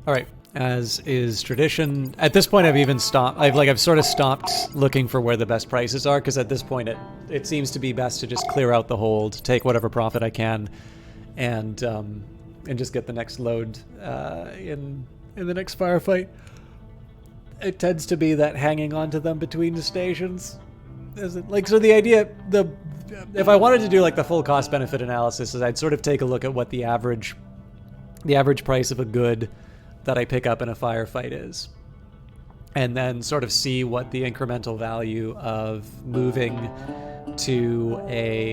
All right, as is tradition, at this point I've even stopped. I've sort of stopped looking for where the best prices are, because at this point it seems to be best to just clear out the hold, take whatever profit I can, and just get the next load in the next firefight. It tends to be that hanging on to them between the stations. So the idea, if I wanted to do like the full cost benefit analysis, is I'd sort of take a look at what the average price of a good that I pick up in a firefight is, and then sort of see what the incremental value of moving to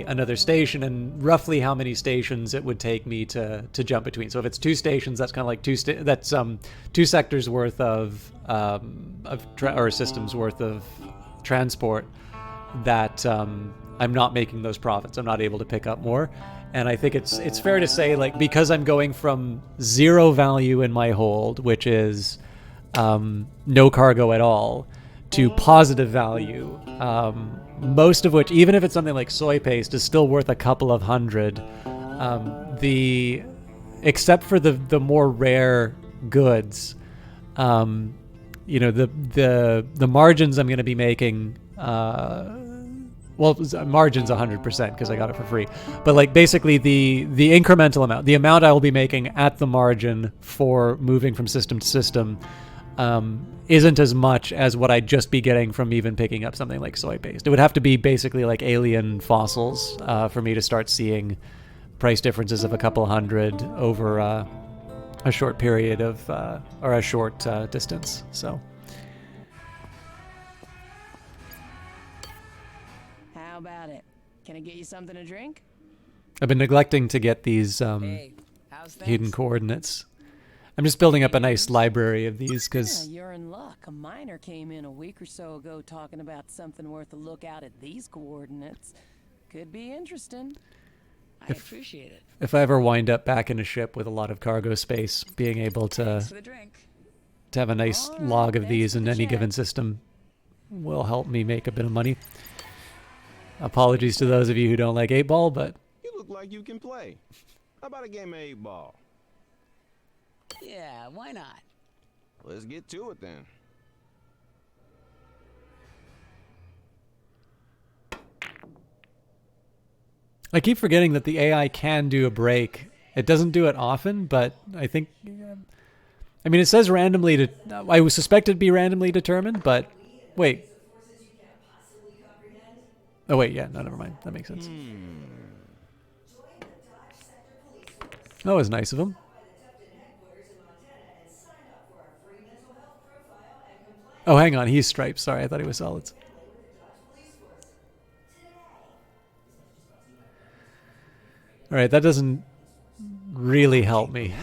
another station, and roughly how many stations it would take me to jump between. So if it's 2 stations, that's kind of like 2 sectors worth of or systems worth of transport that I'm not making those profits. I'm not able to pick up more. And I think it's fair to say, like, because I'm going from 0 value in my hold, which is no cargo at all, to positive value, most of which, even if it's something like soy paste, is still worth a couple of hundred. Except for the more rare goods, the margins I'm going to be making. Well, margin's 100% because I got it for free. But like basically the incremental amount, the amount I will be making at the margin for moving from system to system, isn't as much as what I'd just be getting from even picking up something like soy paste. It would have to be basically like alien fossils for me to start seeing price differences of a couple hundred over a short period of or a short distance. So. How about it? Can I get you something to drink? I've been neglecting to get these hidden coordinates. I'm just building up a nice library of these because... Yeah, you're in luck. A miner came in a week or so ago talking about something worth a look out at these coordinates. Could be interesting. I appreciate it. If I ever wind up back in a ship with a lot of cargo space, being able to For the drink. have a nice log of these in any given system will help me make a bit of money. Apologies to those of you who don't like 8-Ball, but You look like you can play. How about a game of 8-Ball? Yeah, why not? Let's get to it then. I keep forgetting that the AI can do a break. It doesn't do it often, but I think... I mean, it says randomly to... I would suspect it'd be randomly determined, but... Wait. Oh, wait, yeah. No, never mind. That makes sense. That was nice of him. Oh, hang on. He's stripes. Sorry, I thought he was solids. All right, that doesn't really help me.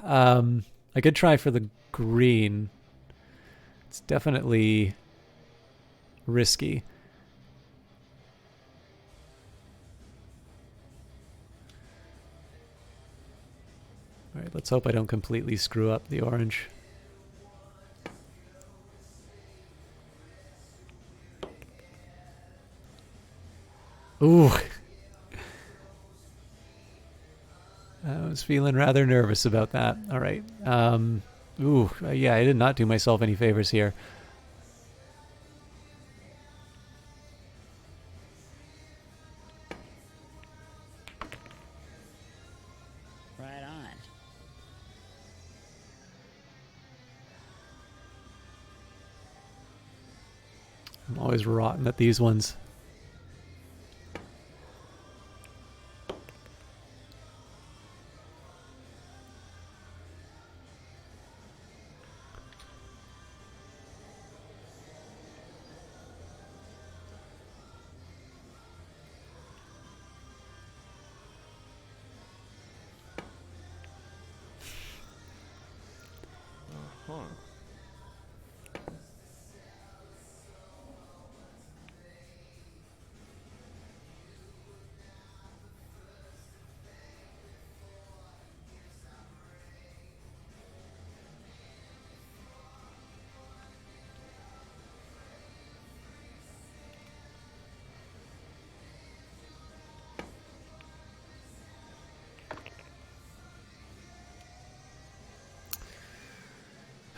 I could try for the green. It's definitely risky. All right, let's hope I don't completely screw up the orange. Ooh. I was feeling rather nervous about that. All right. Yeah, I did not do myself any favors here. Right on. I'm always rotten at these ones.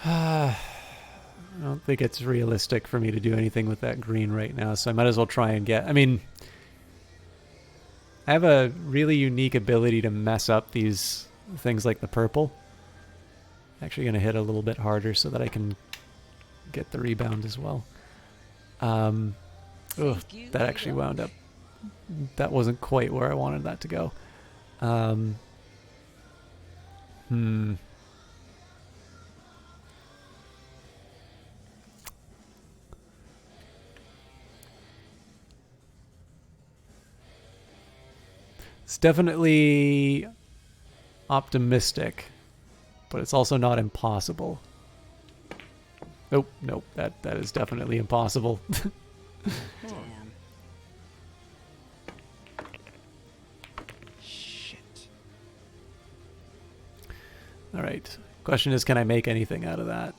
I don't think it's realistic for me to do anything with that green right now, so I might as well try and get... I mean, I have a really unique ability to mess up these things like the purple. Actually going to hit a little bit harder so that I can get the rebound as well. That actually wound up... That wasn't quite where I wanted that to go. It's definitely optimistic, but it's also not impossible. Oh, nope, that is definitely impossible. Damn. Shit. All right. Question is, can I make anything out of that?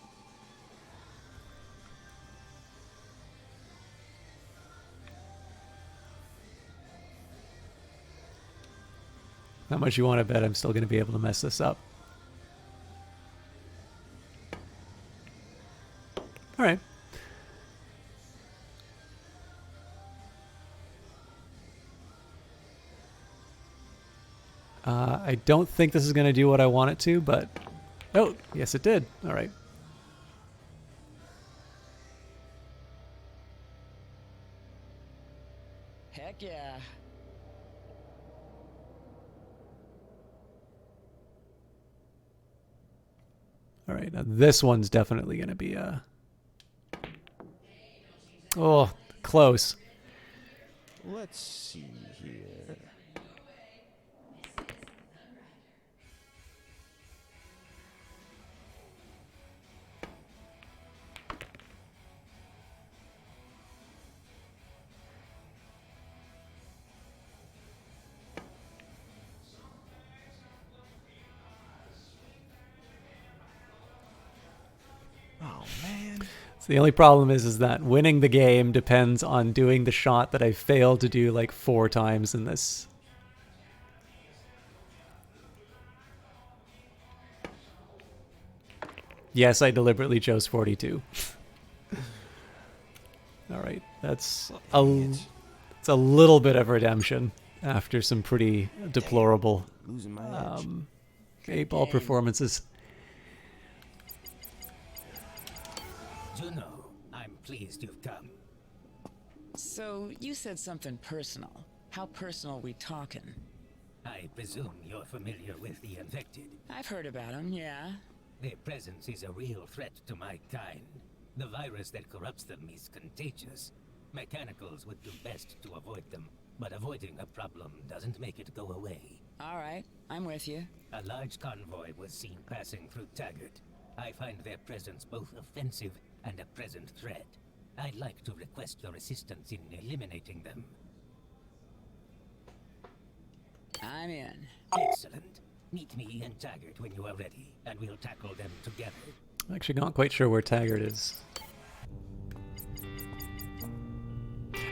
How much you want to bet I'm still going to be able to mess this up? All right. I don't think this is going to do what I want it to, but... Oh, yes it did. All right. Heck yeah. All right, now this one's definitely going to be oh, close. Let's see here. So the only problem is that winning the game depends on doing the shot that I failed to do like 4 times in this. Yes, I deliberately chose 42. All right, it's a little bit of redemption after some pretty deplorable 8-ball performances. Juno, I'm pleased you've come. So, you said something personal. How personal we talking? I presume you're familiar with the infected. I've heard about them, yeah. Their presence is a real threat to my kind. The virus that corrupts them is contagious. Mechanicals would do best to avoid them, but avoiding a problem doesn't make it go away. All right, I'm with you. A large convoy was seen passing through Taggart. I find their presence both offensive and a present threat. I'd like to request your assistance in eliminating them. I'm in. Excellent. Meet me and Taggart when you are ready, and we'll tackle them together. I'm actually not quite sure where Taggart is.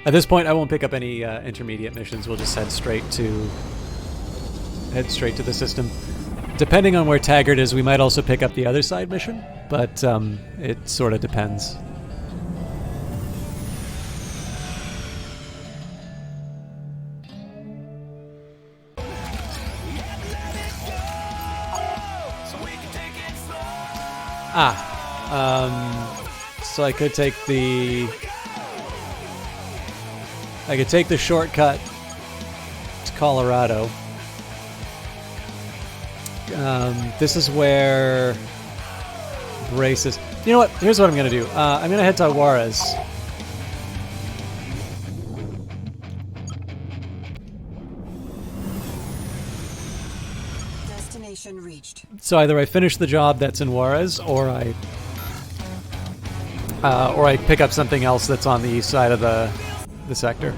At this point, I won't pick up any intermediate missions. We'll just head straight to the system. Depending on where Taggart is, we might also pick up the other side mission, but it sort of depends. So I could take the shortcut to Colorado. This is where Brace is. You know what? Here's what I'm gonna do. I'm gonna head to Juarez. Destination reached. So either I finish the job that's in Juarez, or I pick up something else that's on the east side of the sector.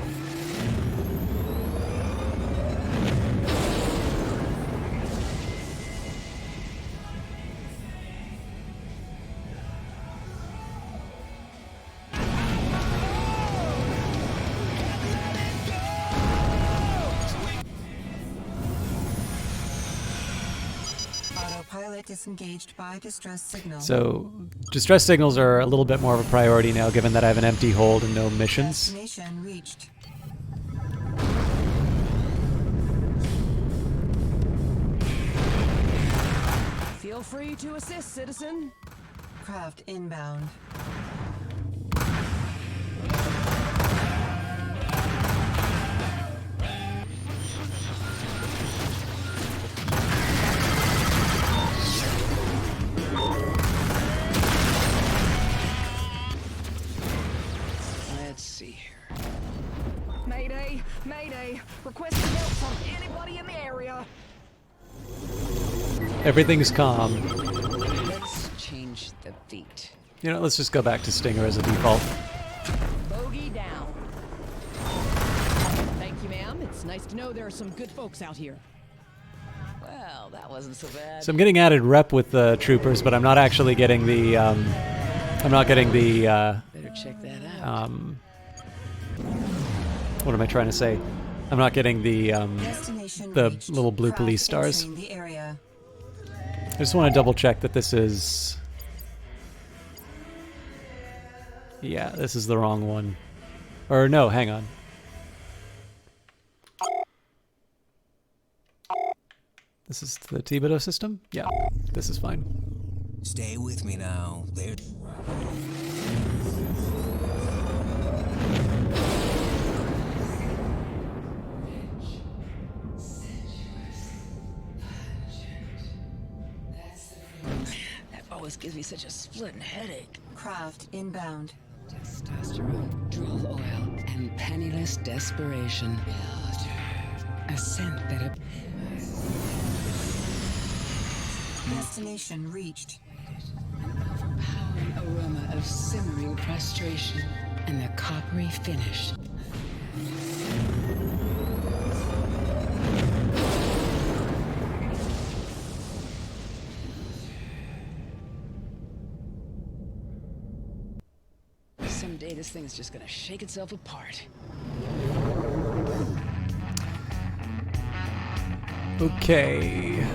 Autopilot disengaged by distress signal. So distress signals are a little bit more of a priority now, given that I have an empty hold and no missions. Destination reached. Feel free to assist, citizen. Craft inbound. Let's see here. Mayday! Mayday! Requesting help from anybody in the area! Everything's calm. Let's change the beat. You know, let's just go back to Stinger as a default. Bogey down. Thank you, ma'am. It's nice to know there are some good folks out here. Well, that wasn't so bad. So I'm getting added rep with the troopers, but I'm not actually getting the. Better check that out. What am I trying to say? I'm not getting the little blue Craft police stars. entering the area. I just want to double check that this is. Yeah, this is the wrong one. Or no, hang on. This is the Thibodeau system? Yeah, this is fine. Stay with me now. There. That always gives me such a splitting headache. Craft inbound. Testosterone, droll oil, and penniless desperation. A scent that... Destination reached. An overpowering aroma of simmering frustration and the coppery finish. this thing is just gonna shake itself apart. Okay.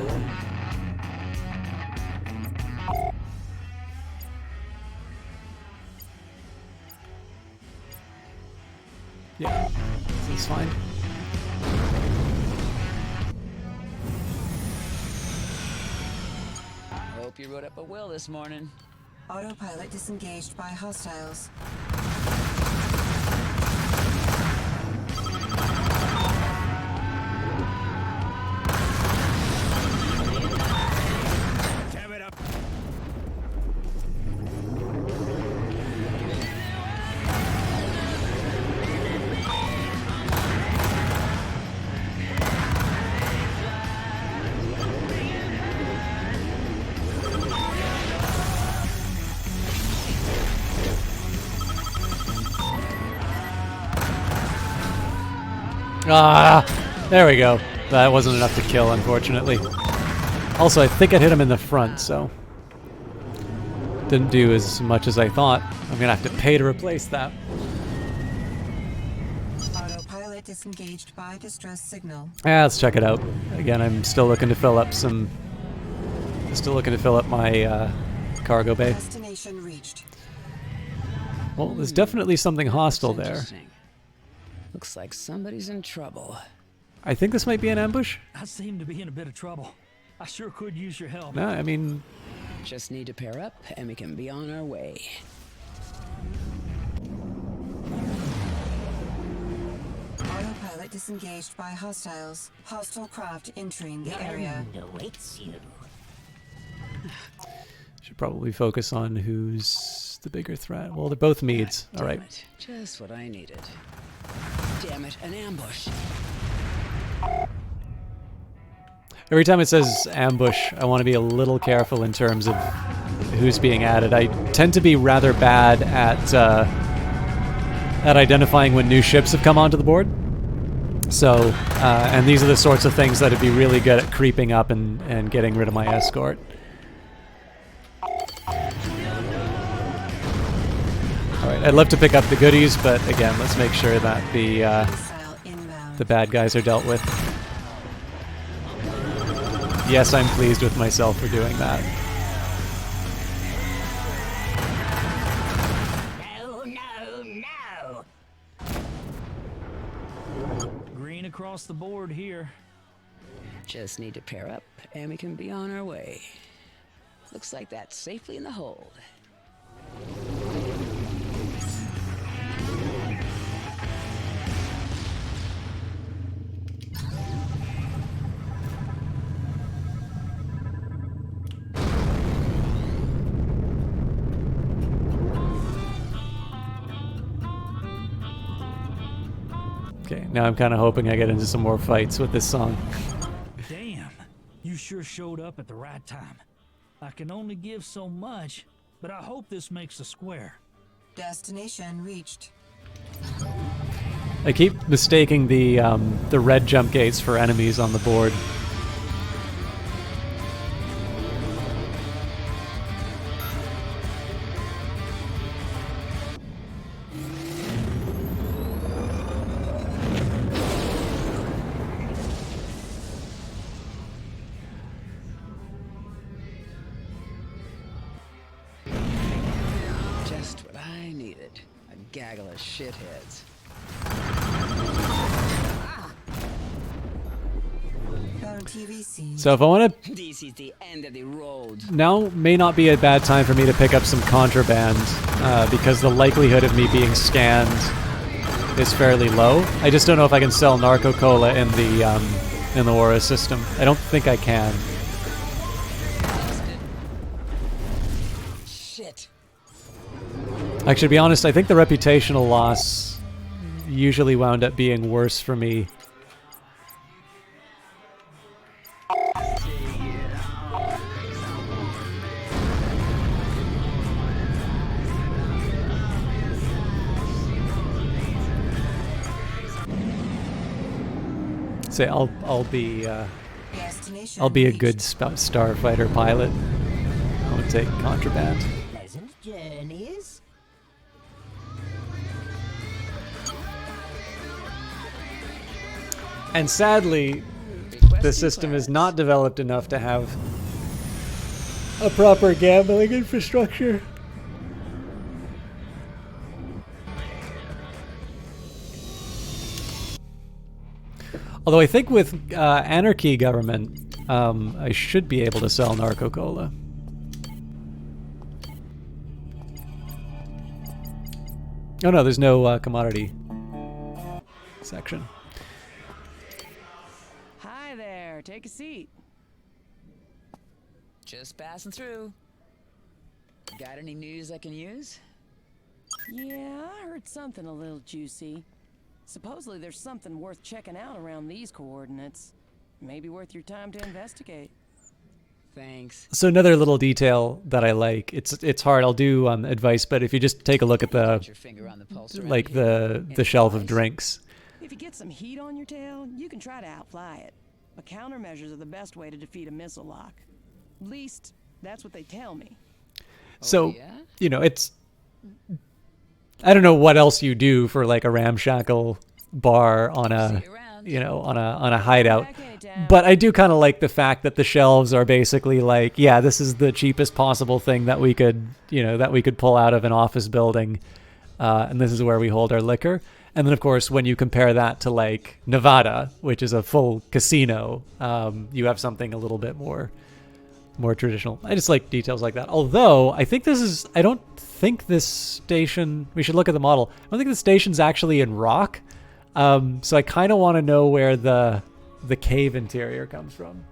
Yeah, this is fine. Hope you wrote up a will this morning. Autopilot disengaged by hostiles. Tear it up. Ah, there we go. That wasn't enough to kill, unfortunately. Also, I think I hit him in the front, so didn't do as much as I thought. I'm gonna have to pay to replace that. Autopilot disengaged by distress signal. Yeah, let's check it out. Again, I'm still looking to fill up my cargo bay. Destination reached. Well, there's definitely something hostile there. Interesting. Looks like somebody's in trouble. I think this might be an ambush. I seem to be in a bit of trouble. I sure could use your help. No, I mean... Just need to pair up, and we can be on our way. Autopilot disengaged by hostiles. Hostile craft entering the area. Awaits you. Should probably focus on who's the bigger threat. Well, they're both Meads. All right. Damn it. Just what I needed. Damn it, an ambush. Every time it says ambush, I want to be a little careful in terms of who's being added. I tend to be rather bad at identifying when new ships have come onto the board. So, and these are the sorts of things that would be really good at creeping up and getting rid of my escort. Alright, I'd love to pick up the goodies, but again, let's make sure that the bad guys are dealt with. Yes, I'm pleased with myself for doing that. No, no, no! Green across the board here. Just need to pair up, and we can be on our way. Looks like that's safely in the hold. Okay, now I'm kind of hoping I get into some more fights with this song. Damn, you sure showed up at the right time. I can only give so much, but I hope this makes a square. Destination reached. I keep mistaking the red jump gates for enemies on the board. Just what I needed. A gaggle of shitheads. So if I want to... This is the end of the road. Now may not be a bad time for me to pick up some contraband, because the likelihood of me being scanned is fairly low. I just don't know if I can sell narco cola in the Aura system. I don't think I can. Shit. Actually, to be honest, I think the reputational loss usually wound up being worse for me. Say I'll be a good starfighter pilot. I would take contraband. Pleasant journeys. And sadly, the system is not developed enough to have a proper gambling infrastructure. Although I think with anarchy government, I should be able to sell narco cola. Oh no, there's no commodity section. Hi there, take a seat. Just passing through. Got any news I can use? Yeah, I heard something a little juicy. Supposedly there's something worth checking out around these coordinates. Maybe worth your time to investigate. Thanks. So another little detail that I like, it's hard, I'll do advice, but if you just take a look at the like the shelf of drinks. If you get some heat on your tail, you can try to outfly it. But countermeasures are the best way to defeat a missile lock. At least, that's what they tell me. So, you know, it's... I don't know what else you do for like a ramshackle bar on a, you know, on a hideout. But I do kind of like the fact that the shelves are basically like, yeah, this is the cheapest possible thing that we could, you know, that we could pull out of an office building. And this is where we hold our liquor. And then, of course, when you compare that to like Nevada, which is a full casino, you have something a little bit more traditional. I just like details like that. Although I think I don't think this station, we should look at the model. I don't think the station's actually in rock. So I kind of want to know where the cave interior comes from.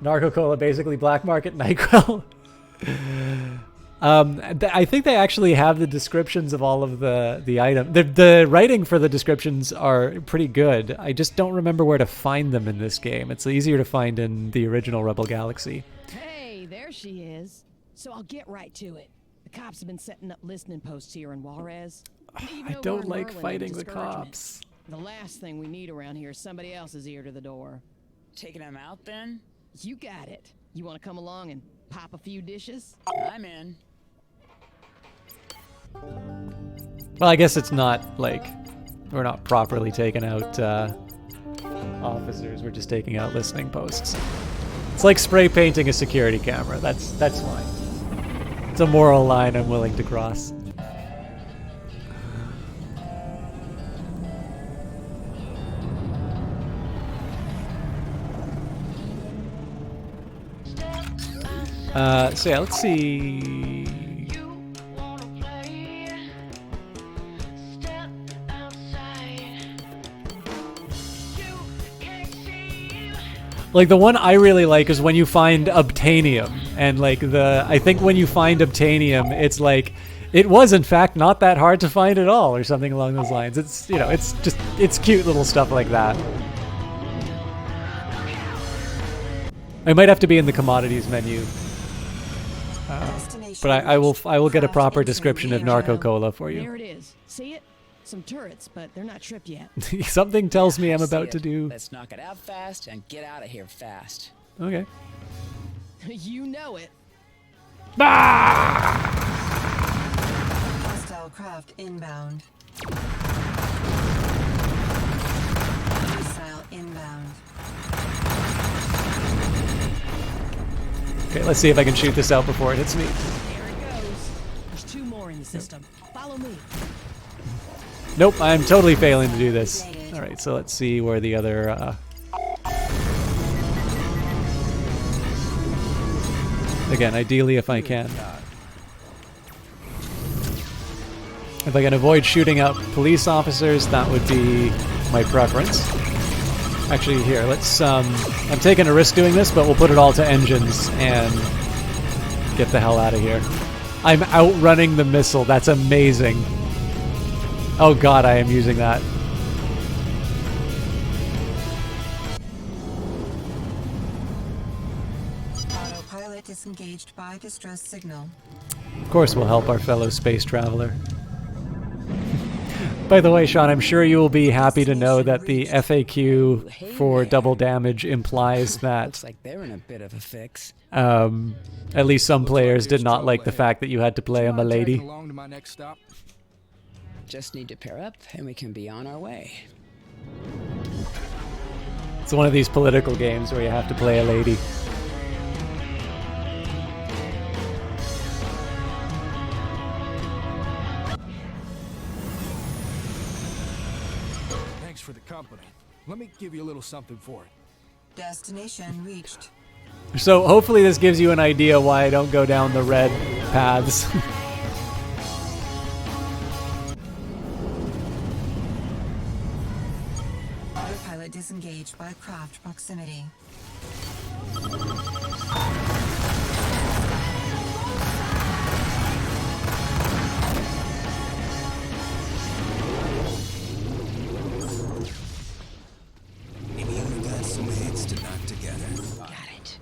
Narco Cola, basically black market NyQuil. I think they actually have the descriptions of all of the item. The writing for the descriptions are pretty good. I just don't remember where to find them in this game. It's easier to find in the original Rebel Galaxy. Hey, there she is. So I'll get right to it. The cops have been setting up listening posts here in Juarez. I don't like fighting the cops. The last thing we need around here is somebody else's ear to the door. Taking them out then? You got it. You want to come along and pop a few dishes? I'm in. Well, I guess it's not like we're not properly taking out officers. We're just taking out listening posts. It's like spray painting a security camera. That's fine. It's a moral line I'm willing to cross. So yeah, let's see. Like the one I really like is when you find obtainium, and like I think when you find obtainium, it's like it was in fact not that hard to find at all, or something along those lines. It's, you know, it's cute little stuff like that. I might have to be in the commodities menu, but I will get a proper description of Narco Cola for you. There it is. See it? Some turrets, but they're not tripped yet. Something tells me I'm about to do. Let's knock it out fast and get out of here fast. Okay. You know it. Hostile craft inbound. Missile inbound. Okay, let's see if I can shoot this out before it hits me. There it goes. There's two more in the system. Follow me. Nope, I'm totally failing to do this. All right, so let's see where the other... Again, ideally if I can. If I can avoid shooting out police officers, that would be my preference. Actually, here, let's... I'm taking a risk doing this, but we'll put it all to engines and get the hell out of here. I'm outrunning the missile. That's amazing. Oh god, I am using that. Autopilot disengaged by distress signal. Of course we'll help our fellow space traveler. By the way, Sean, I'm sure you will be happy to know that the FAQ for double damage implies that Looks like they're in a bit of a fix. at least some players did not like the fact that you had to play a milady. Along to my next stop. Just need to pair up and we can be on our way. It's one of these political games where you have to play a lady. Thanks for the company. Let me give you a little something for it. Destination reached. So hopefully this gives you an idea why I don't go down the red paths. Autopilot disengaged by craft proximity. Maybe we got some heads to knock together. Got it.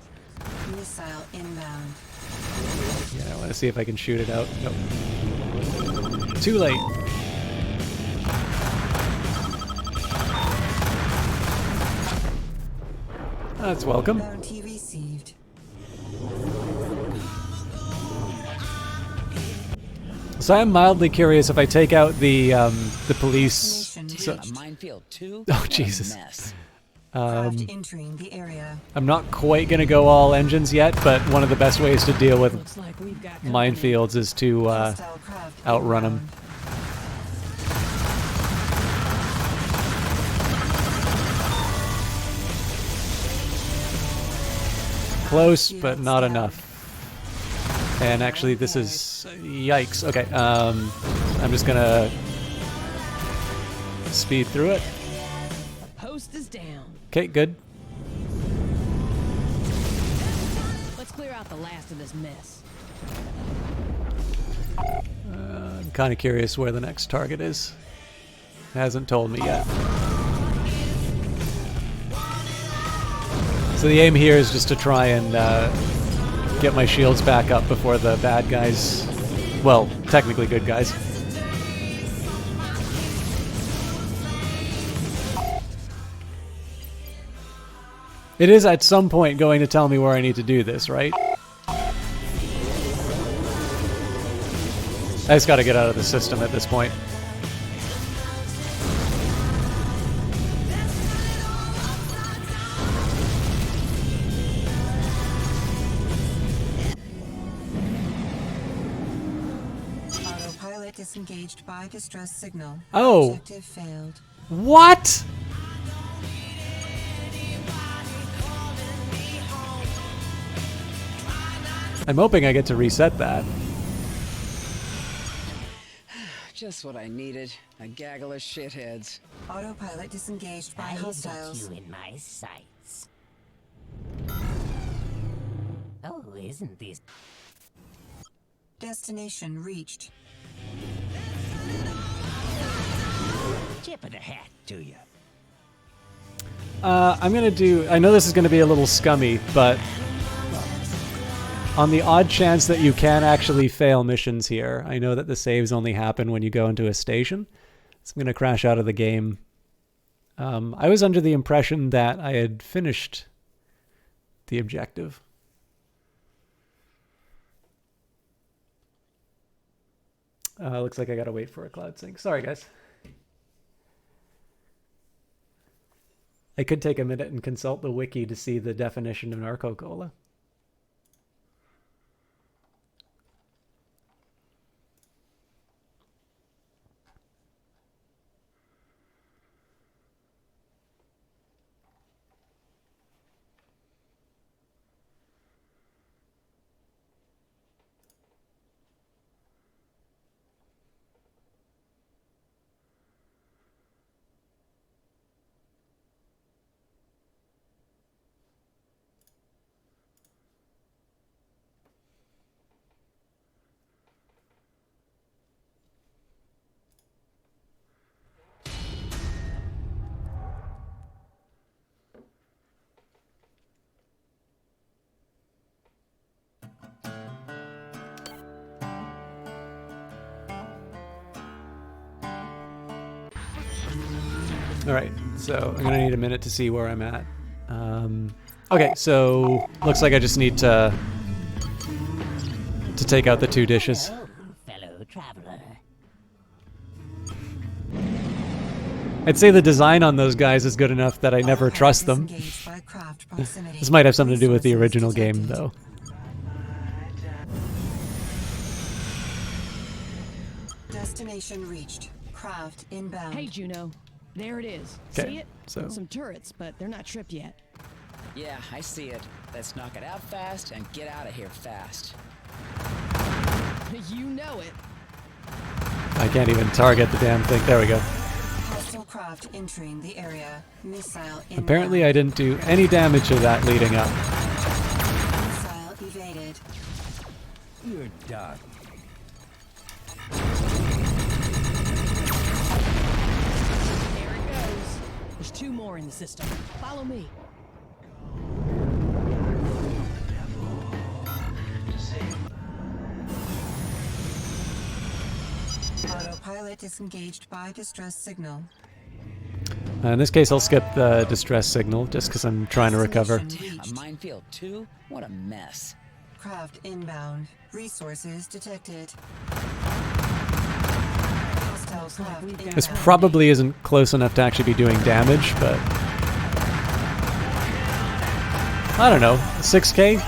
Missile inbound. Yeah, I want to see if I can shoot it out. Nope. Too late. That's welcome. Bounty received. So I'm mildly curious if I take out the police. A minefield too? Oh Jesus. Craft entering the area. I'm not quite gonna go all engines yet, but one of the best ways to deal with minefields is to outrun them. Close, but not enough. And actually, this is yikes. Okay, I'm just gonna speed through it. Post is down. Okay, good. Let's clear out the last of this mess. I'm kind of curious where the next target is. Hasn't told me yet. So the aim here is just to try and get my shields back up before the bad guys, well, technically good guys. It is at some point going to tell me where I need to do this, right? I just gotta get out of the system at this point. Autopilot disengaged by distress signal. Oh. Objective failed. What? I'm hoping I get to reset that. Just what I needed. A gaggle of shitheads. Autopilot disengaged by I hostiles. got you in my sights. Oh, isn't this? Destination reached. Tip of the hat to you. I'm gonna do, I know this is gonna be a little scummy, but on the odd chance that you can actually fail missions here, I know that the saves only happen when you go into a station, so I'm gonna crash out of the game. I was under the impression that I had finished the objective. Looks like I gotta wait for a cloud sync. Sorry, guys. I could take a minute and consult the wiki to see the definition of narco cola. All right, so I'm gonna need a minute to see where I'm at. Okay, so looks like I just need to take out the two dishes. Fellow traveler. I'd say the design on those guys is good enough that I never trust them. This might have something to do with the original game, though. Destination reached. Craft inbound. Hey, Juno. There it is. Okay, See it? so- Some turrets, but they're not tripped yet. Yeah, I see it. Let's knock it out fast and get out of here fast. You know it. I can't even target the damn thing. There we go. Hostile craft entering the area. Missile inbound. Apparently I didn't do any damage to that leading up. Missile evaded. You're done. There it goes. There's 2 more in the system. Follow me. Autopilot disengaged by distress signal. In this case, I'll skip the distress signal just because I'm trying to recover. Damn, a minefield too? What a mess. Craft inbound. Resources detected. This probably isn't close enough to actually be doing damage, but I don't know. 6K?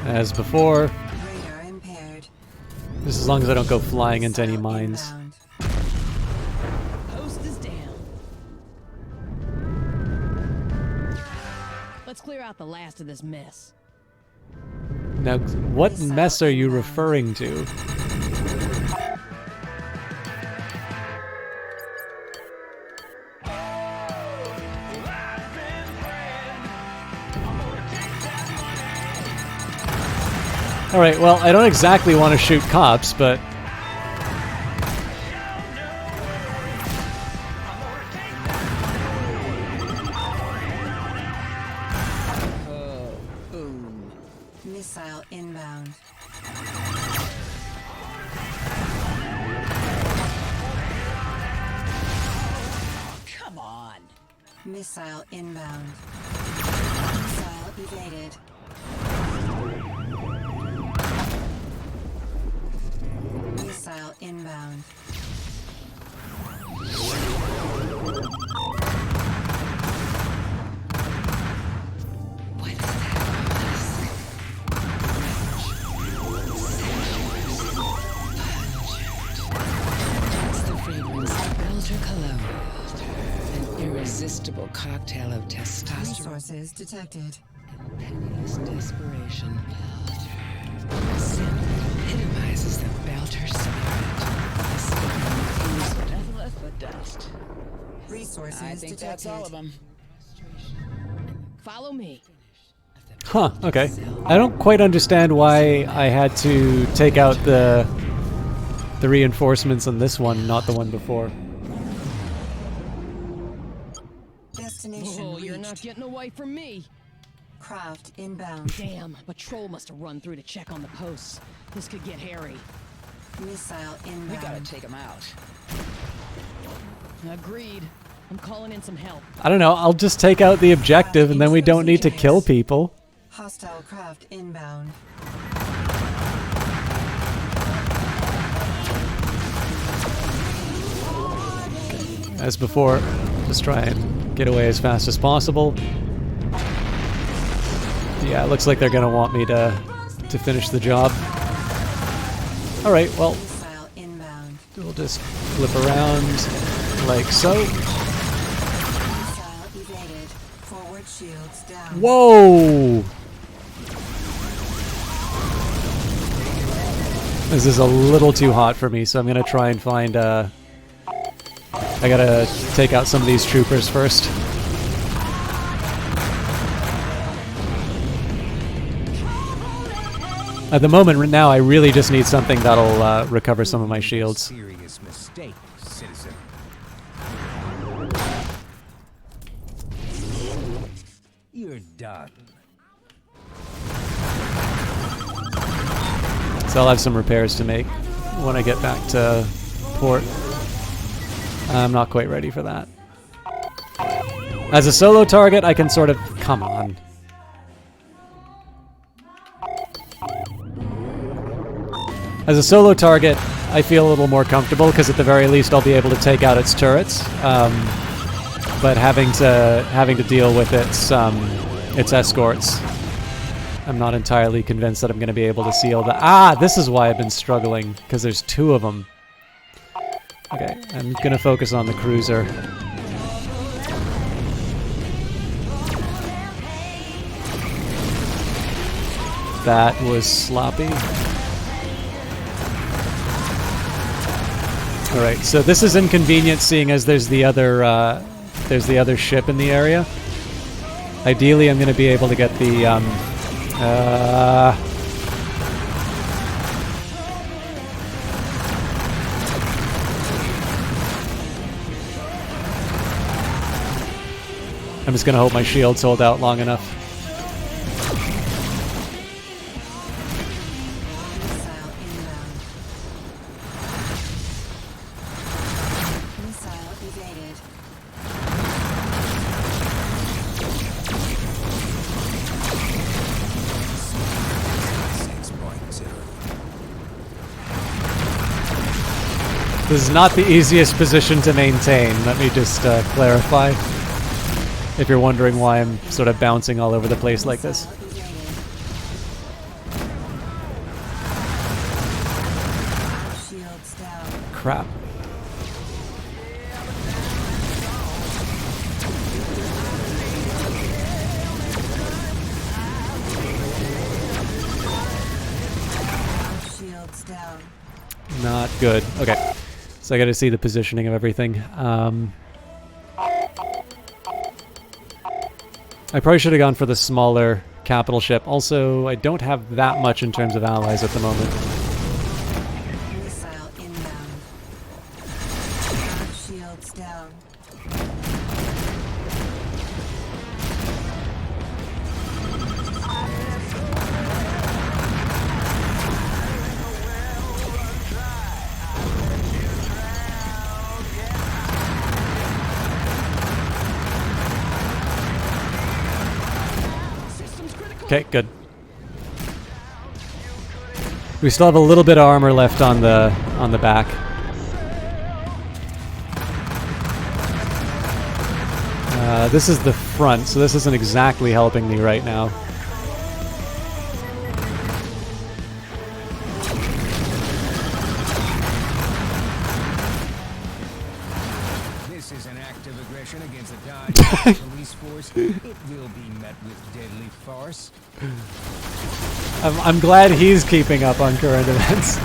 As before, just as long as I don't go flying into any mines. Post is down. Let's clear out the last of this mess. Now, what mess are you referring to? Alright, well, I don't exactly want to shoot cops, but... Missile inbound. Come on. Missile inbound. Missile evaded. Missile inbound. It's the fragrance of Belter cologne. An irresistible cocktail of testosterone Resources detected. and penniless desperation. The scent epitomizes the Belter spirit. The scent infused nothing left but dust. Resources I think detected. that's all of them. Follow me. Huh, okay. I don't quite understand why I had to take out the reinforcements on this one, not the one before. Destination Oh, you're reached. not getting away from me. Craft inbound. Damn, a patrol must have run through to check on the posts. This could get hairy. Missile We inbound. gotta take him out. Agreed. I'm calling in some help. I don't know, I'll just take out the objective and then we don't need to kill people. Hostile craft inbound. As before, just try and get away as fast as possible. Yeah, it looks like they're gonna want me to finish the job. Alright, well, Missile inbound. we'll just flip around like so. Missile evaded. Forward shields down. Whoa! This is a little too hot for me, so I'm gonna try and find I gotta take out some of these troopers first. At the moment, right now, I really just need something that'll recover some of my shields. Serious mistake, citizen. You're done. So I'll have some repairs to make when I get back to port. I'm not quite ready for that. As a solo target, I can sort of... Come on. As a solo target, I feel a little more comfortable because at the very least I'll be able to take out its turrets. But having to deal with its escorts, I'm not entirely convinced that I'm going to be able to seal the... Ah, this is why I've been struggling, because there's 2 of them. Okay, I'm going to focus on the cruiser. That was sloppy. Alright, so this is inconvenient seeing as there's the other ship in the area. Ideally, I'm going to be able to get the... I'm just going to hope my shields hold out long enough. This is not the easiest position to maintain, let me just clarify. If you're wondering why I'm sort of bouncing all over the place like this. Crap. Not good. Okay. So I gotta see the positioning of everything. I probably should have gone for the smaller capital ship. Also, I don't have that much in terms of allies at the moment. Missile inbound. Shields down. Okay, good. We still have a little bit of armor left on the back. This is the front, so this isn't exactly helping me right now. This is an act of aggression against the Dodge police force. It will be met with deadly farce. I'm glad he's keeping up on current events.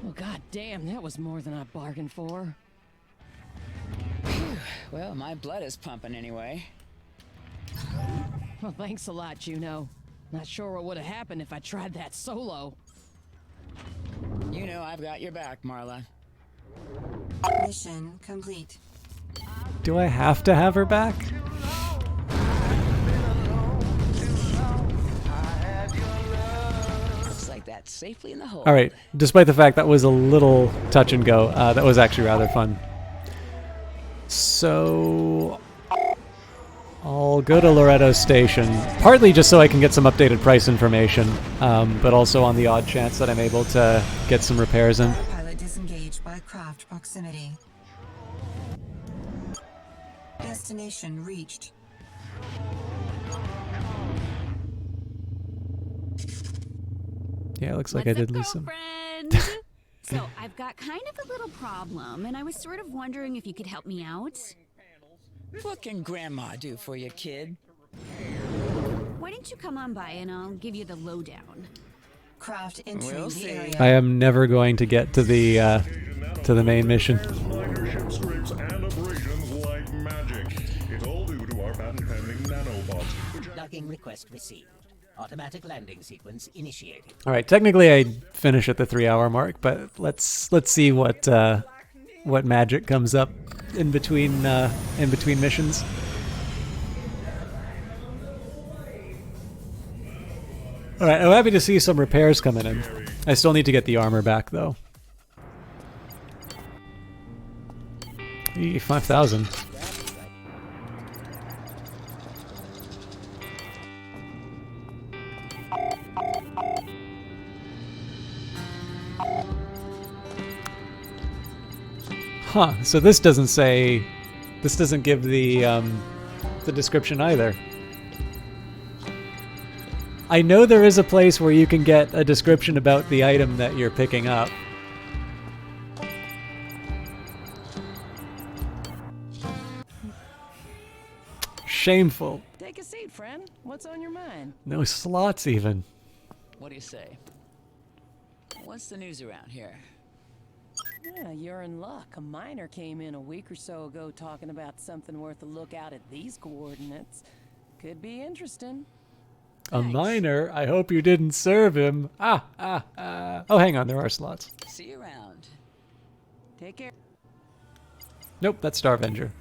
Well, god damn, that was more than I bargained for. Phew. Well, my blood is pumping anyway. Well, thanks a lot, Juno. Not sure what would have happened if I tried that solo. You know I've got your back, Marla. Mission complete. Do I have to have her back? Looks like that's safely in the hole. Alright, despite the fact that was a little touch and go, that was actually rather fun. So... I'll go to Loretto Station, partly just so I can get some updated price information, but also on the odd chance that I'm able to get some repairs in. Pilot disengaged by craft proximity. Destination reached. Yeah, it looks like I did lose some. So, I've got kind of a little problem, and I was sort of wondering if you could help me out. What can Grandma do for you, kid? Why don't you come on by and I'll give you the lowdown. Craft entering We'll the see. area. I am never going to get to the main mission. Minor ship scrapes and abrasions like magic. It's all due to our patent-pending nanobots. Docking request received. Automatic landing sequence initiated. All right, technically I finish at the 3-hour mark, but let's see what magic comes up in between missions. All right, I'm happy to see some repairs coming in. I still need to get the armor back though. 5,000. Huh, so this doesn't say, this doesn't give the description either. I know there is a place where you can get a description about the item that you're picking up. Shameful. Take a seat, friend. What's on your mind? No slots even. What do you say? What's the news around here? Yeah, you're in luck. A miner came in a week or so ago talking about something worth a look out at these coordinates. Could be interesting. A miner? I hope you didn't serve him. Oh, hang on, there are slots. See you around. Take care. Nope, that's Starvenger.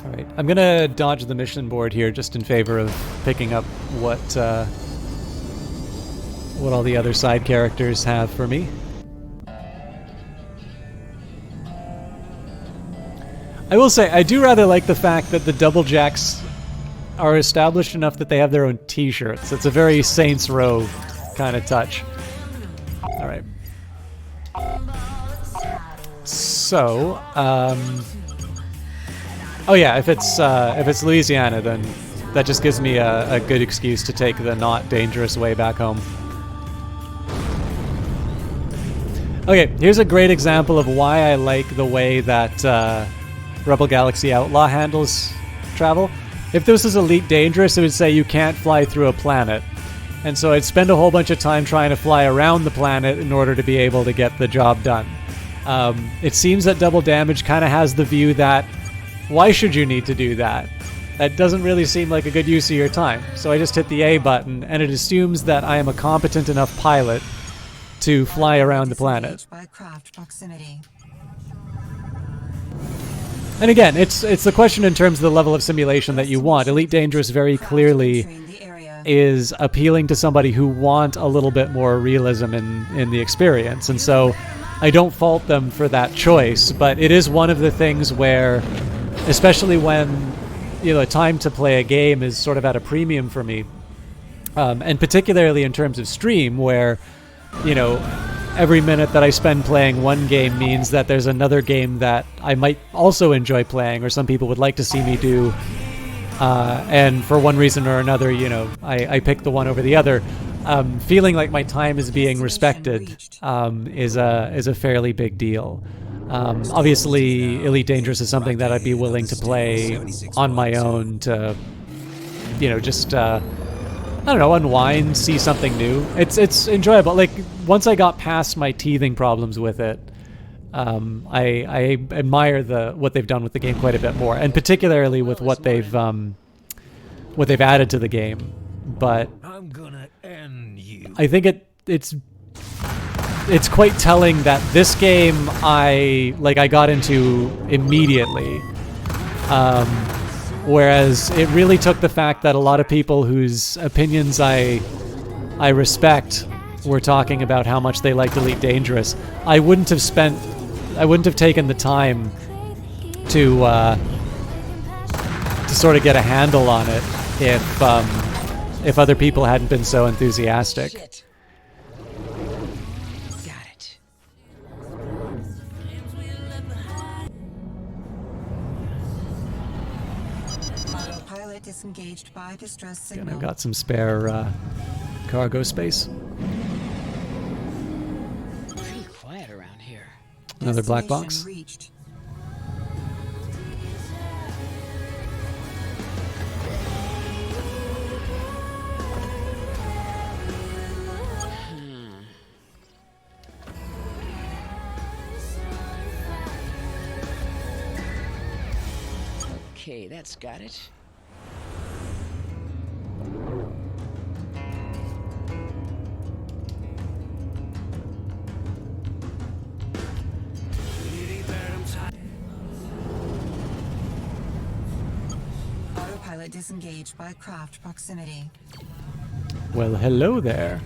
Alright, I'm gonna dodge the mission board here just in favor of picking up what all the other side characters have for me. I will say, I do rather like the fact that the Double Jacks are established enough that they have their own t-shirts. It's a very Saints Row kind of touch. Alright. So, oh yeah, if it's Louisiana, then that just gives me a good excuse to take the not dangerous way back home. Okay, here's a great example of why I like the way that Rebel Galaxy Outlaw handles travel. If this was Elite Dangerous, it would say you can't fly through a planet. And so I'd spend a whole bunch of time trying to fly around the planet in order to be able to get the job done. It seems that Double Damage kind of has the view that, why should you need to do that? That doesn't really seem like a good use of your time. So I just hit the A button, and it assumes that I am a competent enough pilot to fly around the planet. By craft proximity. And again, it's the question in terms of the level of simulation that you want. Elite Dangerous very clearly is appealing to somebody who want a little bit more realism in the experience. And so I don't fault them for that choice, but it is one of the things where, especially when, you know, time to play a game is sort of at a premium for me, and particularly in terms of stream, where, you know, every minute that I spend playing one game means that there's another game that I might also enjoy playing, or some people would like to see me do, and for one reason or another, you know, I pick the one over the other. Feeling like my time is being respected is a fairly big deal. Obviously, Elite Dangerous is something that I'd be willing to play on my own to, you know, just I don't know, unwind, see something new. It's enjoyable. Like, once I got past my teething problems with it, I admire what they've done with the game quite a bit more, and particularly with what they've added to the game. But I'm gonna end you. I think it's quite telling that this game I got into immediately. Whereas it really took the fact that a lot of people whose opinions I respect were talking about how much they liked Elite Dangerous. I wouldn't have taken the time to sort of get a handle on it if other people hadn't been so enthusiastic. Shit. Got it. Pilot disengaged by distress Again, signal. I've got some spare cargo space. Pretty quiet around here. Another black box. Destination reached. Okay, that's got it. Autopilot disengaged by craft proximity. Well, hello there.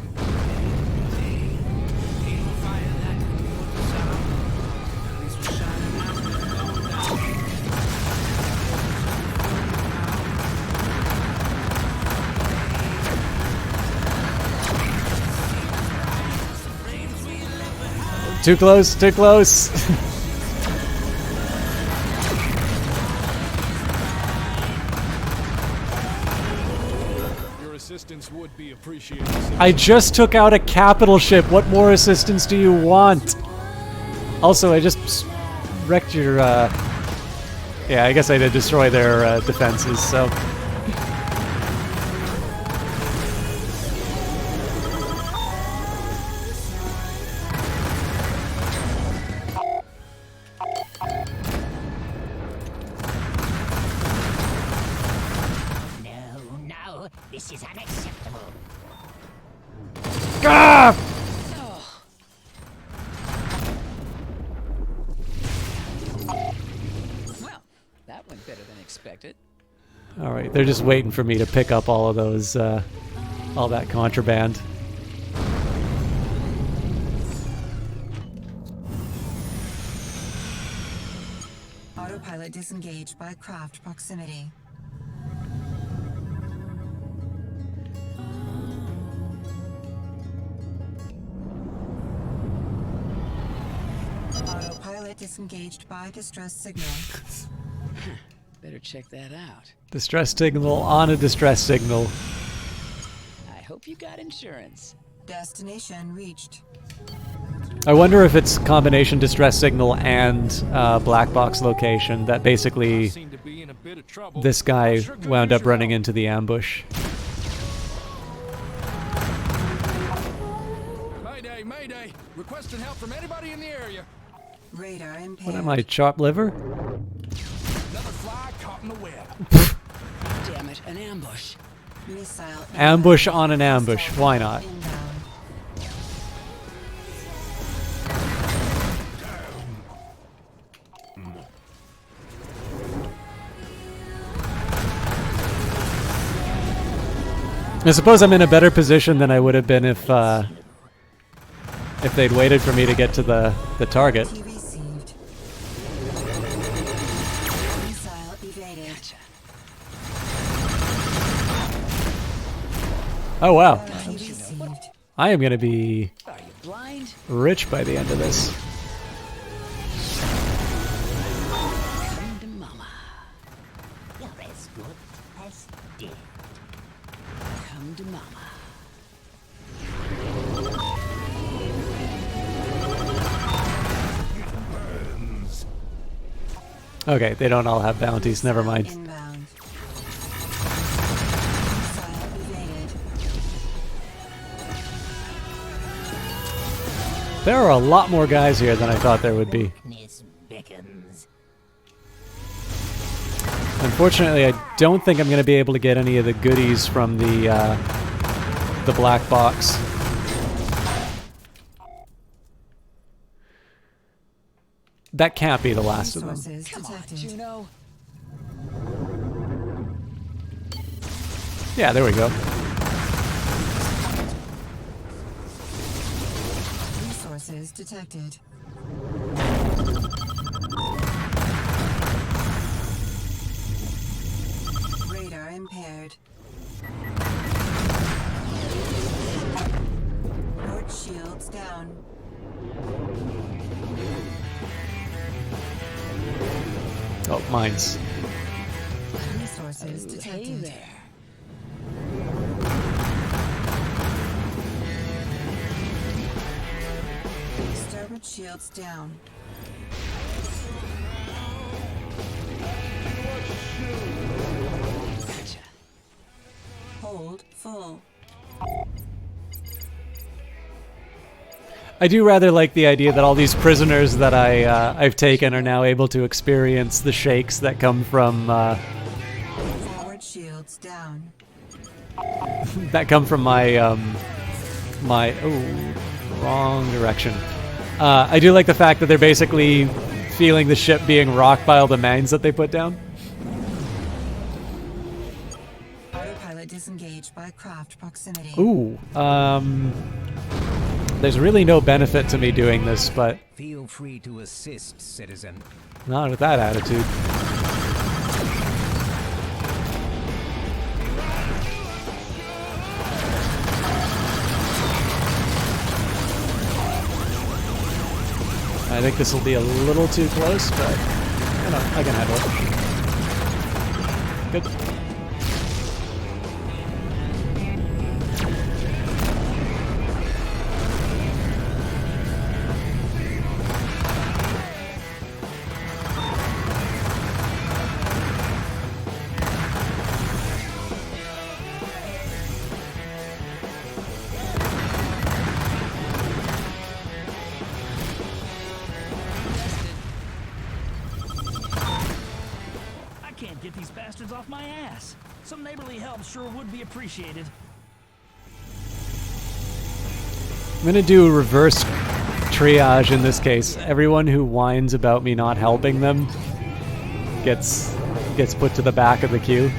Too close, too close. Your assistance would be appreciated. I just took out a capital ship. What more assistance do you want? Also, I just wrecked your, yeah, I guess I did destroy their defenses, so... No, this is unacceptable. Ah! Well, that went better than expected. All right, they're just waiting for me to pick up all of those, all that contraband. Autopilot disengaged by craft proximity. Autopilot disengaged by distress signal. Better check that out. Distress signal on a distress signal. I hope you got insurance. Destination reached. I wonder if it's combination distress signal and black box location that basically this guy wound up running into the ambush. Mayday, mayday! Requesting help from anybody in the area. Radar impaired. What am I, chopped liver? Another fly caught in the web. Damn it, an ambush. Missile. Ambush on an ambush. Why not? I suppose I'm in a better position than I would have been if they'd waited for me to get to the target. Oh wow. I am going to be rich by the end of this. Come to mama. You're as good as dead. Come to mama. Okay, they don't all have bounties. Never mind. Inbound. There are a lot more guys here than I thought there would be. Unfortunately, I don't think I'm going to be able to get any of the goodies from the black box. That can't be the last of them. Come on, Juno. Yeah, there we go. Resources detected. Radar impaired. Port shields down. Oh, mines. Resources detected. Hey there. Starboard shields down. Gotcha. Hold full. I do rather like the idea that all these prisoners that I've taken are now able to experience the shakes that come from Forward shields down. that come from my my wrong direction. I do like the fact that they're basically feeling the ship being rocked by all the mines that they put down. Autopilot disengaged by craft proximity. Ooh, there's really no benefit to me doing this, but Feel free to assist, citizen. not with that attitude. I think this will be a little too close, but you know, I can handle it. Good. Get these bastards off my ass. Some neighborly help sure would be appreciated. I'm gonna do reverse triage in this case. Everyone who whines about me not helping them gets put to the back of the queue.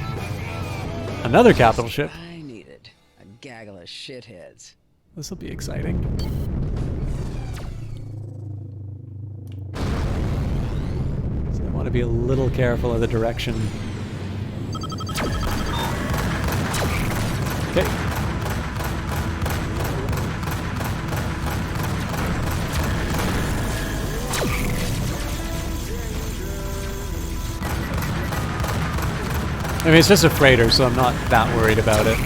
Another capital ship. I needed a gaggle of shitheads. This will be exciting. I want to be a little careful of the direction. Okay. I mean, it's just a freighter, so I'm not that worried about it.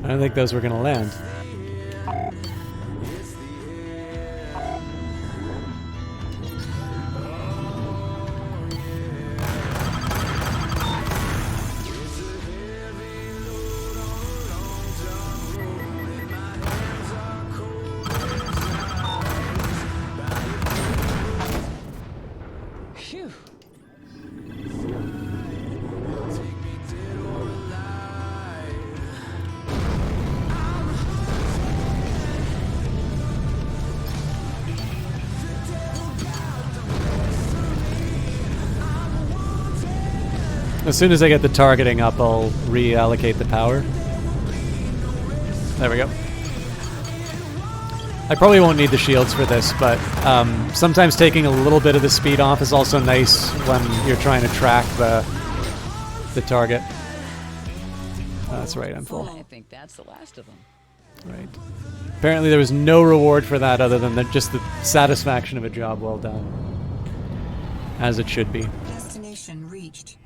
I don't think those were going to land. Phew. As soon as I get the targeting up, I'll reallocate the power. There we go. I probably won't need the shields for this, but sometimes taking a little bit of the speed off is also nice when you're trying to track the target. That's right, I'm full. I think that's the last of them. Right. Apparently there was no reward for that other than just the satisfaction of a job well done. As it should be. Destination reached.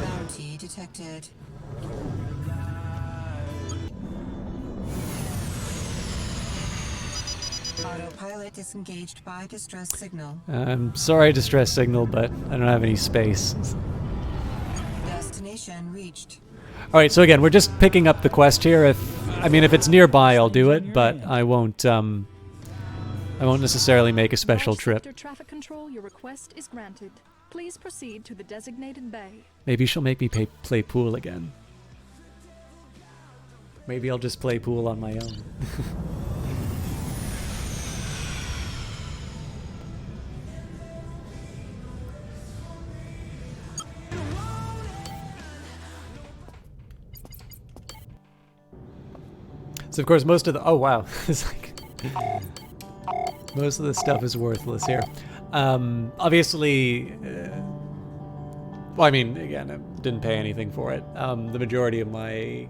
Bounty detected. Autopilot disengaged by distress signal. I'm sorry, distress signal, but I don't have any space. Destination reached. All right, so again, we're just picking up the quest here. If it's nearby, I'll do it, but I won't necessarily make a special trip. After traffic control, your request is granted. Please proceed to the designated bay. Maybe she'll make me play pool again. Maybe I'll just play pool on my own. So of course most of the it's like most of the stuff is worthless here. Obviously, well, I mean, again, I didn't pay anything for it. The majority of my,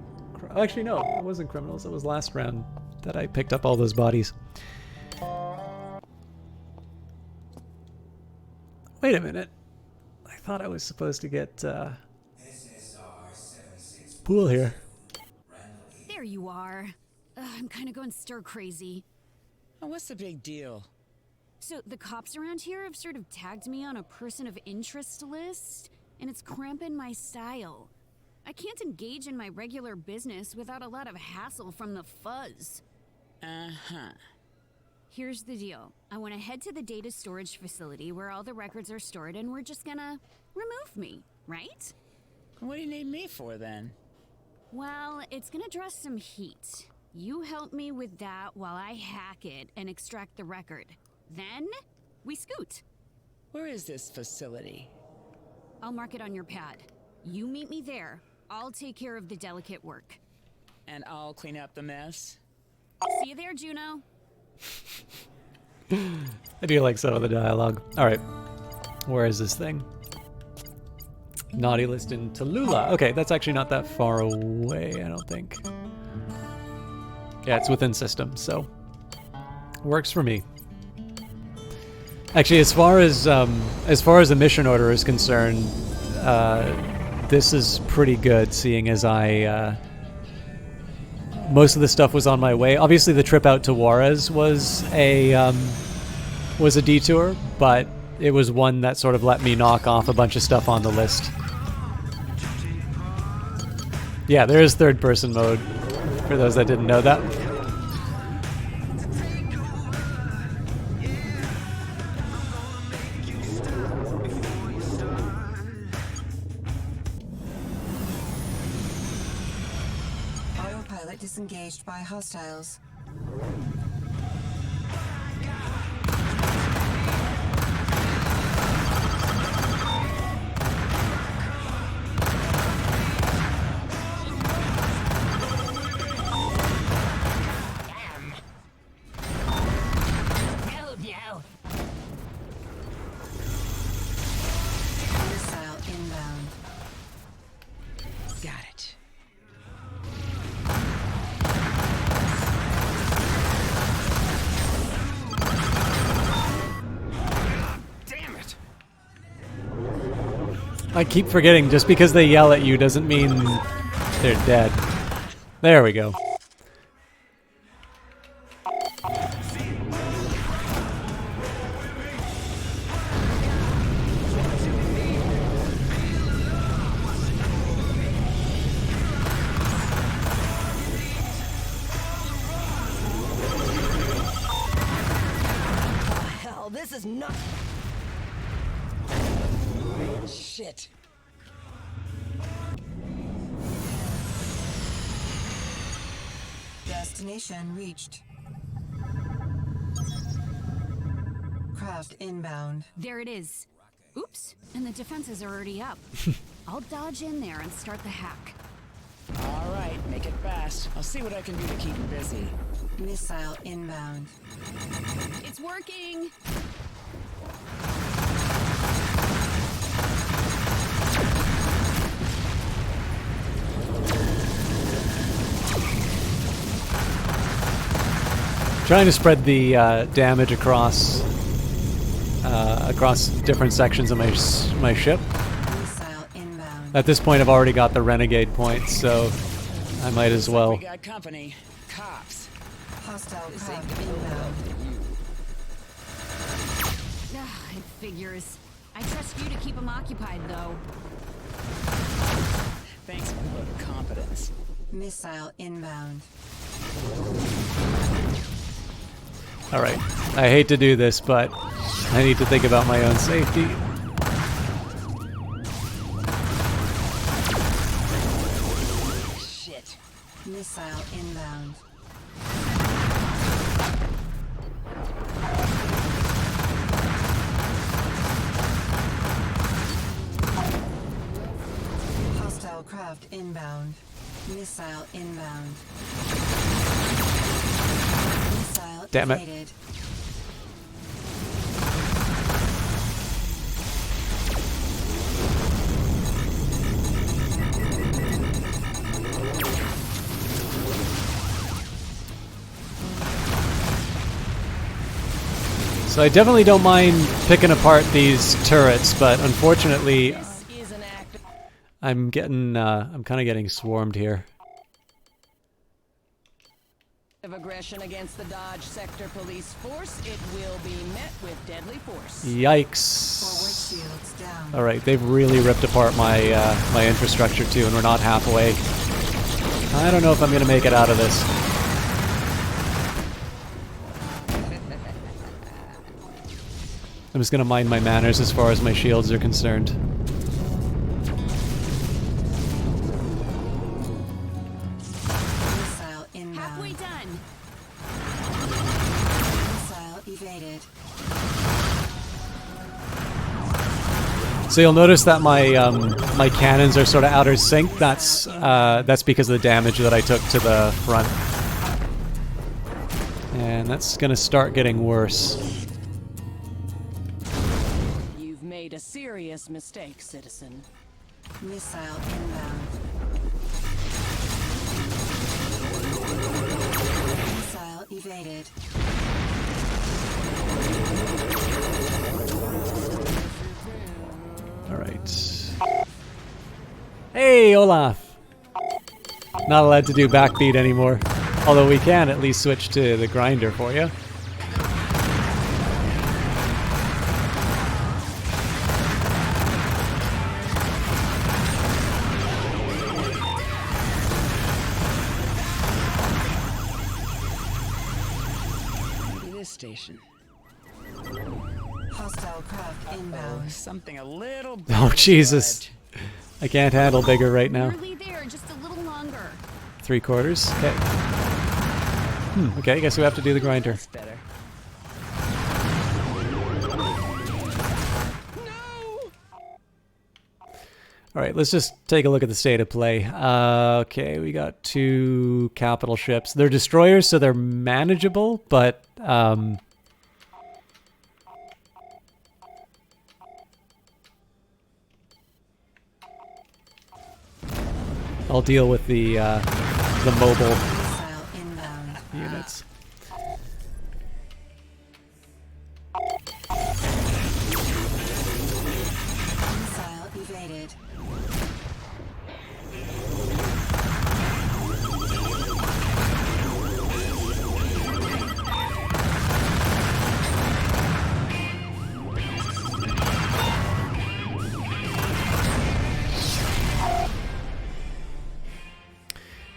actually no, it wasn't criminals. It was last round that I picked up all those bodies. Wait a minute, I thought I was supposed to get pool here. There you are. I'm kind of going stir crazy. Oh, what's the big deal? So the cops around here have sort of tagged me on a person of interest list, and it's cramping my style. I can't engage in my regular business without a lot of hassle from the fuzz. Uh-huh. Here's the deal. I want to head to the data storage facility where all the records are stored, and we're just gonna remove me, right? What do you need me for then? Well, it's gonna draw some heat. You help me with that while I hack it and extract the record. Then, we scoot. Where is this facility? I'll mark it on your pad. You meet me there. I'll take care of the delicate work. And I'll clean up the mess? See you there, Juno. I do like some of the dialogue. Alright. Where is this thing? Naughty list in Tallulah. Okay, that's actually not that far away, I don't think. Yeah, it's within system, so works for me. Actually, as far as the mission order is concerned, this is pretty good, seeing as most of the stuff was on my way. Obviously, the trip out to Juarez was a detour, but it was one that sort of let me knock off a bunch of stuff on the list. Yeah, there is third-person mode, for those that didn't know that. Autopilot disengaged by hostiles. I keep forgetting, just because they yell at you doesn't mean they're dead. There we go. Hell, this is not. Shit. Destination reached. Craft inbound. There it is. Oops, and the defenses are already up. I'll dodge in there and start the hack. All right, make it fast. I'll see what I can do to keep you busy. Missile inbound. It's working! Trying to spread the damage across different sections of my ship. At this point, I've already got the renegade points, so I might as well. We got company. Cops. Hostile craft inbound. It figures. I trust you to keep them occupied, though. Thanks for the vote of competence. Missile inbound. Alright, I hate to do this, but I need to think about my own safety. Shit. Missile inbound. Hostile craft inbound. Missile inbound. Missile Damn it. evaded. So I definitely don't mind picking apart these turrets, but unfortunately, I'm kind of getting swarmed here. Of aggression against the Dodge Sector Police Force, it will be met with deadly force. Yikes! Forward shields down. All right, they've really ripped apart my my infrastructure too, and we're not halfway. I don't know if I'm gonna make it out of this. I'm just gonna mind my manners as far as my shields are concerned. So you'll notice that my my cannons are sort of out of sync. That's because of the damage that I took to the front. And that's gonna start getting worse. You've made a serious mistake, citizen. Missile inbound. Missile evaded. Alright. Hey, Olaf! Not allowed to do backbeat anymore. Although we can at least switch to the grinder for you. This station. Hostile craft inbound. Something a little. Oh, Jesus. I can't handle bigger right now. Nearly there, just a little longer. 3/4. Okay. Okay, I guess we have to do the grinder. Better. Alright, let's just take a look at the state of play. Okay, we got 2 capital ships. They're destroyers, so they're manageable, but I'll deal with the mobile units. Missile evaded.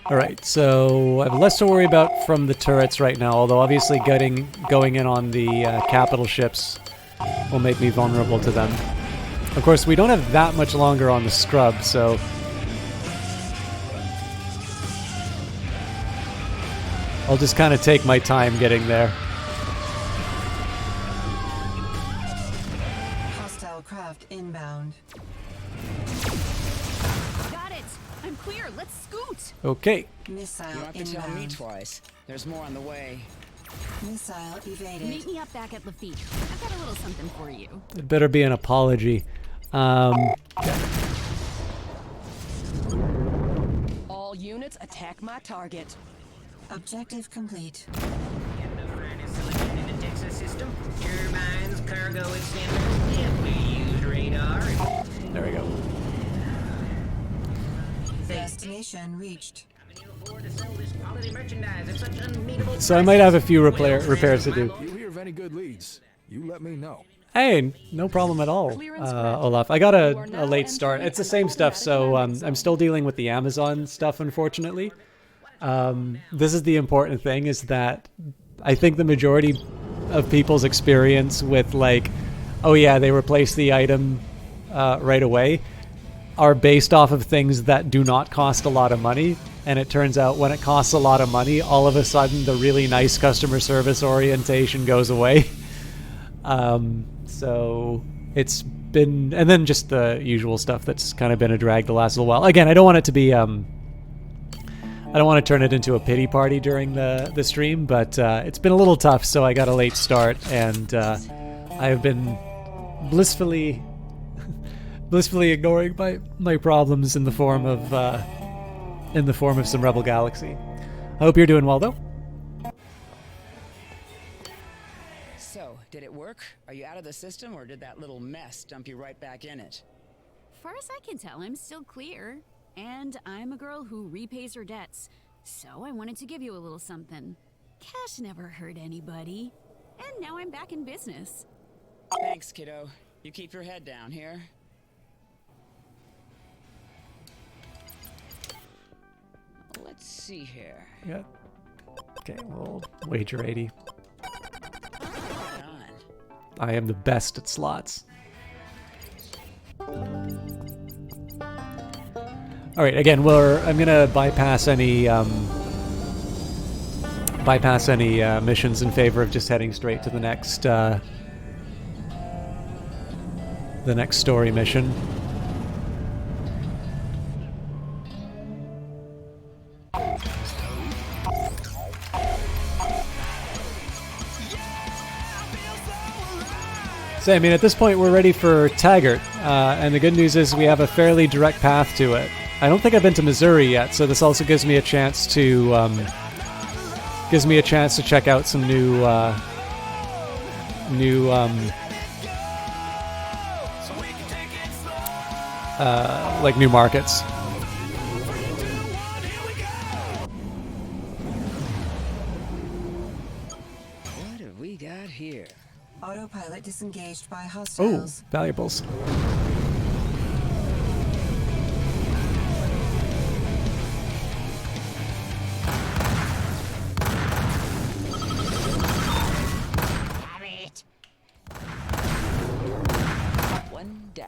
Alright, so I have less to worry about from the turrets right now, although obviously going in on the capital ships will make me vulnerable to them. Of course, we don't have that much longer on the scrub, so I'll just kind of take my time getting there. Hostile craft inbound. Got it. I'm clear. Let's scoot. Okay. Missile You don't have to tell me twice. There's more on the way. Missile evaded. Meet me up back at Lafitte. I've got a little something for you. It better be an apology. All units attack my target. Objective complete. In the Texas system, turbines, cargo extenders, if we use radar. There we go. Destination reached. So I might have a few repairs to do. If you hear of any good leads, you let me know. Hey, no problem at all, Olaf. I got a late start. It's the same stuff, so I'm still dealing with the Amazon stuff, unfortunately. This is the important thing, is that I think the majority of people's experience with, like, oh yeah, they replaced the item right away, are based off of things that do not cost a lot of money. And it turns out when it costs a lot of money, all of a sudden the really nice customer service orientation goes away. So it's been, and then just the usual stuff that's kind of been a drag the last little while. Again, I don't want it to be, I don't want to turn it into a pity party during the stream, but it's been a little tough, so I got a late start, and I have been blissfully ignoring my problems in the form of some Rebel Galaxy. I hope you're doing well, though. So, did it work? Are you out of the system, or did that little mess dump you right back in it? Far as I can tell, I'm still clear. And I'm a girl who repays her debts. So I wanted to give you a little something. Cash never hurt anybody. And now I'm back in business. Thanks, kiddo. You keep your head down here. Let's see here. Yeah. Okay, we'll wager 80. I am the best at slots. All right, again, I'm gonna bypass any missions in favor of just heading straight to the next the next story mission. So, I mean, at this point, we're ready for Taggart, and the good news is we have a fairly direct path to it. I don't think I've been to Missouri yet, so this also gives me a chance to check out some new like new markets. What have we got here? Autopilot disengaged by Oh, hostiles. valuables. One down.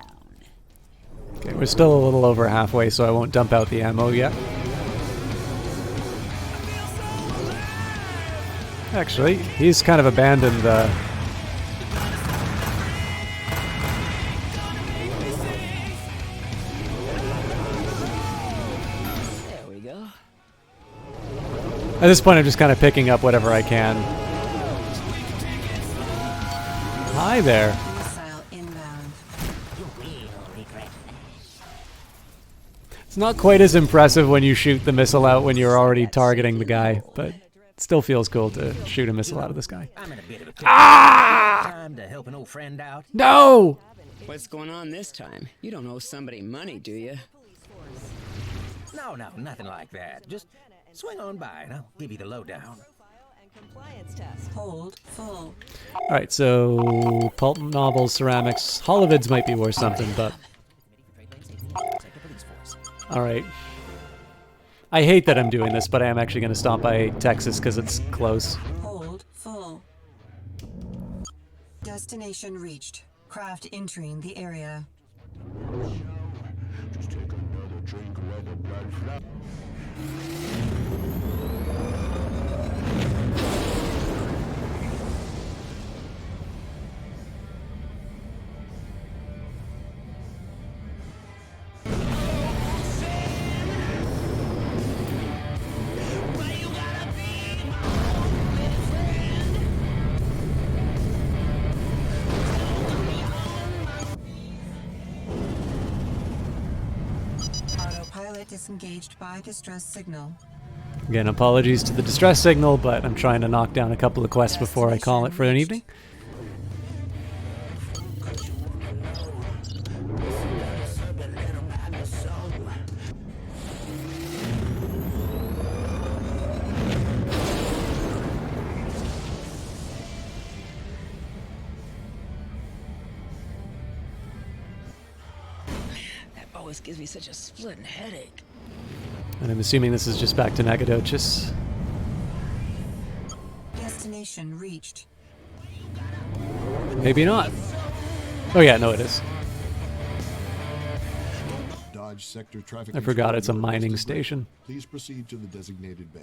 Okay, we're still a little over halfway, so I won't dump out the ammo yet. Actually, he's kind of abandoned the... There we go. At this point, I'm just kind of picking up whatever I can. Hi there. Missile inbound. It's not quite as impressive when you shoot the missile out when you're already targeting the guy, but it still feels cool to shoot a missile out of the sky. Time to help an old friend out. No! What's going on this time? You don't owe somebody money, do you? No, nothing like that. Just swing on by and I'll give you the lowdown. Hold full. Alright, so pulp novels, ceramics, holovids might be worth something, but... Alright. I hate that I'm doing this, but I am actually going to stop by Texas because it's close. Hold full. Destination reached. Craft entering the area. Just take another drink of the blood. Autopilot disengaged by distress signal. Again, apologies to the distress signal, but I'm trying to knock down a couple of quests before I call it for an evening. That always gives me such a splitting headache. And I'm assuming this is just back to Nagadoches. Destination reached. Maybe not. Oh yeah, no it is. Dodge sector traffic. I forgot it's a control mining requested. station. Please proceed to the designated bay.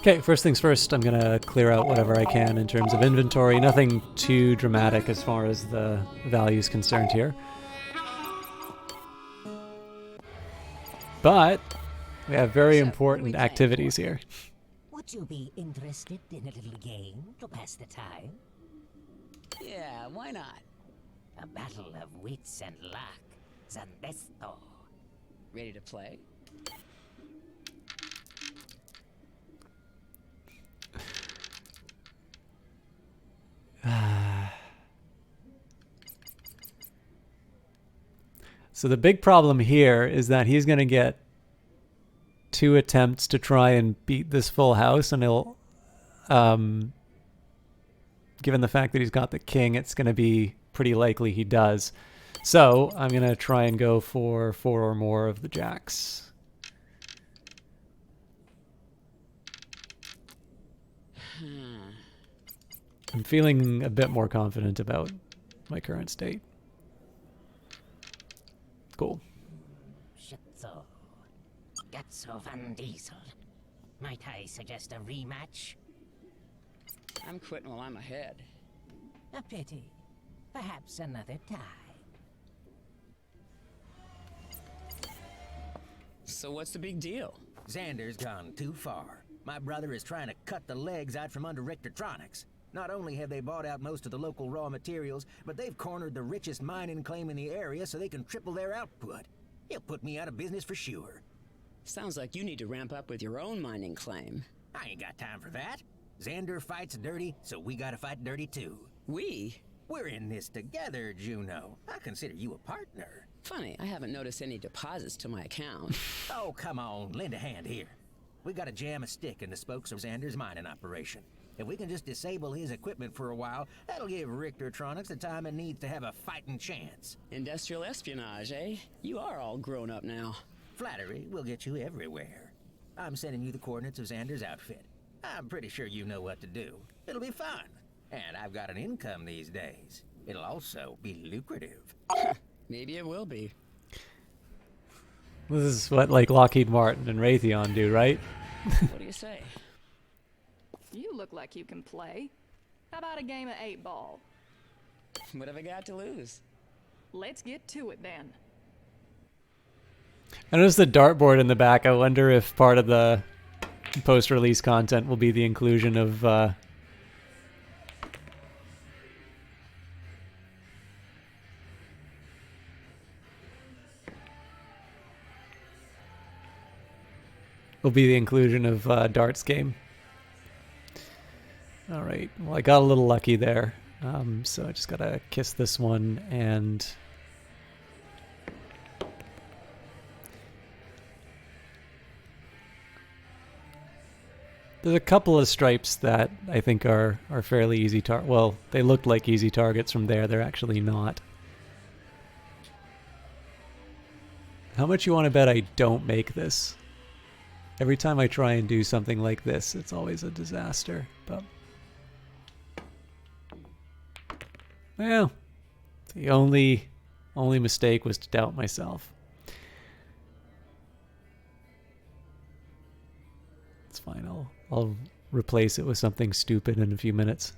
Okay, first things first, I'm gonna clear out whatever I can in terms of inventory. Nothing too dramatic as far as the value is concerned here. But we have very important activities here. Would you be interested in a little game to pass the time? Yeah, why not? A battle of wits and luck. Zandesto. Ready to play? So the big problem here is that he's going to get 2 attempts to try and beat this full house, and he'll, given the fact that he's got the king, it's going to be pretty likely he does. So I'm going to try and go for 4 or more of the jacks. I'm feeling a bit more confident about my current state. Cool. Schützo. Gazzo van Diesel. Might I suggest a rematch? I'm quitting while I'm ahead. A pity. Perhaps another time. So what's the big deal? Xander's gone too far. My brother is trying to cut the legs out from under Richtertronics. Not only have they bought out most of the local raw materials, but they've cornered the richest mining claim in the area so they can triple their output. He'll put me out of business for sure. Sounds like you need to ramp up with your own mining claim. I ain't got time for that. Xander fights dirty, so we gotta fight dirty too. We? We're in this together, Juno. I consider you a partner. Funny, I haven't noticed any deposits to my account. Oh, come on, lend a hand here. We gotta jam a stick in the spokes of Xander's mining operation. If we can just disable his equipment for a while, that'll give Richtertronics the time it needs to have a fighting chance. Industrial espionage, eh? You are all grown up now. Flattery will get you everywhere. I'm sending you the coordinates of Xander's outfit. I'm pretty sure you know what to do. It'll be fun. And I've got an income these days. It'll also be lucrative. Maybe it will be. This is what like Lockheed Martin and Raytheon do, right? What do you say? You look like you can play. How about a game of 8-ball? What have I got to lose? Let's get to it then. I noticed the dartboard in the back. I wonder if part of the post-release content will be the inclusion of darts game. All right. Well, I got a little lucky there, so I just gotta kiss this one and. There's a couple of stripes that I think are fairly easy well, they looked like easy targets from there. They're actually not. How much you want to bet I don't make this? Every time I try and do something like this, it's always a disaster. But well, the only mistake was to doubt myself. It's fine. I'll replace it with something stupid in a few minutes.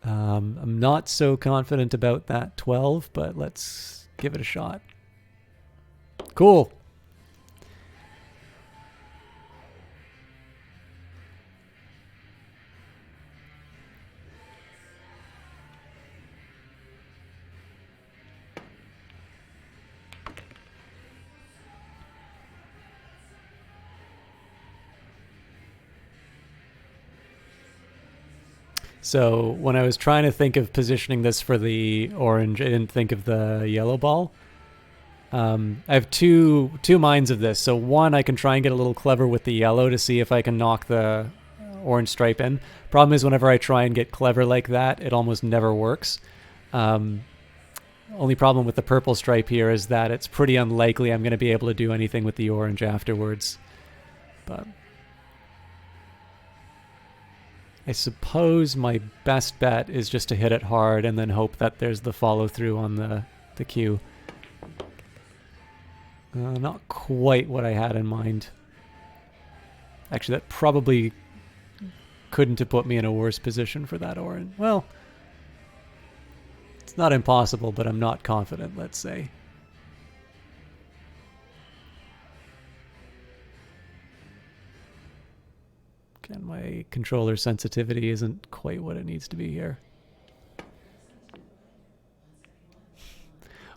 I'm not so confident about that 12, but let's give it a shot. Cool. So when I was trying to think of positioning this for the orange, I didn't think of the yellow ball. I have two minds of this. So one, I can try and get a little clever with the yellow to see if I can knock the orange stripe in. Problem is, whenever I try and get clever like that, it almost never works. Only problem with the purple stripe here is that it's pretty unlikely I'm going to be able to do anything with the orange afterwards. But I suppose my best bet is just to hit it hard and then hope that there's the follow through on the cue. Not quite what I had in mind. Actually, that probably couldn't have put me in a worse position for that orange. Well, it's not impossible, but I'm not confident, let's say. And my controller sensitivity isn't quite what it needs to be here.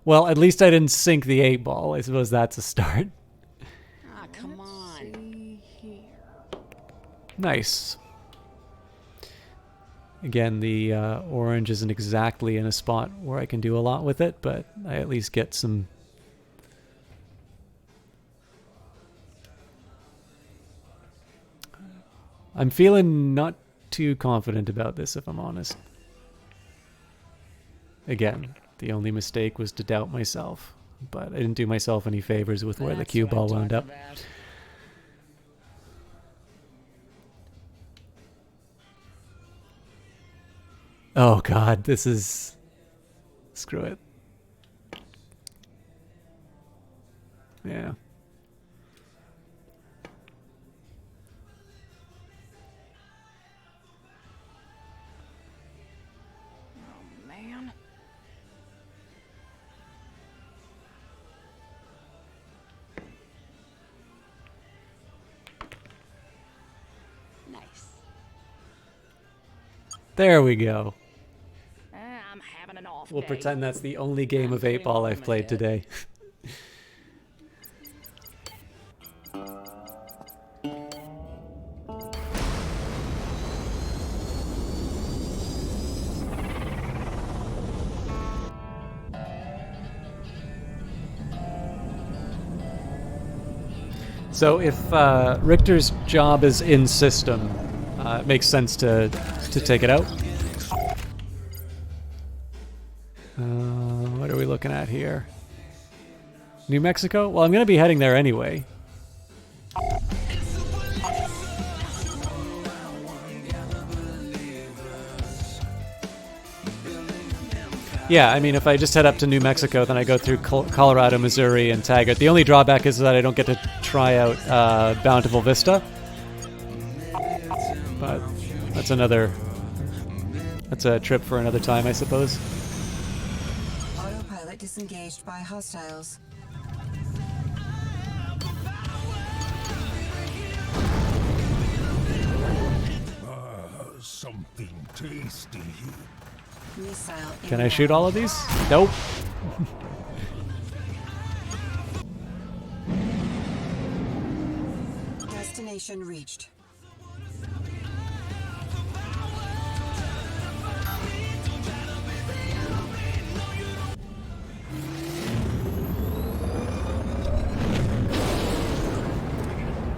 Well, at least I didn't sink the 8-ball. I suppose that's a start. Ah, come on. Nice. Again, the orange isn't exactly in a spot where I can do a lot with it, but I at least get some... I'm feeling not too confident about this, if I'm honest. Again, the only mistake was to doubt myself, but I didn't do myself any favors with where the cue ball wound up. Oh god, this is... Screw it. Yeah. Oh, man. Nice. There we go. I'm having an off We'll day. pretend that's the only game of 8-Ball I've played today. So if Richter's job is in system, it makes sense to take it out. What are we looking at here? New Mexico? Well, I'm going to be heading there anyway. Yeah, I mean, if I just head up to New Mexico, then I go through Colorado, Missouri, and Taggart. The only drawback is that I don't get to try out Bountiful Vista. But that's a trip for another time, I suppose. Autopilot disengaged by hostiles. Something tasty. Missile Can I shoot all of these? Nope. Destination reached.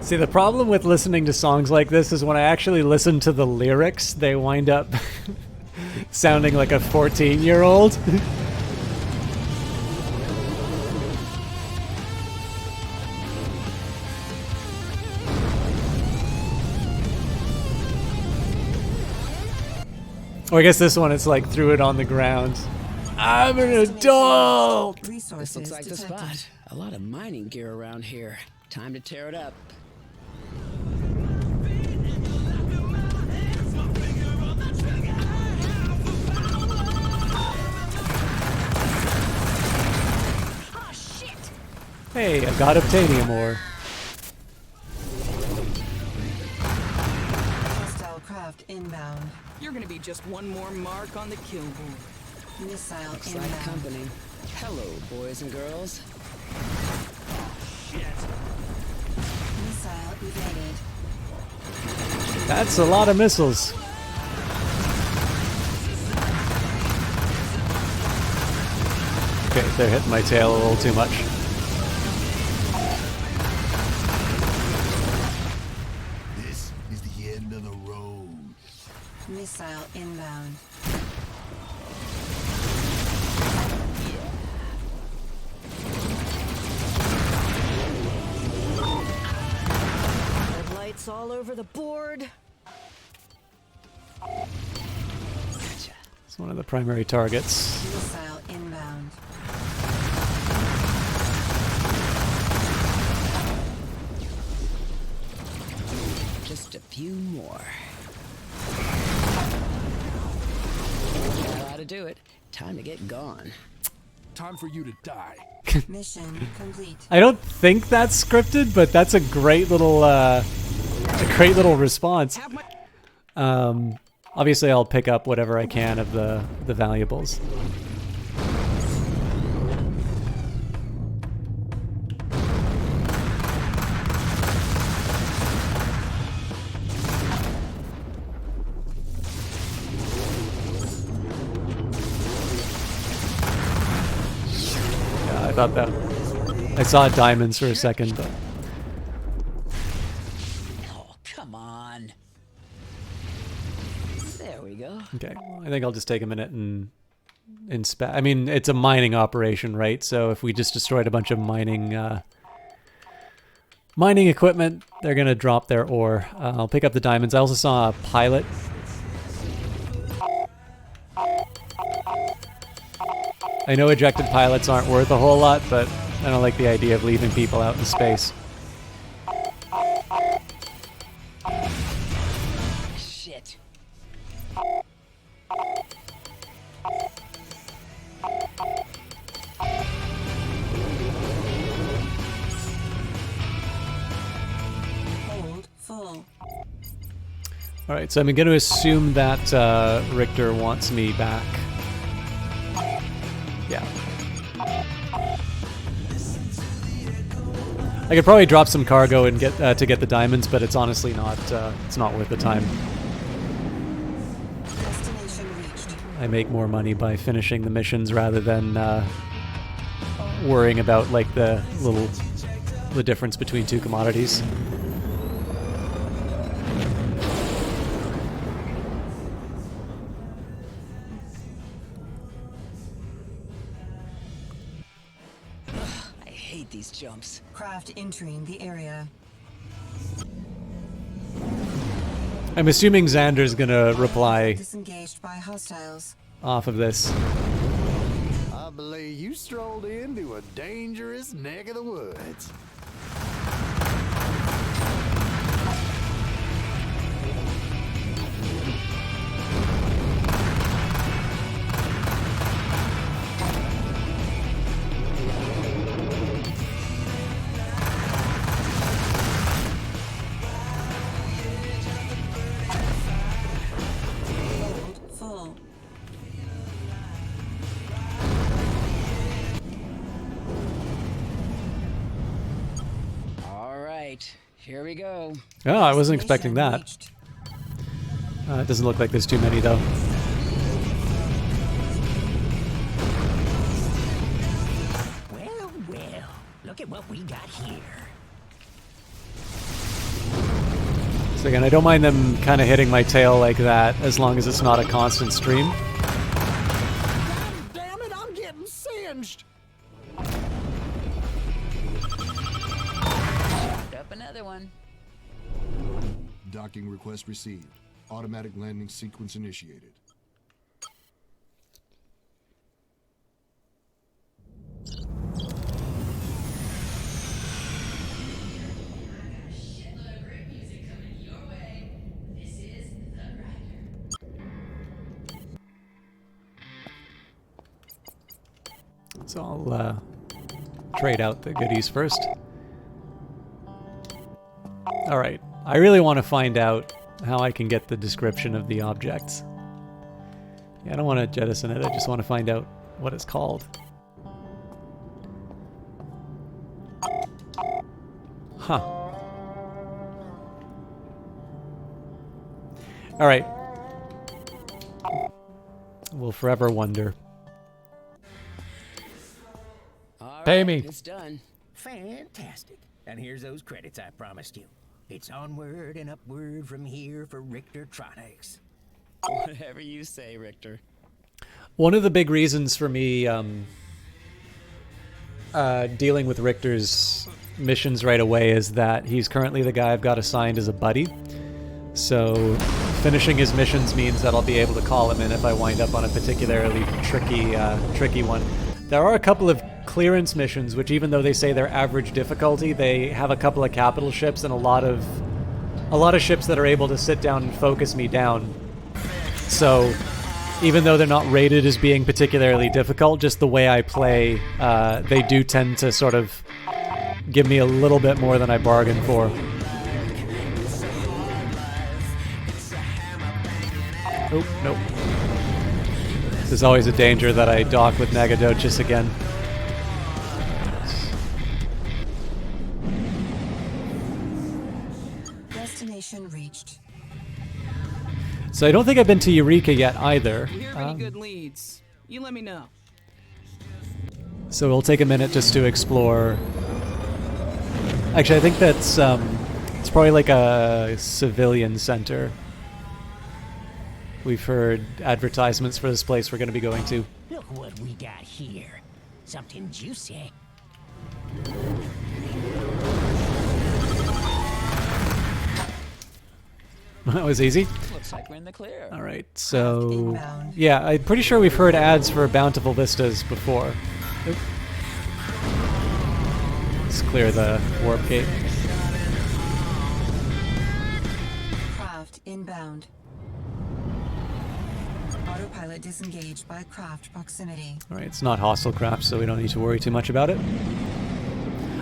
See, the problem with listening to songs like this is when I actually listen to the lyrics, they wind up sounding like a 14-year-old. Or I guess this one, it's like threw it on the ground. I'm an adult! This looks like the spot. A lot of mining gear around here. Time to tear it up. Hey, I got obtainium ore. Hostile craft inbound. You're gonna be just one more mark on the kill board. Missile Looks inbound. like company. Hello, boys and girls. Missile evaded. That's a lot of missiles. Okay, they're hitting my tail a little too much. This is the end of the road. Missile inbound. Red lights all over the board. It's one of the primary targets. Missile inbound. Just a few more. That ought to do it. Time to get gone. Time for you to die. Mission complete. I don't think that's scripted, but that's a great little response. Obviously, I'll pick up whatever I can of the valuables. Yeah, I thought that I saw diamonds for a second, but Oh, come on. There we go. okay. I think I'll just take a minute and inspect. I mean, it's a mining operation, right? So if we just destroyed a bunch of mining equipment, they're gonna drop their ore. I'll pick up the diamonds. I also saw a pilot. I know ejected pilots aren't worth a whole lot, but I don't like the idea of leaving people out in space. Shit. Hold full. Alright, so I'm going to assume that Richter wants me back. Yeah. I could probably drop some cargo and get to get the diamonds, but it's honestly not it's not worth the time. I make more money by finishing the missions rather than worrying about like the difference between two commodities. I hate these jumps. Craft entering the area. I'm assuming Xander's gonna reply Disengaged by hostiles. off of this. I believe you strolled into a dangerous neck of the woods. Full. All right, here we go. Oh, I wasn't expecting that. It doesn't look like there's too many though. Well, well, look at what we got here. So again, I don't mind them kind of hitting my tail like that as long as it's not a constant stream. Damn it, I'm getting singed. Up another one. Docking request received. Automatic landing sequence initiated. So I'll trade out the goodies first. Alright, I really want to find out how I can get the description of the objects. Yeah, I don't want to jettison it, I just want to find out what it's called. Huh. Alright. We'll forever wonder. Pay me. It's done. Fantastic. And here's those credits I promised you. It's onward and upward from here for Richter Tronics. Whatever you say, Richter. One of the big reasons for me dealing with Richter's missions right away is that he's currently the guy I've got assigned as a buddy. So finishing his missions means that I'll be able to call him in if I wind up on a particularly tricky one. There are a couple of clearance missions which, even though they say they're average difficulty, they have a couple of capital ships and a lot of ships that are able to sit down and focus me down. So even though they're not rated as being particularly difficult, just the way I play, they do tend to sort of give me a little bit more than I bargained for. Oh, nope. There's always a danger that I dock with Nagadochis again. Destination reached. So I don't think I've been to Eureka yet either. You hear any good leads? You let me know. So we'll take a minute just to explore. Actually, I think that's it's probably like a civilian center. We've heard advertisements for this place we're going to be going to. Look what we got here. Something juicy. That was easy. Looks like we're in the clear. All right, so yeah, I'm pretty sure we've heard ads for Bountiful Vistas before. Oop. Let's clear the warp gate. Craft inbound. Autopilot disengaged by craft proximity. All right, it's not hostile craft, so we don't need to worry too much about it.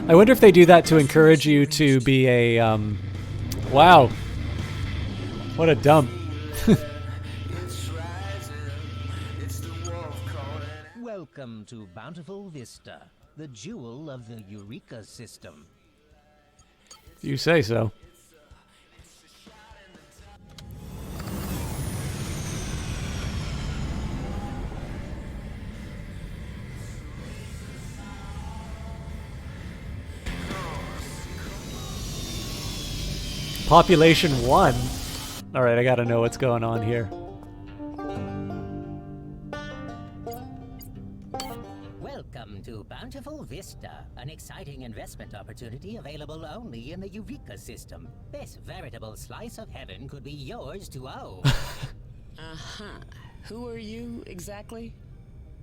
I wonder if they do that to encourage you to be a, wow. What a dump. Welcome to Bountiful Vista, the jewel of the Eureka system. You say so. Population 1. Alright, I gotta know what's going on here. Welcome to Bountiful Vista, an exciting investment opportunity available only in the Eureka system. This veritable slice of heaven could be yours to own. Uh-huh. Who are you exactly?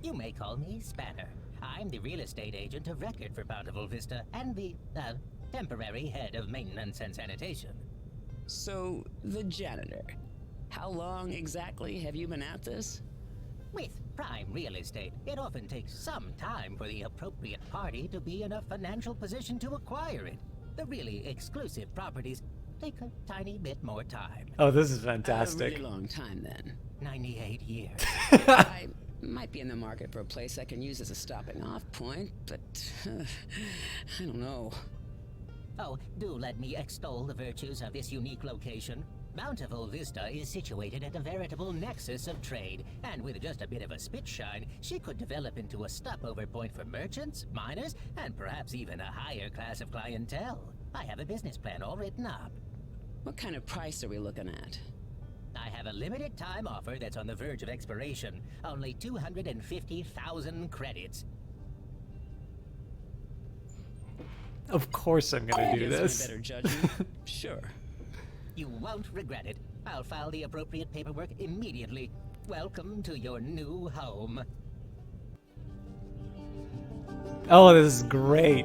You may call me Spanner. I'm the real estate agent of record for Bountiful Vista and the, temporary head of maintenance and sanitation. So, the janitor. How long exactly have you been at this? With prime real estate, it often takes some time for the appropriate party to be in a financial position to acquire it. The really exclusive properties take a tiny bit more time. Oh, this is fantastic. A really long time, then. 98 years. I might be in the market for a place I can use as a stopping-off point, but I don't know. Oh, do let me extol the virtues of this unique location. Bountiful Vista is situated at a veritable nexus of trade, and with just a bit of a spit shine, she could develop into a stopover point for merchants, miners, and perhaps even a higher class of clientele. I have a business plan all written up. What kind of price are we looking at? I have a limited time offer that's on the verge of expiration. Only 250,000 credits. Of course I'm gonna do this. My better judgment. Sure. You won't regret it. I'll file the appropriate paperwork immediately. Welcome to your new home. Oh, this is great.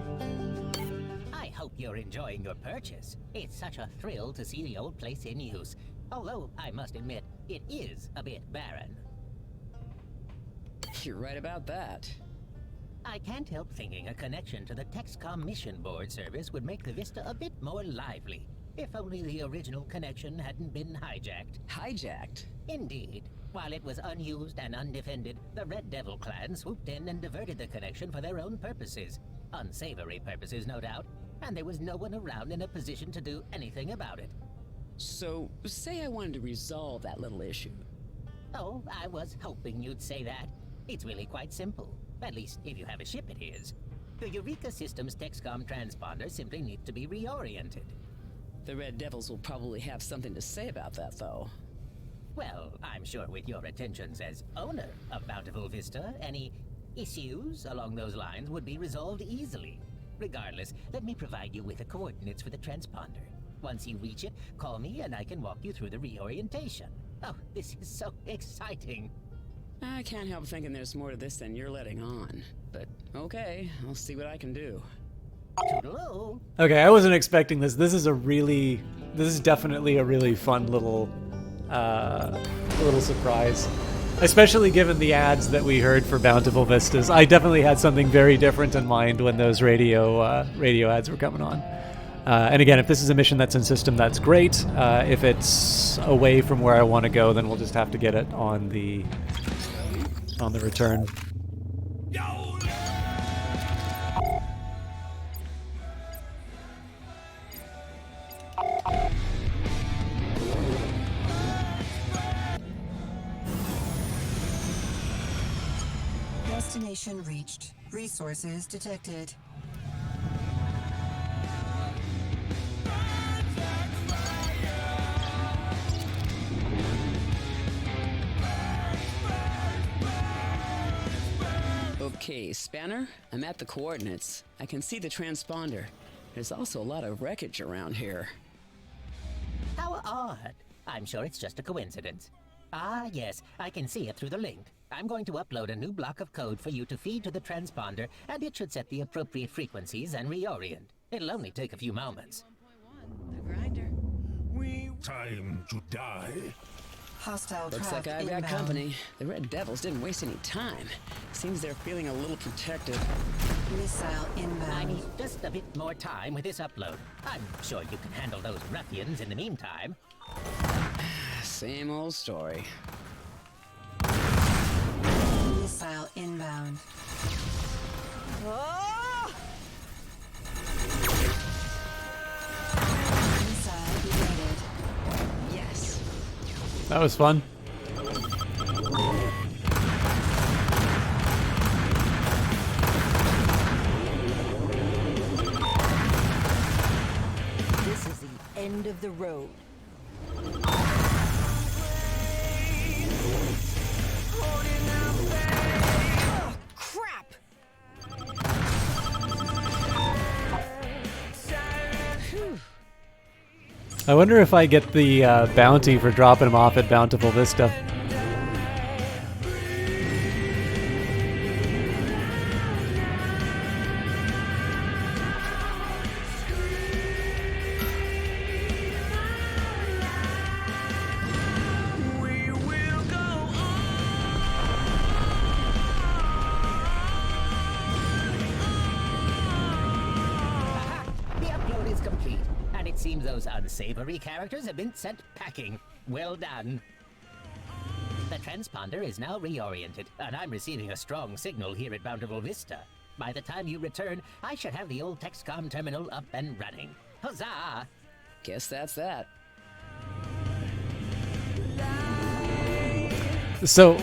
I hope you're enjoying your purchase. It's such a thrill to see the old place in use. Although, I must admit, it is a bit barren. You're right about that. I can't help thinking a connection to the Texcom Mission Board service would make the Vista a bit more lively. If only the original connection hadn't been hijacked. Hijacked? Indeed. While it was unused and undefended, the Red Devil clan swooped in and diverted the connection for their own purposes. Unsavory purposes, no doubt. And there was no one around in a position to do anything about it. So, say I wanted to resolve that little issue. Oh, I was hoping you'd say that. It's really quite simple. At least, if you have a ship, it is. The Eureka System's Texcom transponder simply needs to be reoriented. The Red Devils will probably have something to say about that, though. Well, I'm sure with your attentions as owner of Bountiful Vista, any issues along those lines would be resolved easily. Regardless, let me provide you with the coordinates for the transponder. Once you reach it, call me and I can walk you through the reorientation. Oh, this is so exciting. I can't help thinking there's more to this than you're letting on. But okay, I'll see what I can do. Toodaloo. Okay, I wasn't expecting this. This is definitely a really fun little surprise. Especially given the ads that we heard for Bountiful Vistas. I definitely had something very different in mind when those radio ads were coming on. And again, if this is a mission that's in system, that's great. If it's away from where I want to go, then we'll just have to get it on the return. Destination reached. Resources detected. Okay, Spanner, I'm at the coordinates. I can see the transponder. There's also a lot of wreckage around here. How odd. I'm sure it's just a coincidence. Ah, yes, I can see it through the link. I'm going to upload a new block of code for you to feed to the transponder, and it should set the appropriate frequencies and reorient. It'll only take a few moments. The grinder. Time to die. Hostile Looks craft like I've got inbound. company. The Red Devils didn't waste any time. Seems they're feeling a little protected. Missile inbound. I need just a bit more time with this upload. I'm sure you can handle those ruffians in the meantime. Same old story. Missile inbound. Oh! Missile deleted. Yes. That was fun. This is the end of the road. Oh, crap! I wonder if I get the bounty for dropping him off at Bountiful Vista. The upload is complete, and it seems those unsavory characters have been sent packing. Well done. The transponder is now reoriented, and I'm receiving a strong signal here at Bountiful Vista. By the time you return, I should have the old Texcom terminal up and running. Huzzah! Guess that's that. So,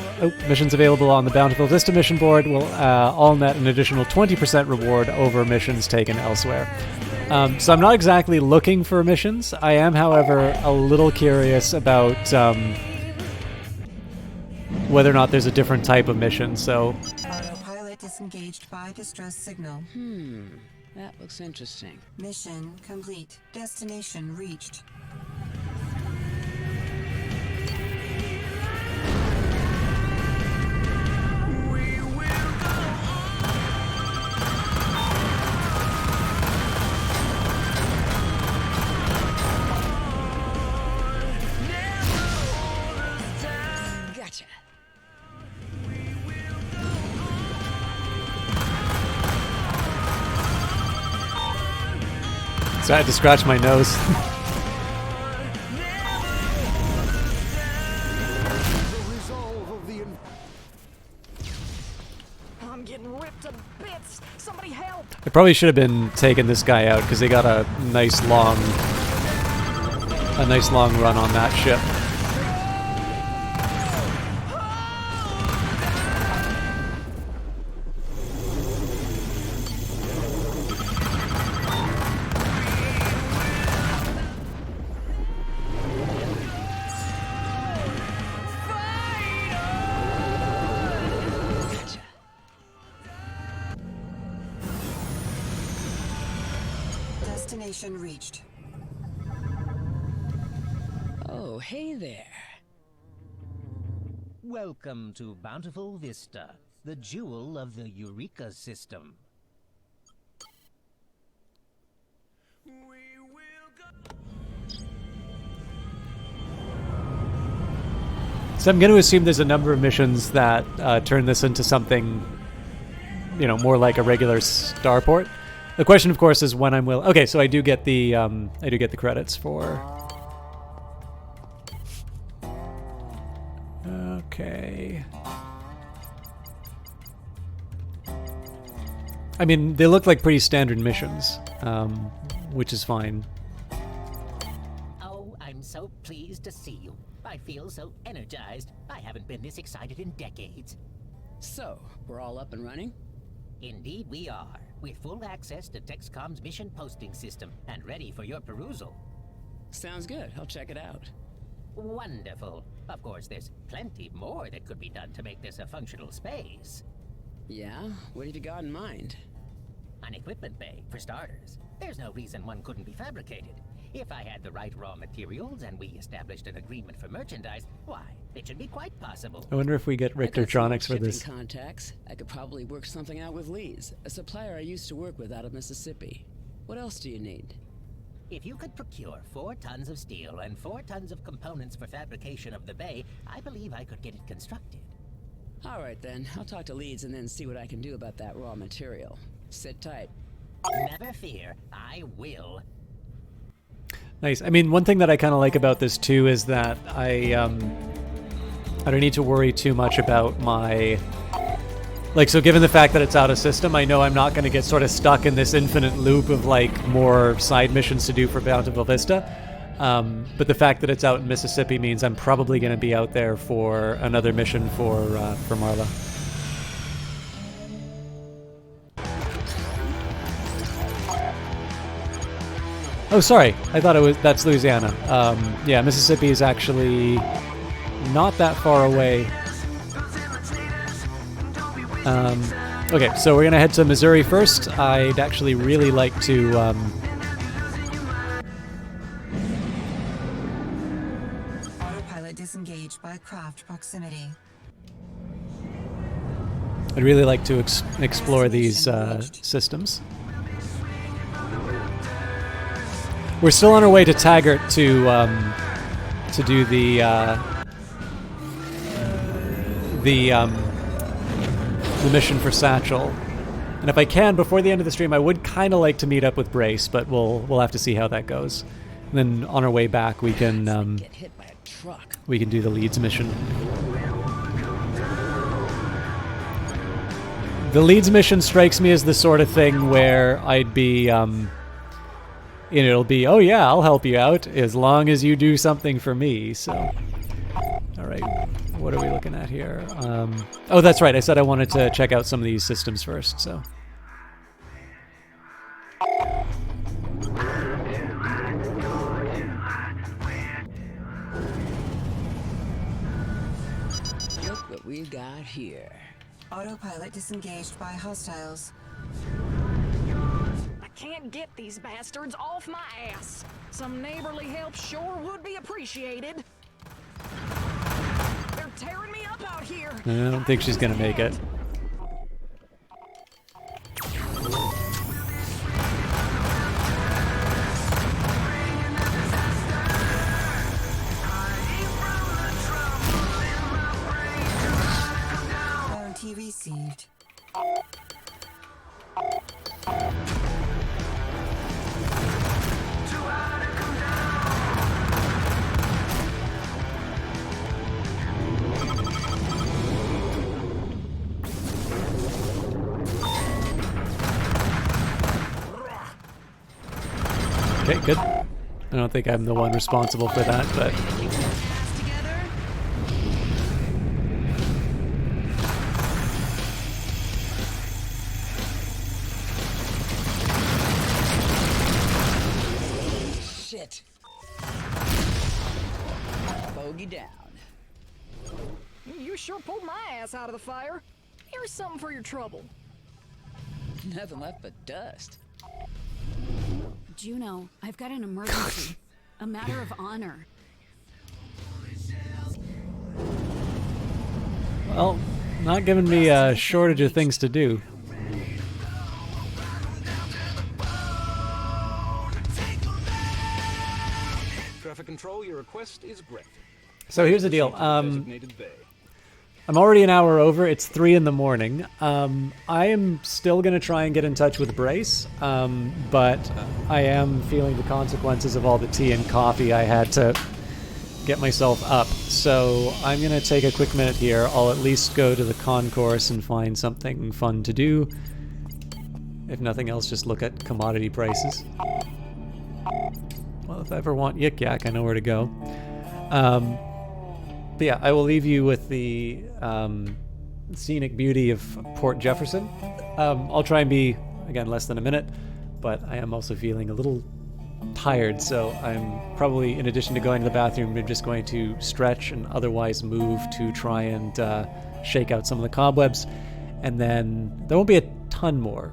missions available on the Bountiful Vista mission board will all net an additional 20% reward over missions taken elsewhere. So I'm not exactly looking for missions. I am, however, a little curious about whether or not there's a different type of mission. So, Autopilot disengaged by distress signal. That looks interesting. Mission complete. Destination reached. Gotcha. so I had to scratch my nose. I'm getting ripped to bits. Somebody help! I probably should have been taking this guy out because they got a nice long run on that ship. Destination reached. Oh, hey there. Welcome to Bountiful Vista, the jewel of the Eureka system. So I'm going to assume there's a number of missions that turn this into something, more like a regular starport. The question, of course, is when I'm willing. Okay, so I do get the credits for. Okay. I mean, they look like pretty standard missions, which is fine. Oh, I'm so pleased to see you. I feel so energized. I haven't been this excited in decades. So, we're all up and running? Indeed we are, with full access to Texcom's mission posting system and ready for your perusal. Sounds good. I'll check it out. Wonderful. Of course, there's plenty more that could be done to make this a functional space. Yeah? What have you got in mind? An equipment bay, for starters. There's no reason one couldn't be fabricated. If I had the right raw materials and we established an agreement for merchandise, why, it should be quite possible. I wonder if we get Richtertronics for this. Contacts. I could probably work something out with Lee's, a supplier I used to work with out of Mississippi. What else do you need? If you could procure 4 tons of steel and 4 tons of components for fabrication of the bay, I believe I could get it constructed. All right then, I'll talk to Leeds and then see what I can do about that raw material. Sit tight. Never fear, I will. Nice. I mean, one thing that I kind of like about this too is that I don't need to worry too much about my... Like, so given the fact that it's out of system, I know I'm not going to get sort of stuck in this infinite loop of, like, more side missions to do for Bountiful Vista. But the fact that it's out in Mississippi means I'm probably going to be out there for another mission for Marla. Oh, sorry. I thought that's Louisiana. Yeah, Mississippi is actually not that far away. Okay, so we're gonna head to Missouri first. I'd actually really like to Autopilot disengaged by craft proximity. I'd really like to explore these systems. We're still on our way to Taggart to do the mission for Satchel. And if I can, before the end of the stream, I would kind of like to meet up with Brace, but we'll have to see how that goes. And then on our way back, we can do the Leeds mission. The Leeds mission strikes me as the sort of thing where I'd be, it'll be, oh yeah, I'll help you out as long as you do something for me. So, all right. What are we looking at here? Oh, that's right. I said I wanted to check out some of these systems first, so. Look what we've got here. Autopilot disengaged by hostiles. I can't get these bastards off my ass. Some neighborly help sure would be appreciated. They're tearing me up out here. I don't think she's gonna make it. Bounty received. Okay, good. I don't think I'm the one responsible for that, but... Shit. Bogey down. You sure pulled my ass out of the fire. Here's something for your trouble. Nothing left but dust. Juno, I've got an emergency. A matter of honor. Well, not giving me a shortage of things to do. Traffic control, your request is granted. So here's the deal. I'm already an hour over. It's 3 in the morning. I am still going to try and get in touch with Brace, but I am feeling the consequences of all the tea and coffee I had to get myself up. So I'm going to take a quick minute here. I'll at least go to the concourse and find something fun to do. If nothing else, just look at commodity prices. Well, if I ever want Yik Yak, I know where to go. But yeah, I will leave you with the scenic beauty of Port Jefferson. I'll try and be, again, less than a minute, but I am also feeling a little tired, so I'm probably, in addition to going to the bathroom, I'm just going to stretch and otherwise move to try and shake out some of the cobwebs. And then there won't be a ton more,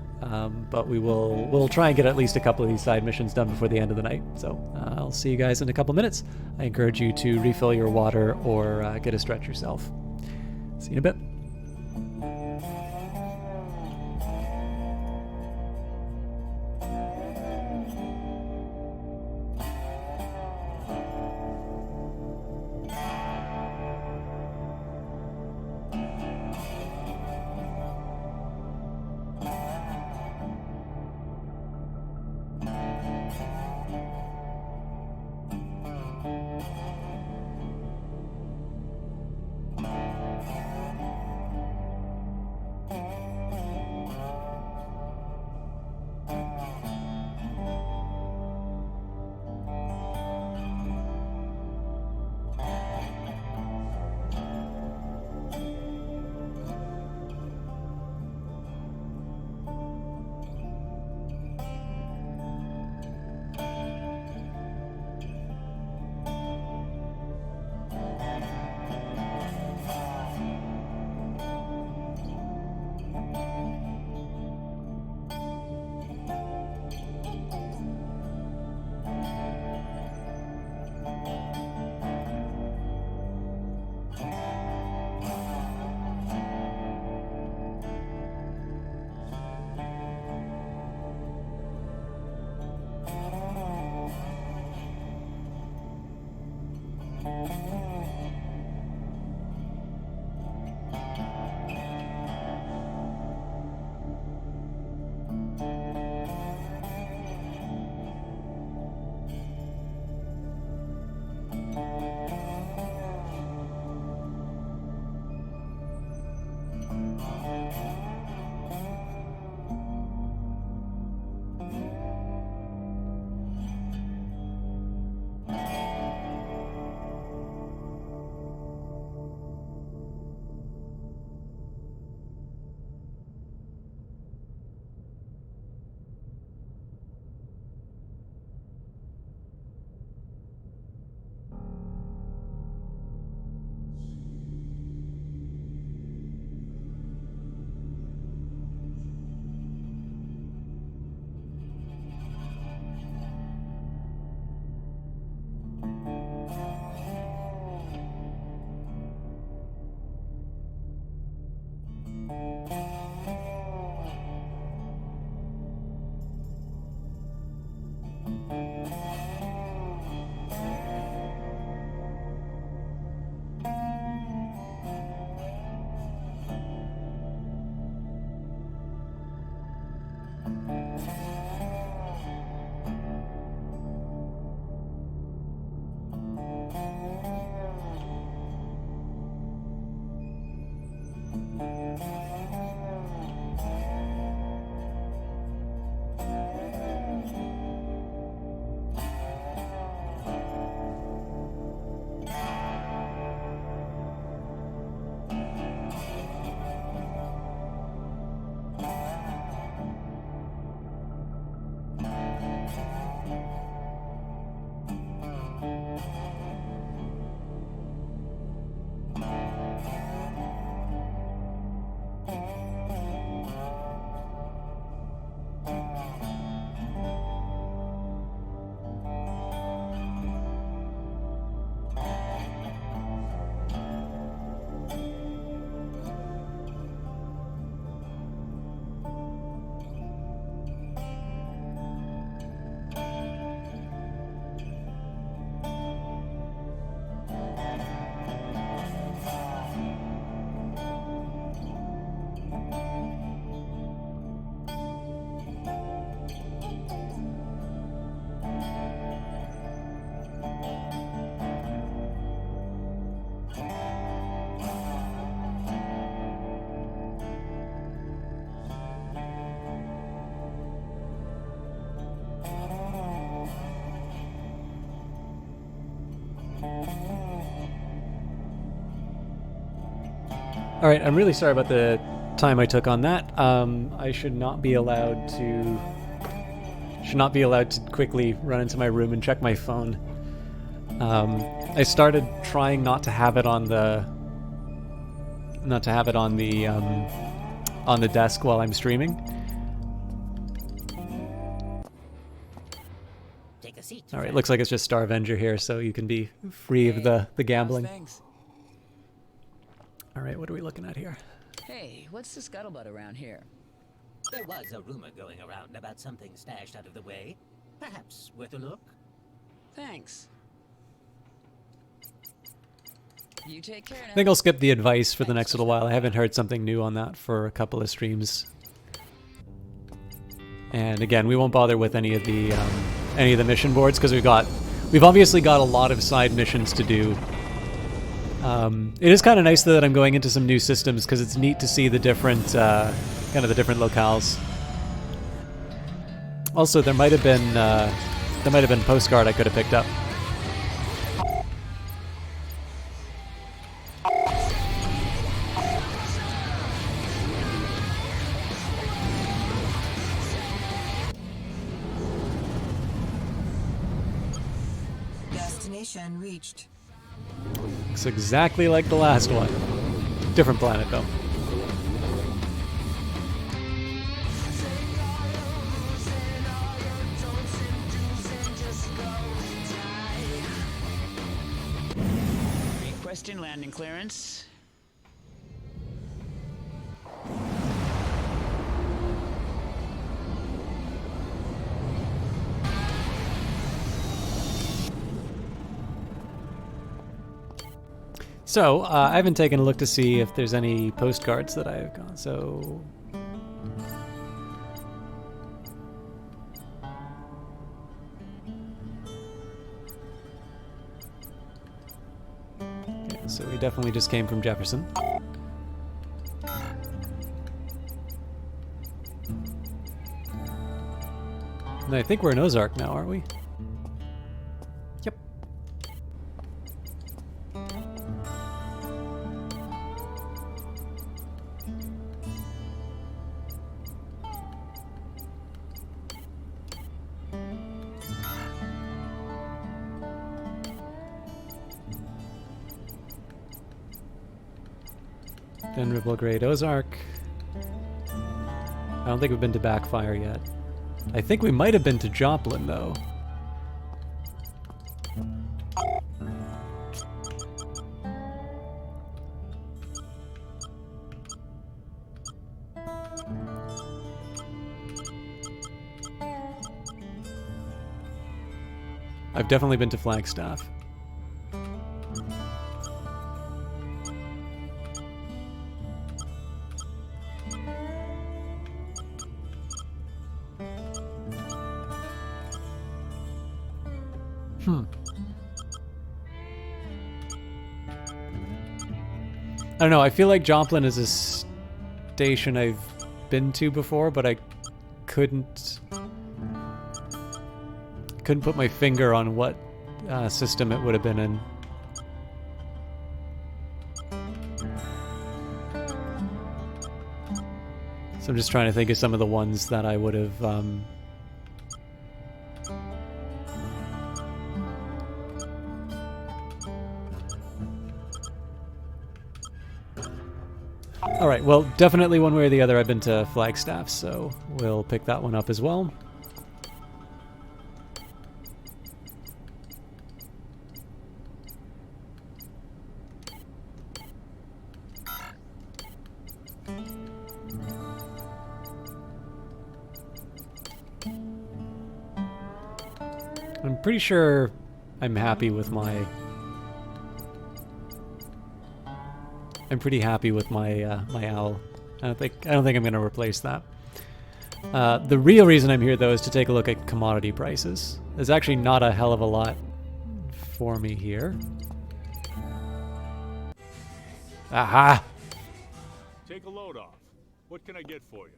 but we'll try and get at least a couple of these side missions done before the end of the night. So I'll see you guys in a couple minutes. I encourage you to refill your water or get a stretch yourself. See you in a bit. All right, I'm really sorry about the time I took on that. I should not be allowed to quickly run into my room and check my phone. I started trying not to have it on the desk while I'm streaming, receipt. All right, looks like it's just Star Avenger here, so you can be free of the gambling. Thanks. All right, what are we looking at here? Hey, what's the scuttlebutt around here? There was a rumor going around about something stashed out of the way. Perhaps worth a look? Thanks. You take care now. I think I'll skip the advice for the next little while. I haven't heard something new on that for a couple of streams. And again, we won't bother with any of the mission boards because we've obviously got a lot of side missions to do. It is kind of nice though that I'm going into some new systems because it's neat to see the different kind of the different locales. Also, there might have been a postcard I could have picked up. Destination reached. Looks exactly like the last one. Different planet though. Requesting landing clearance. So, I haven't taken a look to see if there's any postcards that I've got, so... Okay, so we definitely just came from Jefferson. And I think we're in Ozark now, aren't we? Yep. Venerable Grade Ozark. I don't think we've been to Backfire yet. I think we might have been to Joplin, though. I've definitely been to Flagstaff. I don't know, I feel like Joplin is a station I've been to before, but I couldn't put my finger on what system it would have been in. So I'm just trying to think of some of the ones that I would have Alright, well, definitely one way or the other I've been to Flagstaff, so we'll pick that one up as well. I'm pretty sure I'm happy with my... I'm pretty happy with my my owl. I don't think I'm going to replace that. The real reason I'm here though is to take a look at commodity prices. There's actually not a hell of a lot for me here. Aha! Take a load off. What can I get for you?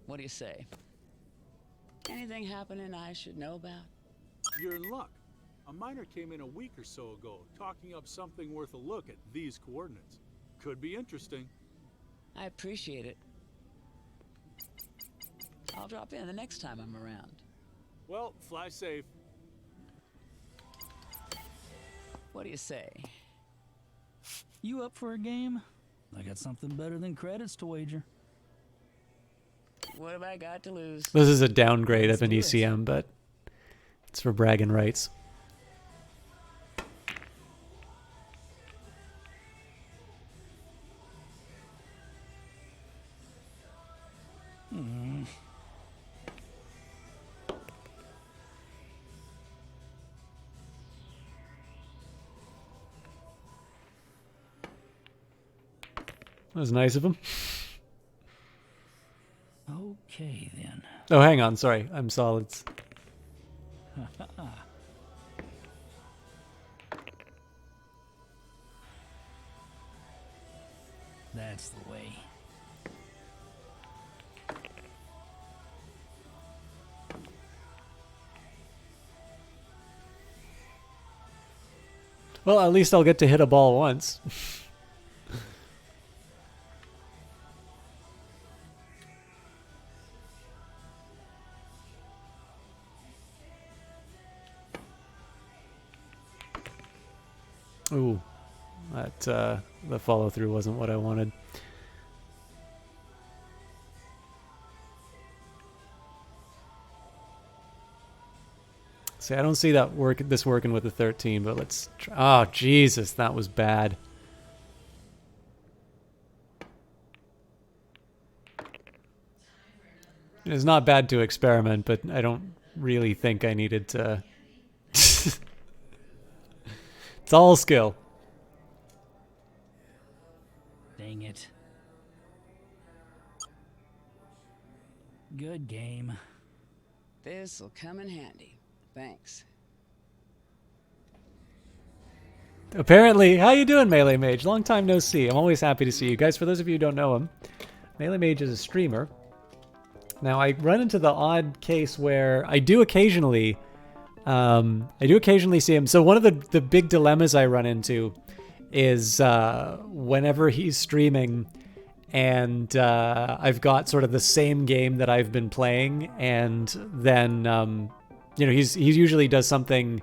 What do you say? Anything happening I should know about? You're in luck. A miner came in a week or so ago, talking up something worth a look at these coordinates. Could be interesting. I appreciate it. I'll drop in the next time I'm around. Well, fly safe. What do you say? You up for a game? I got something better than credits to wager. What have I got to lose? This is a downgrade of an ECM, but It's for bragging rights. That was nice of him. Okay, then. Oh, hang on. Sorry. I'm solids. That's the way. Well, at least I'll get to hit a ball once. Ooh, that the follow through wasn't what I wanted. See, I don't see that this working with the 13, but let's try. Oh, Jesus, that was bad. It's not bad to experiment, but I don't really think I needed to. It's all skill. Dang it. Good game. This'll come in handy. Thanks. Apparently, how you doing, Melee Mage? Long time no see. I'm always happy to see you guys. For those of you who don't know him, Melee Mage is a streamer. Now, I run into the odd case where I do occasionally see him. So one of the big dilemmas I run into is whenever he's streaming and I've got sort of the same game that I've been playing, and then you know, he usually does something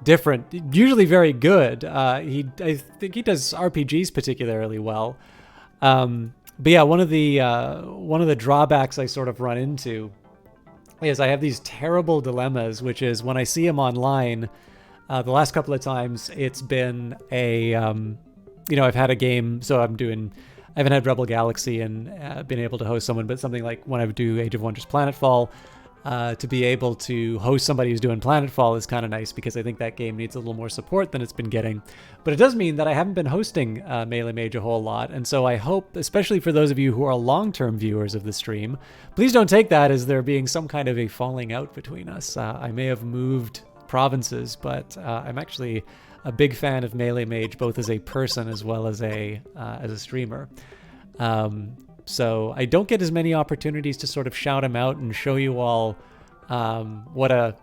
different, usually very good. I think he does RPGs particularly well. But yeah, one of the drawbacks I sort of run into is I have these terrible dilemmas, which is when I see him online, the last couple of times it's been a, you know, I've had a game, so I haven't had Rebel Galaxy and been able to host someone, but something like when I would do Age of Wonders Planetfall, to be able to host somebody who's doing Planetfall is kind of nice, because I think that game needs a little more support than it's been getting. But it does mean that I haven't been hosting Melee Mage a whole lot, and so I hope, especially for those of you who are long-term viewers of the stream, please don't take that as there being some kind of a falling out between us. I may have moved provinces, but I'm actually a big fan of Melee Mage, both as a person as well as a streamer. So I don't get as many opportunities to sort of shout him out and show you all what a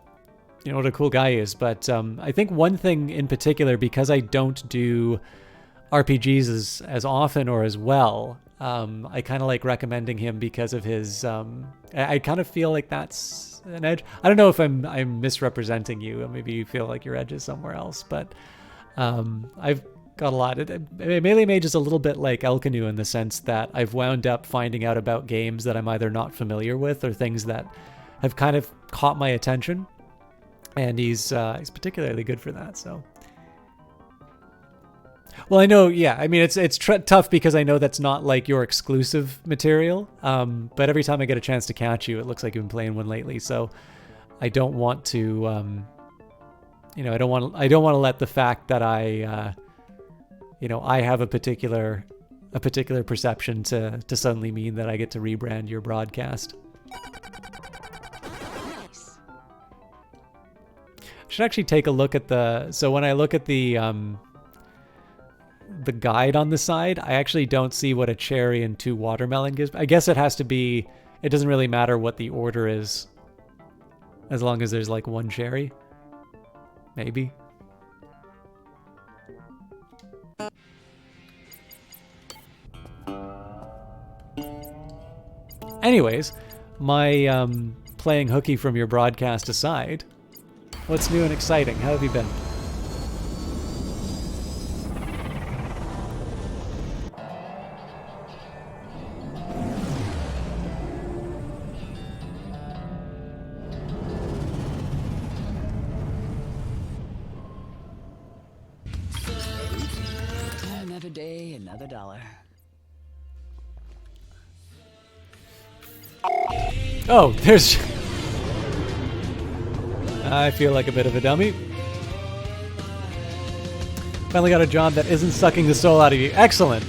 cool guy he is. But I think one thing in particular, because I don't do RPGs as often or as well, I kind of like recommending him because of his. I kind of feel like that's an edge. I don't know if I'm misrepresenting you. Maybe you feel like your edge is somewhere else, but I've got a lot. Melee Mage is a little bit like Elkanu in the sense that I've wound up finding out about games that I'm either not familiar with or things that have kind of caught my attention, and he's particularly good for that. So, well, I know, yeah. I mean, it's tough because I know that's not like your exclusive material. But every time I get a chance to catch you, it looks like you've been playing one lately. So, I don't want to, I don't want to let the fact that I have a particular perception to suddenly mean that I get to rebrand your broadcast. Nice. Should actually take a look at when I look at the guide on the side, I actually don't see what a cherry and 2 watermelon gives. I guess it has to be, it doesn't really matter what the order is, as long as there's like 1 cherry. Maybe. Anyways, my playing hooky from your broadcast aside, what's new and exciting? How have you been? day, another dollar. Oh, there's... I feel like a bit of a dummy. Finally got a job that isn't sucking the soul out of you. Excellent.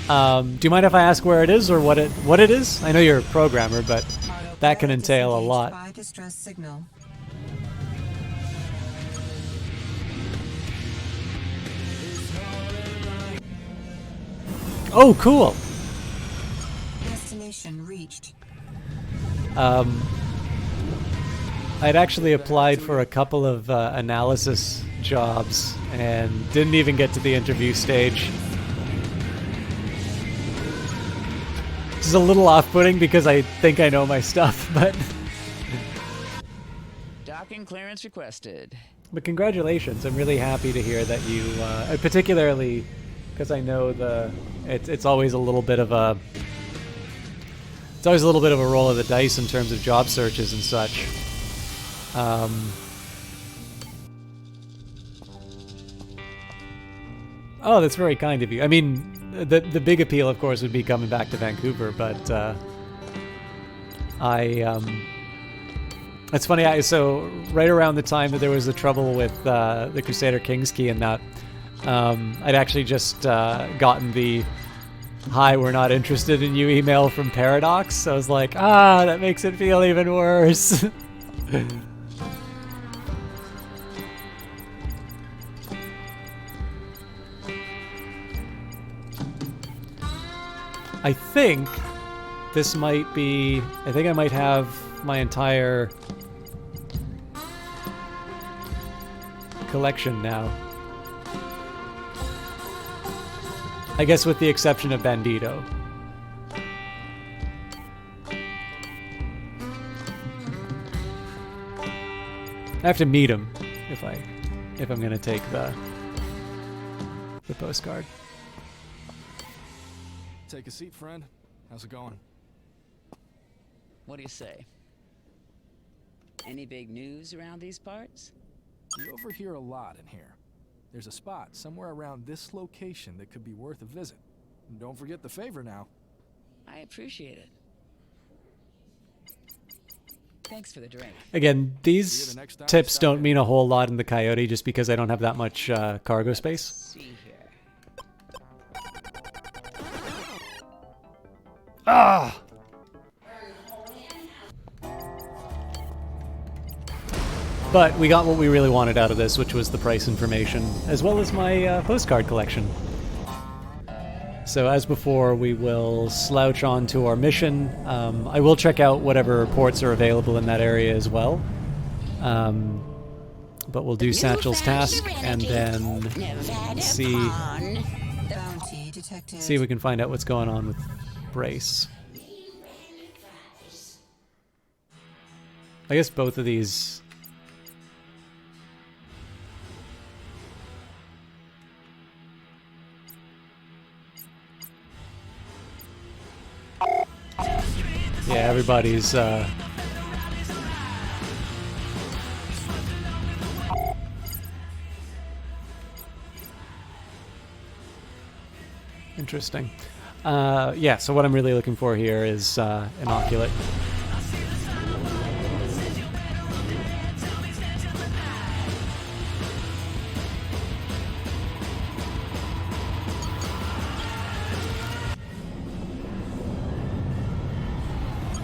Do you mind if I ask where it is or what it is? I know you're a programmer, but that can entail a lot. By distress signal. Oh, cool. Destination reached. I'd actually applied for a couple of analysis jobs and didn't even get to the interview stage. This is a little off-putting because I think I know my stuff, but... Docking clearance requested. But congratulations, I'm really happy to hear that you, particularly because I know it's always a little bit of a... It's always a little bit of a roll of the dice in terms of job searches and such. Oh, that's very kind of you. I mean, the big appeal, of course, would be coming back to Vancouver, but it's funny. So right around the time that there was the trouble with the Crusader King's Key and that, I'd actually just gotten the "Hi, we're not interested in you" email from Paradox. So I was like, that makes it feel even worse. I think this might be... I think I might have my entire collection now. I guess with the exception of Bandito. I have to meet him if I'm gonna take the postcard. Take a seat, friend. How's it going? What do you say? Any big news around these parts? You overhear a lot in here. There's a spot somewhere around this location that could be worth a visit. And don't forget the favor now. I appreciate it. Thanks for the drink. Again, these tips don't mean a whole lot in the Coyote just because I don't have that much cargo space. See here. Ah! But we got what we really wanted out of this, which was the price information, as well as my postcard collection. So as before, we will slouch on to our mission. I will check out whatever reports are available in that area as well. But we'll do Satchel's task and then see if we can find out what's going on with Brace. I guess both of these... Yeah, everybody's interesting. Yeah, so what I'm really looking for here is Inoculate.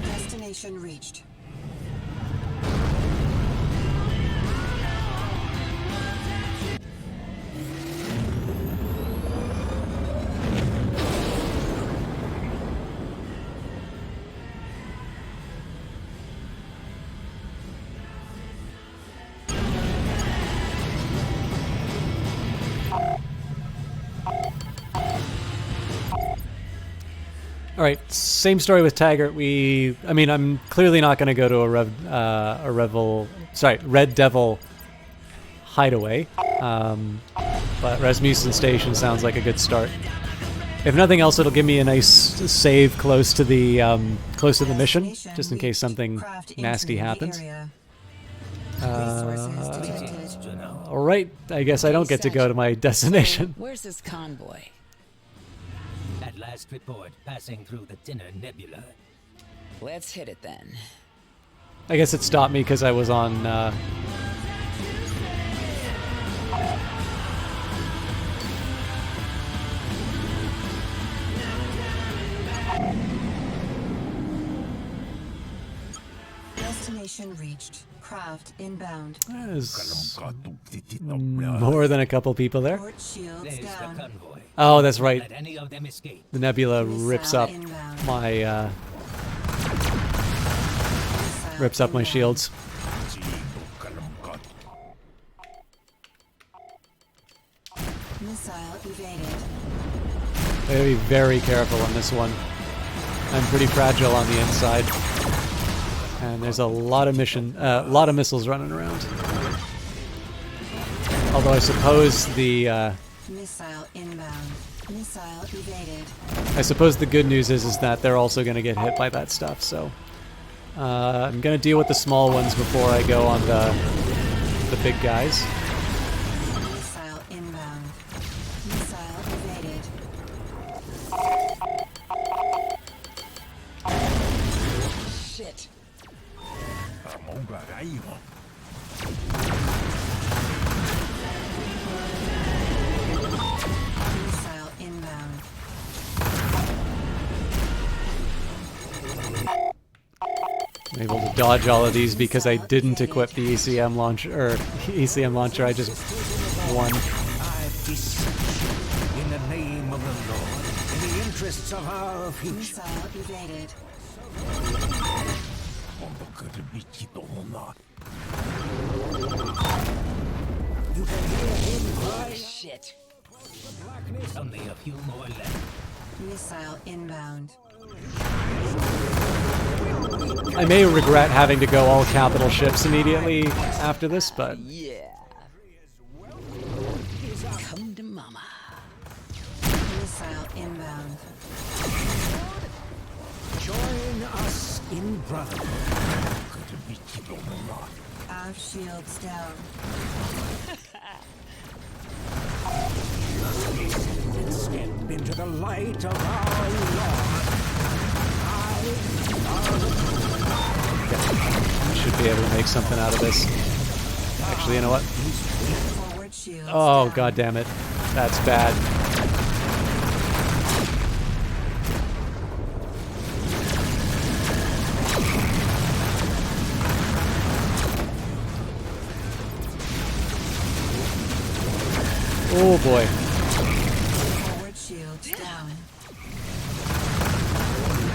Destination reached. All right, same story with Taggart. I mean, I'm clearly not going to go to a Red Devil hideaway, but Rasmussen Station sounds like a good start. If nothing else, it'll give me a nice save close to the mission, just in case something nasty happens. All right, I guess I don't get to go to my destination. Where's this convoy? that last report passing through the Tinner Nebula. Let's hit it then. I guess it stopped me because I was on. Destination reached. Craft inbound. There's more than a couple people there. Port shields There's the down. convoy. Oh, that's Don't right. let any of them escape. The nebula rips up my shields. Missile evaded. Gotta be very careful on this one. I'm pretty fragile on the inside, and there's a lot of missiles running around. Although I suppose the Missile inbound. Missile evaded. I suppose the good news is that they're also going to get hit by that stuff. So I'm going to deal with the small ones before I go on the big guys. Missile inbound. Missile evaded. Shit. Missile inbound. I'm able to dodge all of these because I didn't equip the ECM launcher. I just won. I beseech you, in the name of the Lord, in the interests of our future. Missile evaded. You can hear him cry. Shit. Only a few more left. Missile inbound. I may regret having to go all capital ships immediately after this, but Yeah. Come to mama. Missile inbound. Join us in brotherhood. Our shields down. Step into the light of our Lord. I should be able to make something out of this. Actually, you know what? Forward shields Oh, down. god damn it. That's bad. Oh boy. Forward shields down.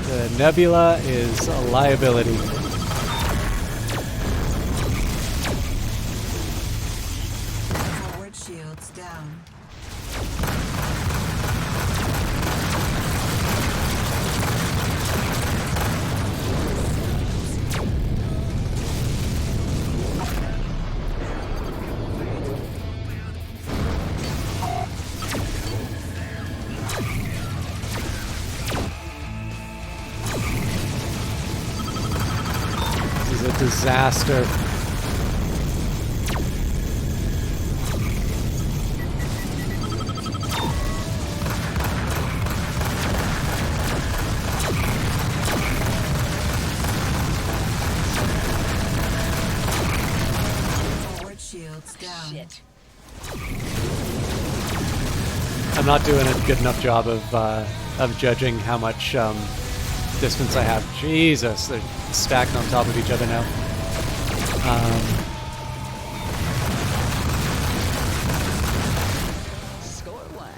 The nebula is a liability. Forward shields down. This is a disaster. Forward shields down. Shit. I'm not doing a good enough job of judging how much distance I have. Jesus, they're stacked on top of each other now. Score one.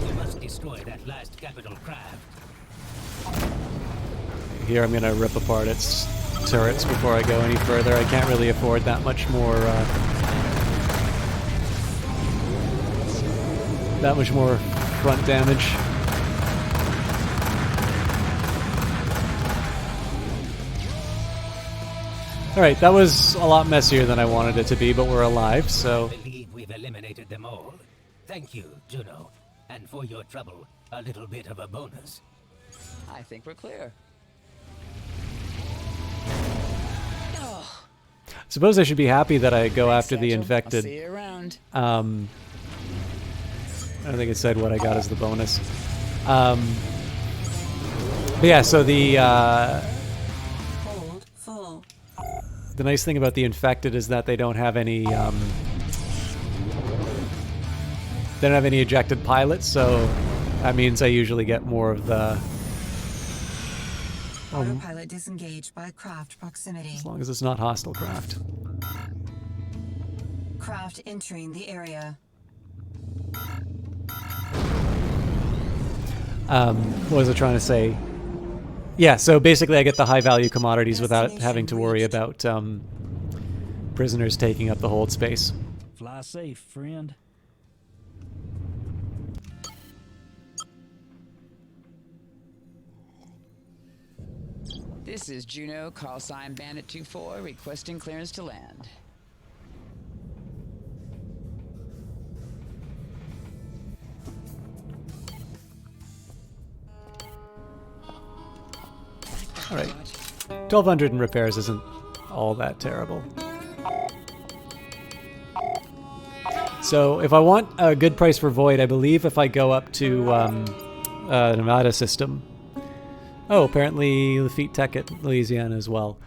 We must destroy that last capital craft. Here I'm going to rip apart its turrets before I go any further. I can't really afford that much more front damage. Alright, that was a lot messier than I wanted it to be, but we're alive, so... I believe we've eliminated them all. Thank you, Juno. And for your trouble, a little bit of a bonus. I think we're clear. Suppose I should be happy that I go after the infected. I'll see you around. I don't think it said what I got as the bonus. But yeah, so the Hold full. the nice thing about the infected is that they don't have any ejected pilots, so that means I usually get more of the Autopilot disengaged by craft proximity. as long as it's not hostile craft. Craft entering the area. What was I trying to say? Yeah, so basically I get the high value commodities without having to worry about prisoners taking up the hold space. Fly safe, friend. This is Juno, call sign Bandit 24, requesting clearance to land. Alright. 1,200 in repairs isn't all that terrible. So if I want a good price for Void, I believe if I go up to Nevada system. Oh, apparently Lafitte Tech at Louisiana as well.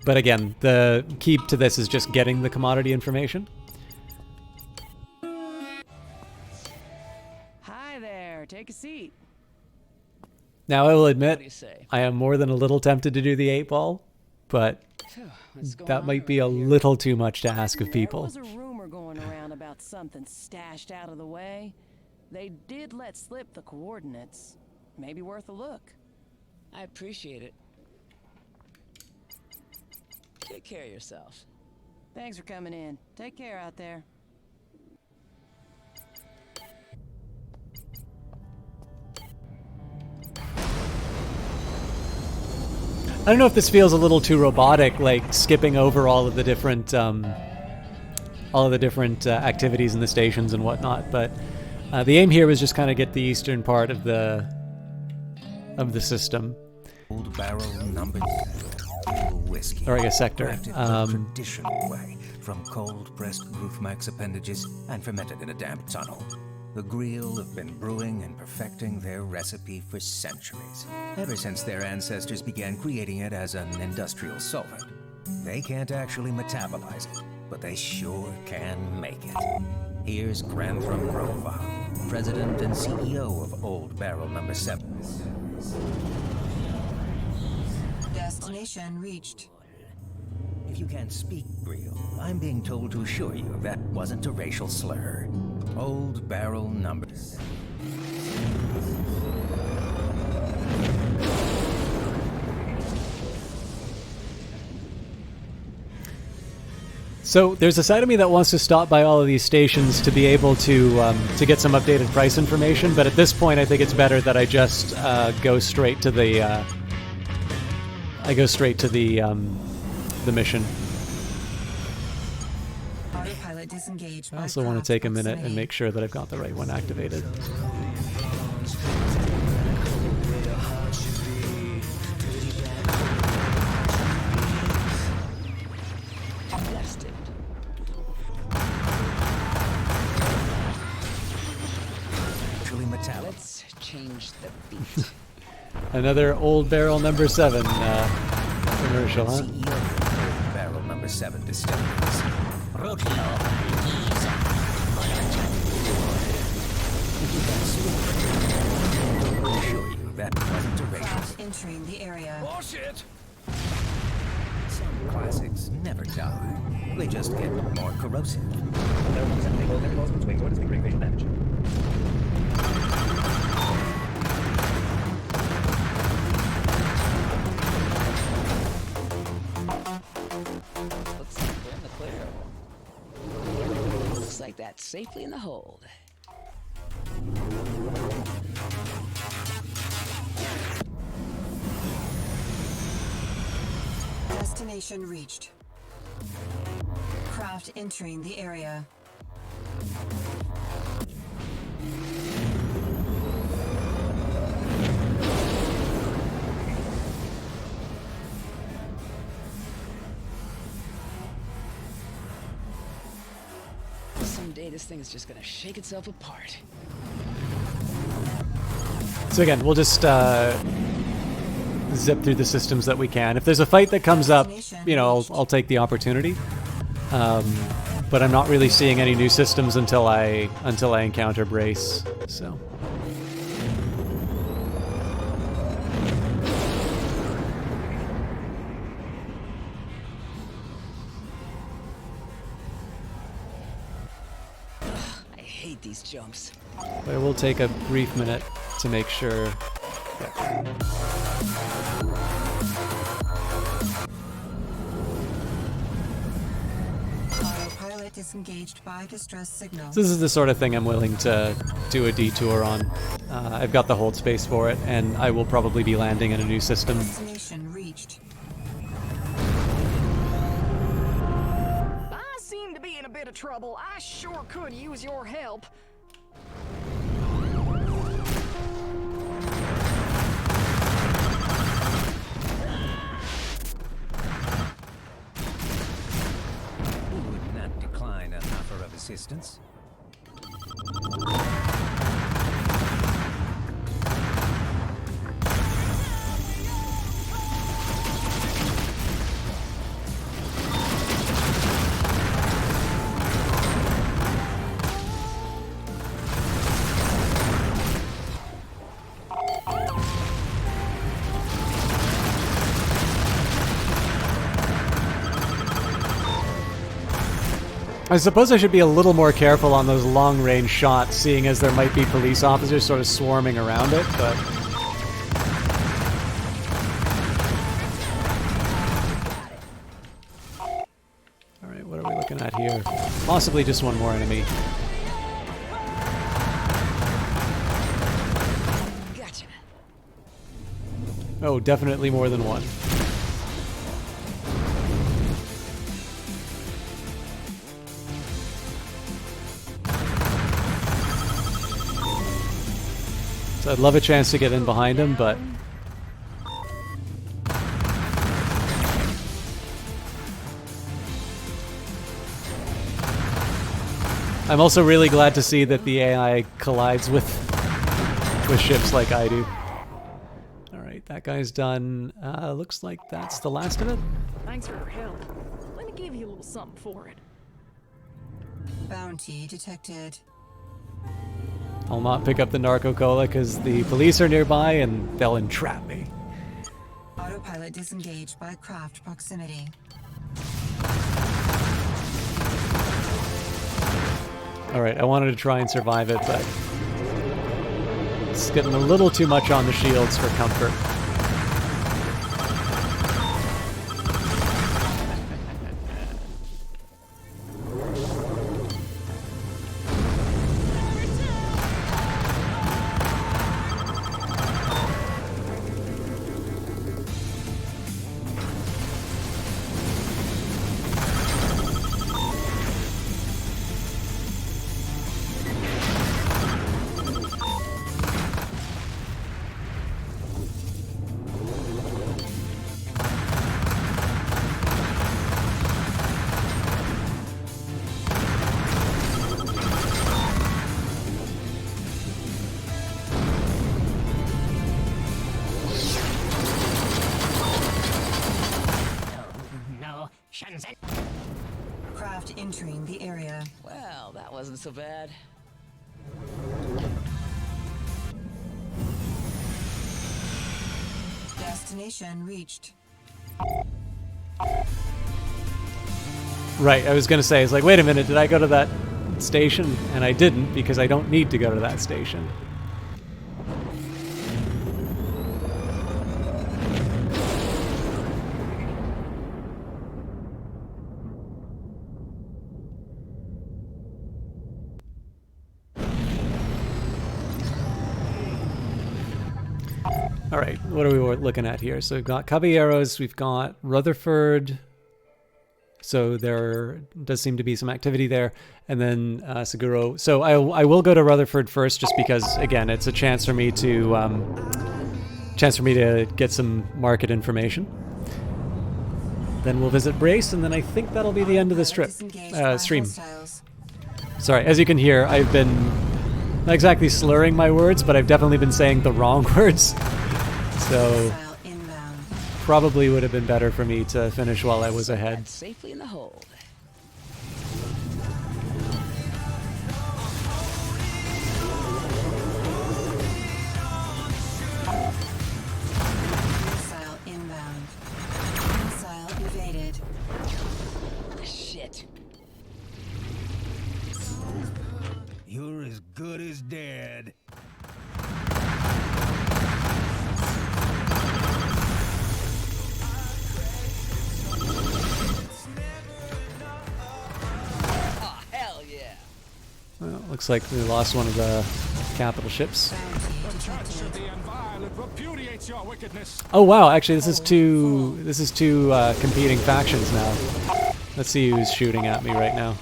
But again, the key to this is just getting the commodity information. Hi there, take a seat. Now I will admit, What do you say? I am more than a little tempted to do the 8-ball, but that might be a little too much to ask of people. There was a rumor going around about something stashed out of the way. They did let slip the coordinates. Maybe worth a look. I appreciate it. Take care of yourself. Thanks for coming in. Take care out there. I don't know if this feels a little too robotic, like skipping over all of the different activities in the stations and whatnot, but the aim here was just kind of get the eastern part of the system. Old barrel number whiskey. Or I guess sector. Crafted the traditional way, from cold-pressed Groovemax appendages and fermented in a damp tunnel. The Grill have been brewing and perfecting their recipe for centuries, ever since their ancestors began creating it as an industrial solvent. They can't actually metabolize it, but they sure can make it. Here's Grantham Grova, President and CEO of Old Barrel Number 7. Destination reached. If you can't speak Grill, I'm being told to assure you that wasn't a racial slur. Old Barrel Number 7. So there's a side of me that wants to stop by all of these stations to be able to get some updated price information, but at this point I think it's better that I just go straight to the the mission. Autopilot disengaged. I also want to take a minute and make sure that I've got the right one activated. Let's change the beat. Another Old Barrel Number 7 commercial, huh? CEO of Old Barrel Number 7 Distilleries. I'll assure you that wasn't a racial. Entering the area. Bullshit! Some classics never die. They just get more corrosive. Looks like we're in the clear. Looks like that's safely in the hold. Destination reached. Craft entering the area. Someday this thing is just gonna shake itself apart. So again, we'll just zip through the systems that we can. If there's a fight that comes up, you know, I'll take the opportunity. But I'm not really seeing any new systems until I encounter Brace. So. I hate these jumps. But I will take a brief minute to make sure. Yeah. Autopilot disengaged by distress signal. So this is the sort of thing I'm willing to do a detour on. I've got the hold space for it, and I will probably be landing in a new system. Destination reached. I seem to be in a bit of trouble. I sure could use your help. Would not decline an offer of assistance. I suppose I should be a little more careful on those long-range shots, seeing as there might be police officers sort of swarming around it, but... Alright, what are we looking at here? Possibly just one more enemy. Gotcha. Oh, definitely more than one. So I'd love a chance to get in behind him, but... I'm also really glad to see that the AI collides with ships like I do. Alright, that guy's done. Looks like that's the last of it. Thanks for your help. Let me give you a little something for it. Bounty detected. I'll not pick up the narco cola because the police are nearby and they'll entrap me. Autopilot disengaged by craft proximity. Alright, I wanted to try and survive it, but it's getting a little too much on the shields for comfort. Craft entering the area. Well, that wasn't so bad. Destination reached. Right, I was gonna say, it's like, wait a minute, did I go to that station? And I didn't, because I don't need to go to that station. All right, what are we looking at here? So we've got Caballeros, we've got Rutherford. So there does seem to be some activity there. And then Seguro. So I will go to Rutherford first, just because, again, it's a chance for me to get some market information. Then we'll visit Brace, and then I think that'll be the end of the stream. Sorry, as you can hear, I've been not exactly slurring my words, but I've definitely been saying the wrong words. So probably would have been better for me to finish while I was ahead. Safely in the hold. Missile inbound. Missile evaded. Shit. You're as good as dead. Oh, hell yeah. Well, looks like we lost one of the capital ships. Oh wow, actually this is two competing factions now. Let's see who's shooting at me right now.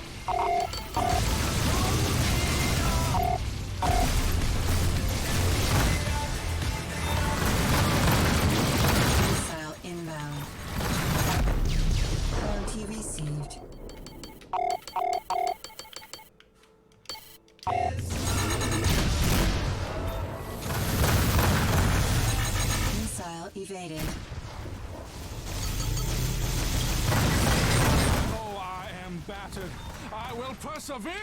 Missile inbound. Bounty received. Missile evaded. Oh, I am battered. I will persevere.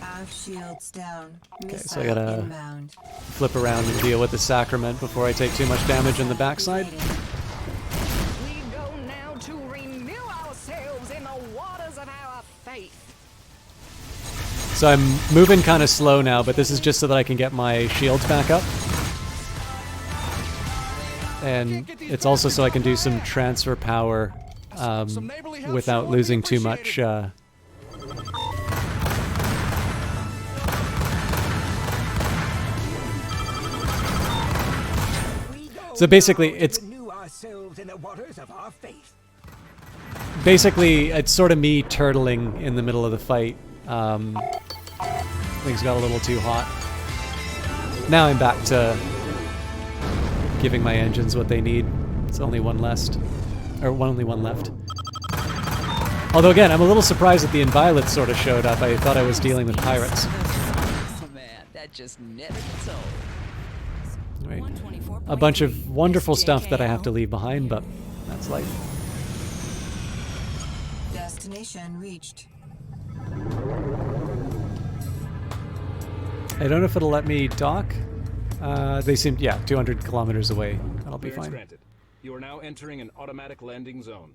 Our shields down. Okay, Missile so I gotta inbound. flip around and deal with the Sacrament before I take too much damage in the backside. We go now to renew ourselves in the waters of our faith. So I'm moving kind of slow now, but this is just so that I can get my shields back up. And it's also so I can do some transfer power without losing too much. So basically, it's sort of me turtling in the middle of the fight. Things got a little too hot. Now I'm back to giving my engines what they need. It's only one left. Although again, I'm a little surprised that the Inviolate sort of showed up. I thought I was dealing with pirates. Man, that just netted its own. Right. A bunch of wonderful stuff that I have to leave behind, but that's life. Destination reached. I don't know if it'll let me dock. They seem, 200 kilometers away. That'll be fine. Granted. You are now entering an automatic landing zone.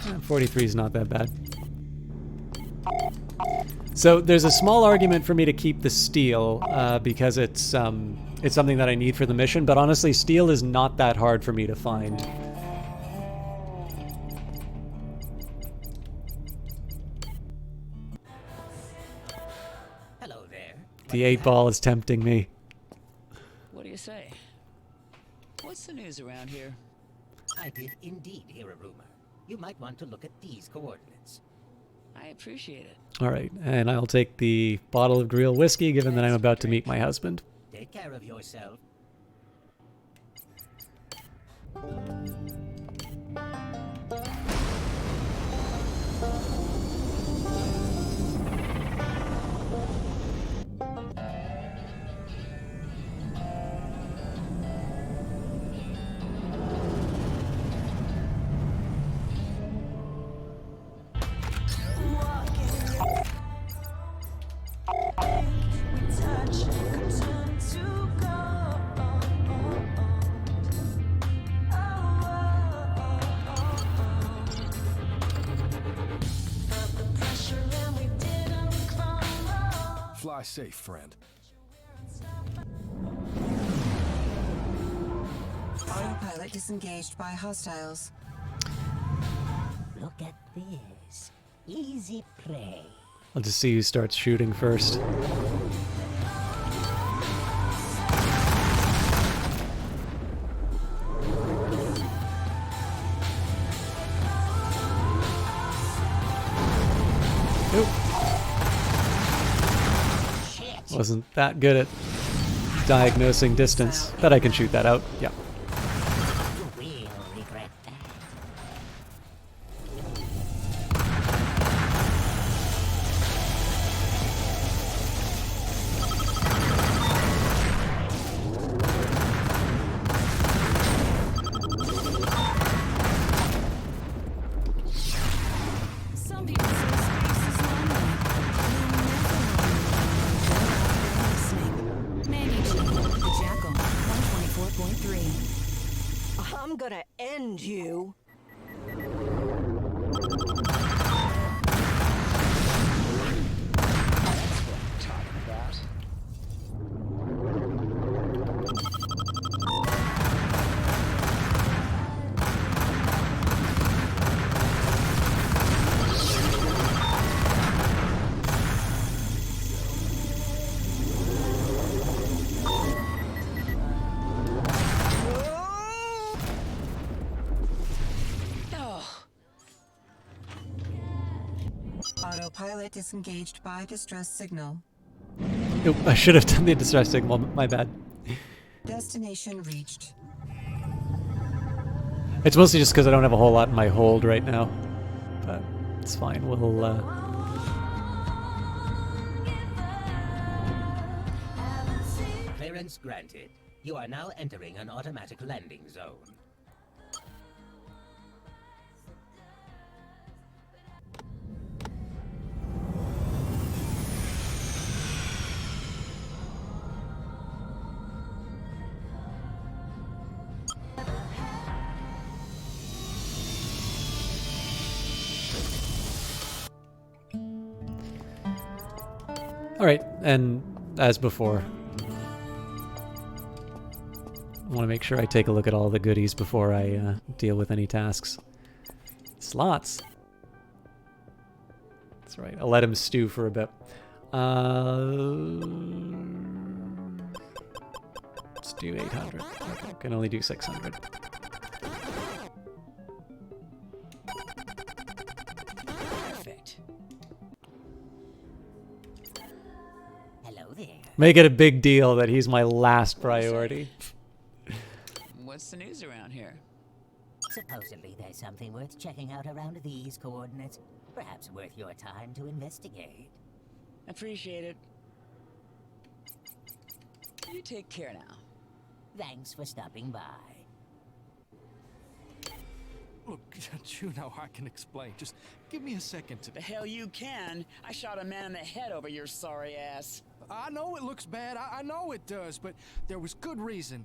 Well, 43 is not that bad. So there's a small argument for me to keep the steel because it's something that I need for the mission, but honestly, steel is not that hard for me to find. Hello there. The 8-ball is tempting me. What do you say? What's the news around here? I did indeed hear a rumor. You might want to look at these coordinates. I appreciate it. All right, and I'll take the bottle of Grill whiskey, given that I'm about to meet my husband. Take care of yourself. Fly safe, friend. Autopilot disengaged by hostiles. Look at this. Easy prey. I'll just see who starts shooting first. Nope. Wasn't that good at diagnosing distance. Bet I can shoot that out. Yeah. You will regret that. Some people say space is lonely. Managing the Jackal 124.3. I'm gonna end you. Autopilot disengaged by distress signal. Nope, I should have done the distress signal. My bad. Destination reached. It's mostly just because I don't have a whole lot in my hold right now. But it's fine. We'll, Clearance granted. You are now entering an automatic landing zone. Alright, and as before, I want to make sure I take a look at all the goodies before I deal with any tasks. Slots. That's right, I'll let him stew for a bit. Let's do 800. Okay, can only do 600. Perfect. Hello there. Make it a big deal that he's my last priority. What's the news around here? Supposedly there's something worth checking out around these coordinates. Perhaps worth your time to investigate. Appreciate it. You take care now. Thanks for stopping by. Look, Juno, I can explain. Just give me a second to... The hell you can. I shot a man in the head over your sorry ass. I know it looks bad. I know it does, but there was good reason.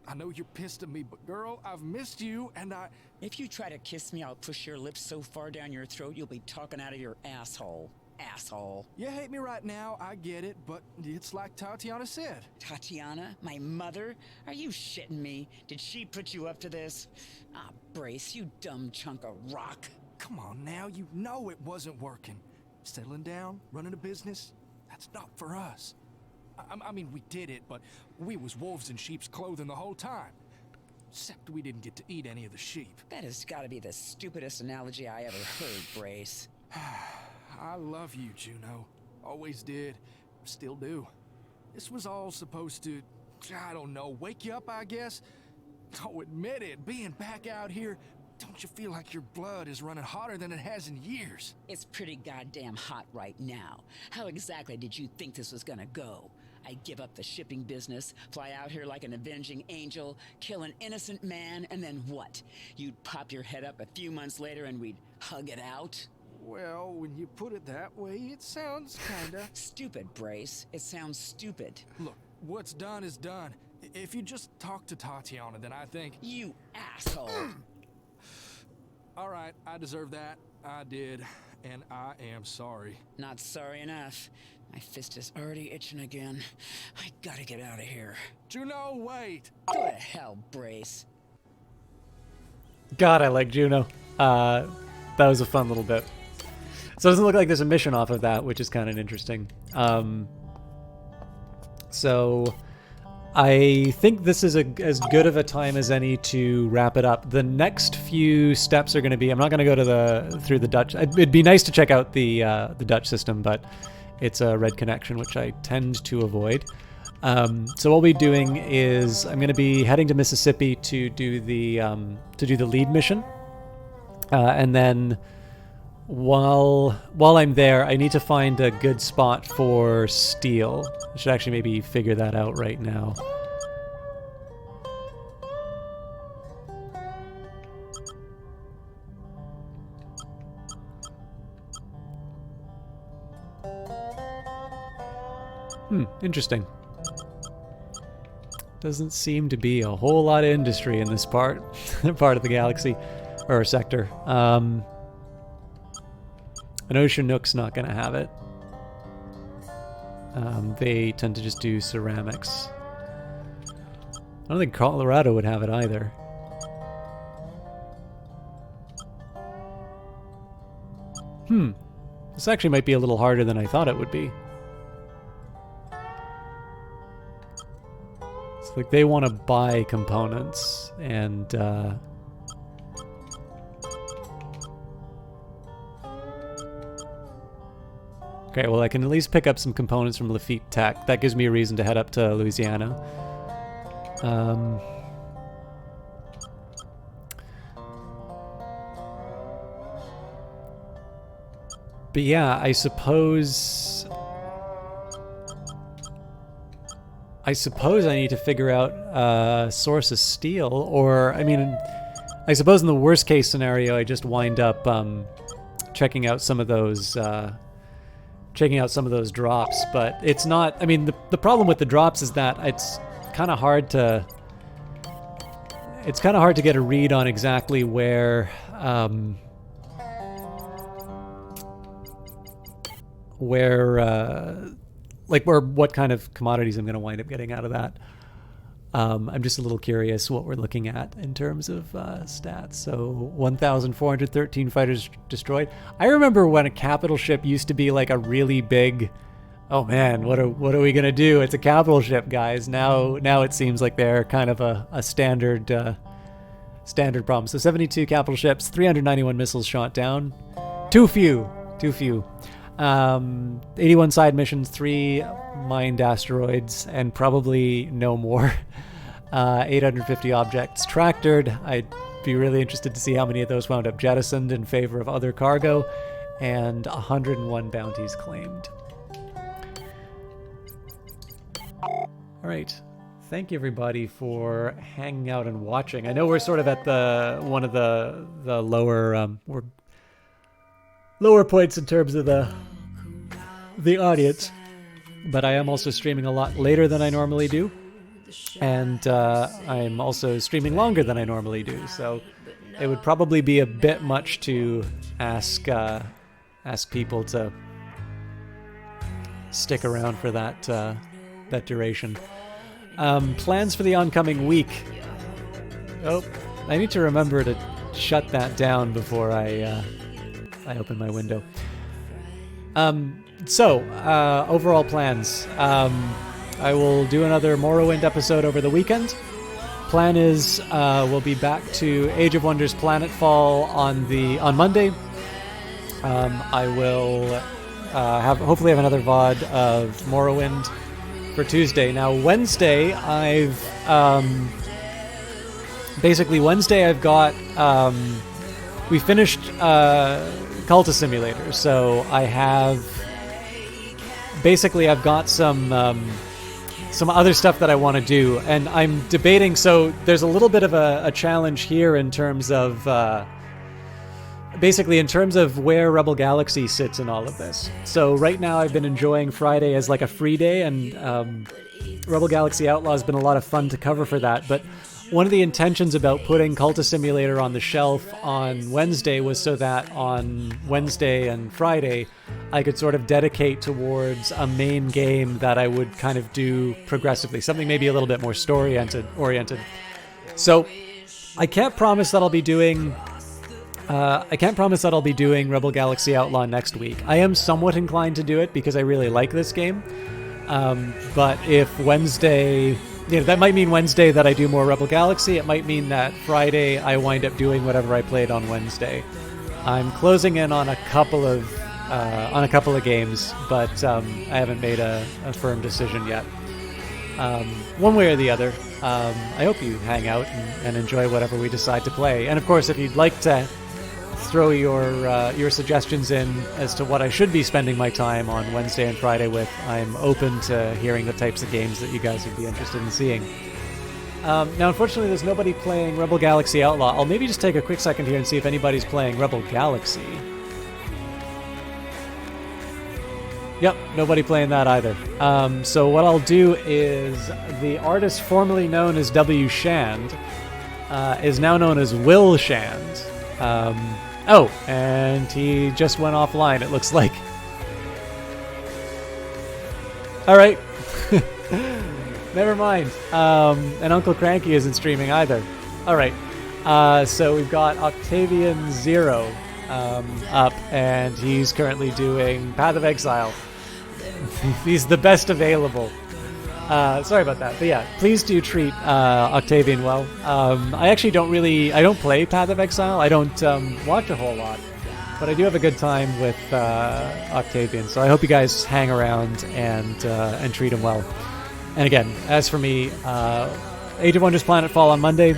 I know you're pissed at me, but girl, I've missed you, and I... If you try to kiss me, I'll push your lips so far down your throat you'll be talking out of your asshole. Asshole. You hate me right now, I get it, but it's like Tatiana said. Tatiana? My mother? Are you shitting me? Did she put you up to this? Ah, Brace, you dumb chunk of rock. Come on now, you know it wasn't working. Settling down, running a business, that's not for us. I mean, we did it, but we was wolves in sheep's clothing the whole time. Except we didn't get to eat any of the sheep. That has got to be the stupidest analogy I ever heard, Brace. I love you, Juno. Always did. Still do. This was all supposed to, I don't know, wake you up, I guess? Oh, admit it, being back out here, don't you feel like your blood is running hotter than it has in years? It's pretty goddamn hot right now. How exactly did you think this was gonna go? I'd give up the shipping business, fly out here like an avenging angel, kill an innocent man, and then what? You'd pop your head up a few months later and we'd hug it out? Well, when you put it that way, it sounds kinda... Stupid, Brace. It sounds stupid. Look, what's done is done. If you just talk to Tatiana, then I think... You asshole! All right, I deserve that. I did. and I am sorry. Not sorry enough. My fist is already itching again. I gotta get out of here. Juno, wait! Go to hell, Brace. God, I like Juno. That was a fun little bit. So it doesn't look like there's a mission off of that, which is kind of interesting. So I think this is as good of a time as any to wrap it up. The next few steps are going to be, I'm not going to go through the Dutch. It'd be nice to check out the Dutch system, but it's a red connection, which I tend to avoid. So what we'll be doing is I'm going to be heading to Mississippi to do the lead mission, and then while I'm there, I need to find a good spot for steel. I should actually maybe figure that out right now. Interesting. Doesn't seem to be a whole lot of industry in this part of the galaxy or sector. I know Chinook's not going to have it. They tend to just do ceramics. I don't think Colorado would have it either. This actually might be a little harder than I thought it would be. It's like they want to buy components, and okay, well I can at least pick up some components from Lafitte Tech. That gives me a reason to head up to Louisiana. But yeah, I suppose I need to figure out a source of steel, or I mean, I suppose in the worst case scenario, I just wind up checking out some of those drops. But it's not. I mean, the problem with the drops is that it's kind of hard to get a read on exactly where what kind of commodities I'm going to wind up getting out of that. I'm just a little curious what we're looking at in terms of stats. So 1,413 fighters destroyed. I remember when a capital ship used to be like a really big, oh man, what are we going to do? It's a capital ship, guys. Now it seems like they're kind of a standard problem. So 72 capital ships, 391 missiles shot down. Too few. 81 side missions, 3 mined asteroids, and probably no more. 850 objects tractored. I'd be really interested to see how many of those wound up jettisoned in favor of other cargo, and 101 bounties claimed. All right. Thank you everybody for hanging out and watching. I know we're sort of at one of the lower points in terms of the audience, but I am also streaming a lot later than I normally do, and I'm also streaming longer than I normally do, so it would probably be a bit much to ask people to stick around for that duration. Plans for the oncoming week. Oh, I need to remember to shut that down before I open my window. So, overall plans. I will do another Morrowind episode over the weekend. Plan is we'll be back to Age of Wonders Planetfall on Monday. I will hopefully have another VOD of Morrowind for Tuesday. Now Wednesday I've got we finished Cultist Simulator, so I've got some other stuff that I want to do, and I'm debating. So there's a little bit of a challenge here in terms of where Rebel Galaxy sits in all of this. So right now I've been enjoying Friday as like a free day, and Rebel Galaxy Outlaw has been a lot of fun to cover for that, but one of the intentions about putting Cultist Simulator on the shelf on Wednesday was so that on Wednesday and Friday, I could sort of dedicate towards a main game that I would kind of do progressively, something maybe a little bit more story-oriented. So I can't promise that I'll be doing Rebel Galaxy Outlaw next week. I am somewhat inclined to do it because I really like this game. But if Wednesday, that might mean Wednesday that I do more Rebel Galaxy. It might mean that Friday I wind up doing whatever I played on Wednesday. I'm closing in on a couple of games, but I haven't made a firm decision yet. One way or the other. I hope you hang out and enjoy whatever we decide to play. And of course, if you'd like to throw your suggestions in as to what I should be spending my time on Wednesday and Friday with, I'm open to hearing the types of games that you guys would be interested in seeing. Now, unfortunately, there's nobody playing Rebel Galaxy Outlaw. I'll maybe just take a quick second here and see if anybody's playing Rebel Galaxy. Yep, nobody playing that either. So what I'll do is the artist formerly known as W. Shand is now known as Will Shand. Oh, and he just went offline, it looks like. All right. Never mind. And Uncle Cranky isn't streaming either. All right. So we've got Octavian Zero up, and he's currently doing Path of Exile. He's the best available. Sorry about that. But yeah, please do treat Octavian well. I actually don't play Path of Exile. I don't watch a whole lot. But I do have a good time with Octavian. So I hope you guys hang around and treat him well. And again, as for me, Age of Wonders Planetfall on Monday.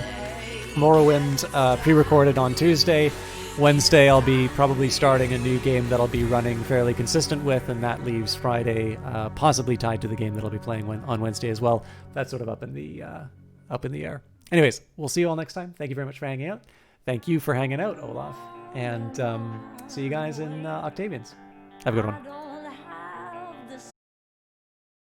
Morrowind pre-recorded on Tuesday. Wednesday, I'll be probably starting a new game that I'll be running fairly consistent with, and that leaves Friday possibly tied to the game that I'll be playing on Wednesday as well. That's sort of up in the air. Anyways, we'll see you all next time. Thank you very much for hanging out. Thank you for hanging out, Olaf. And see you guys in Octavians. Have a good one.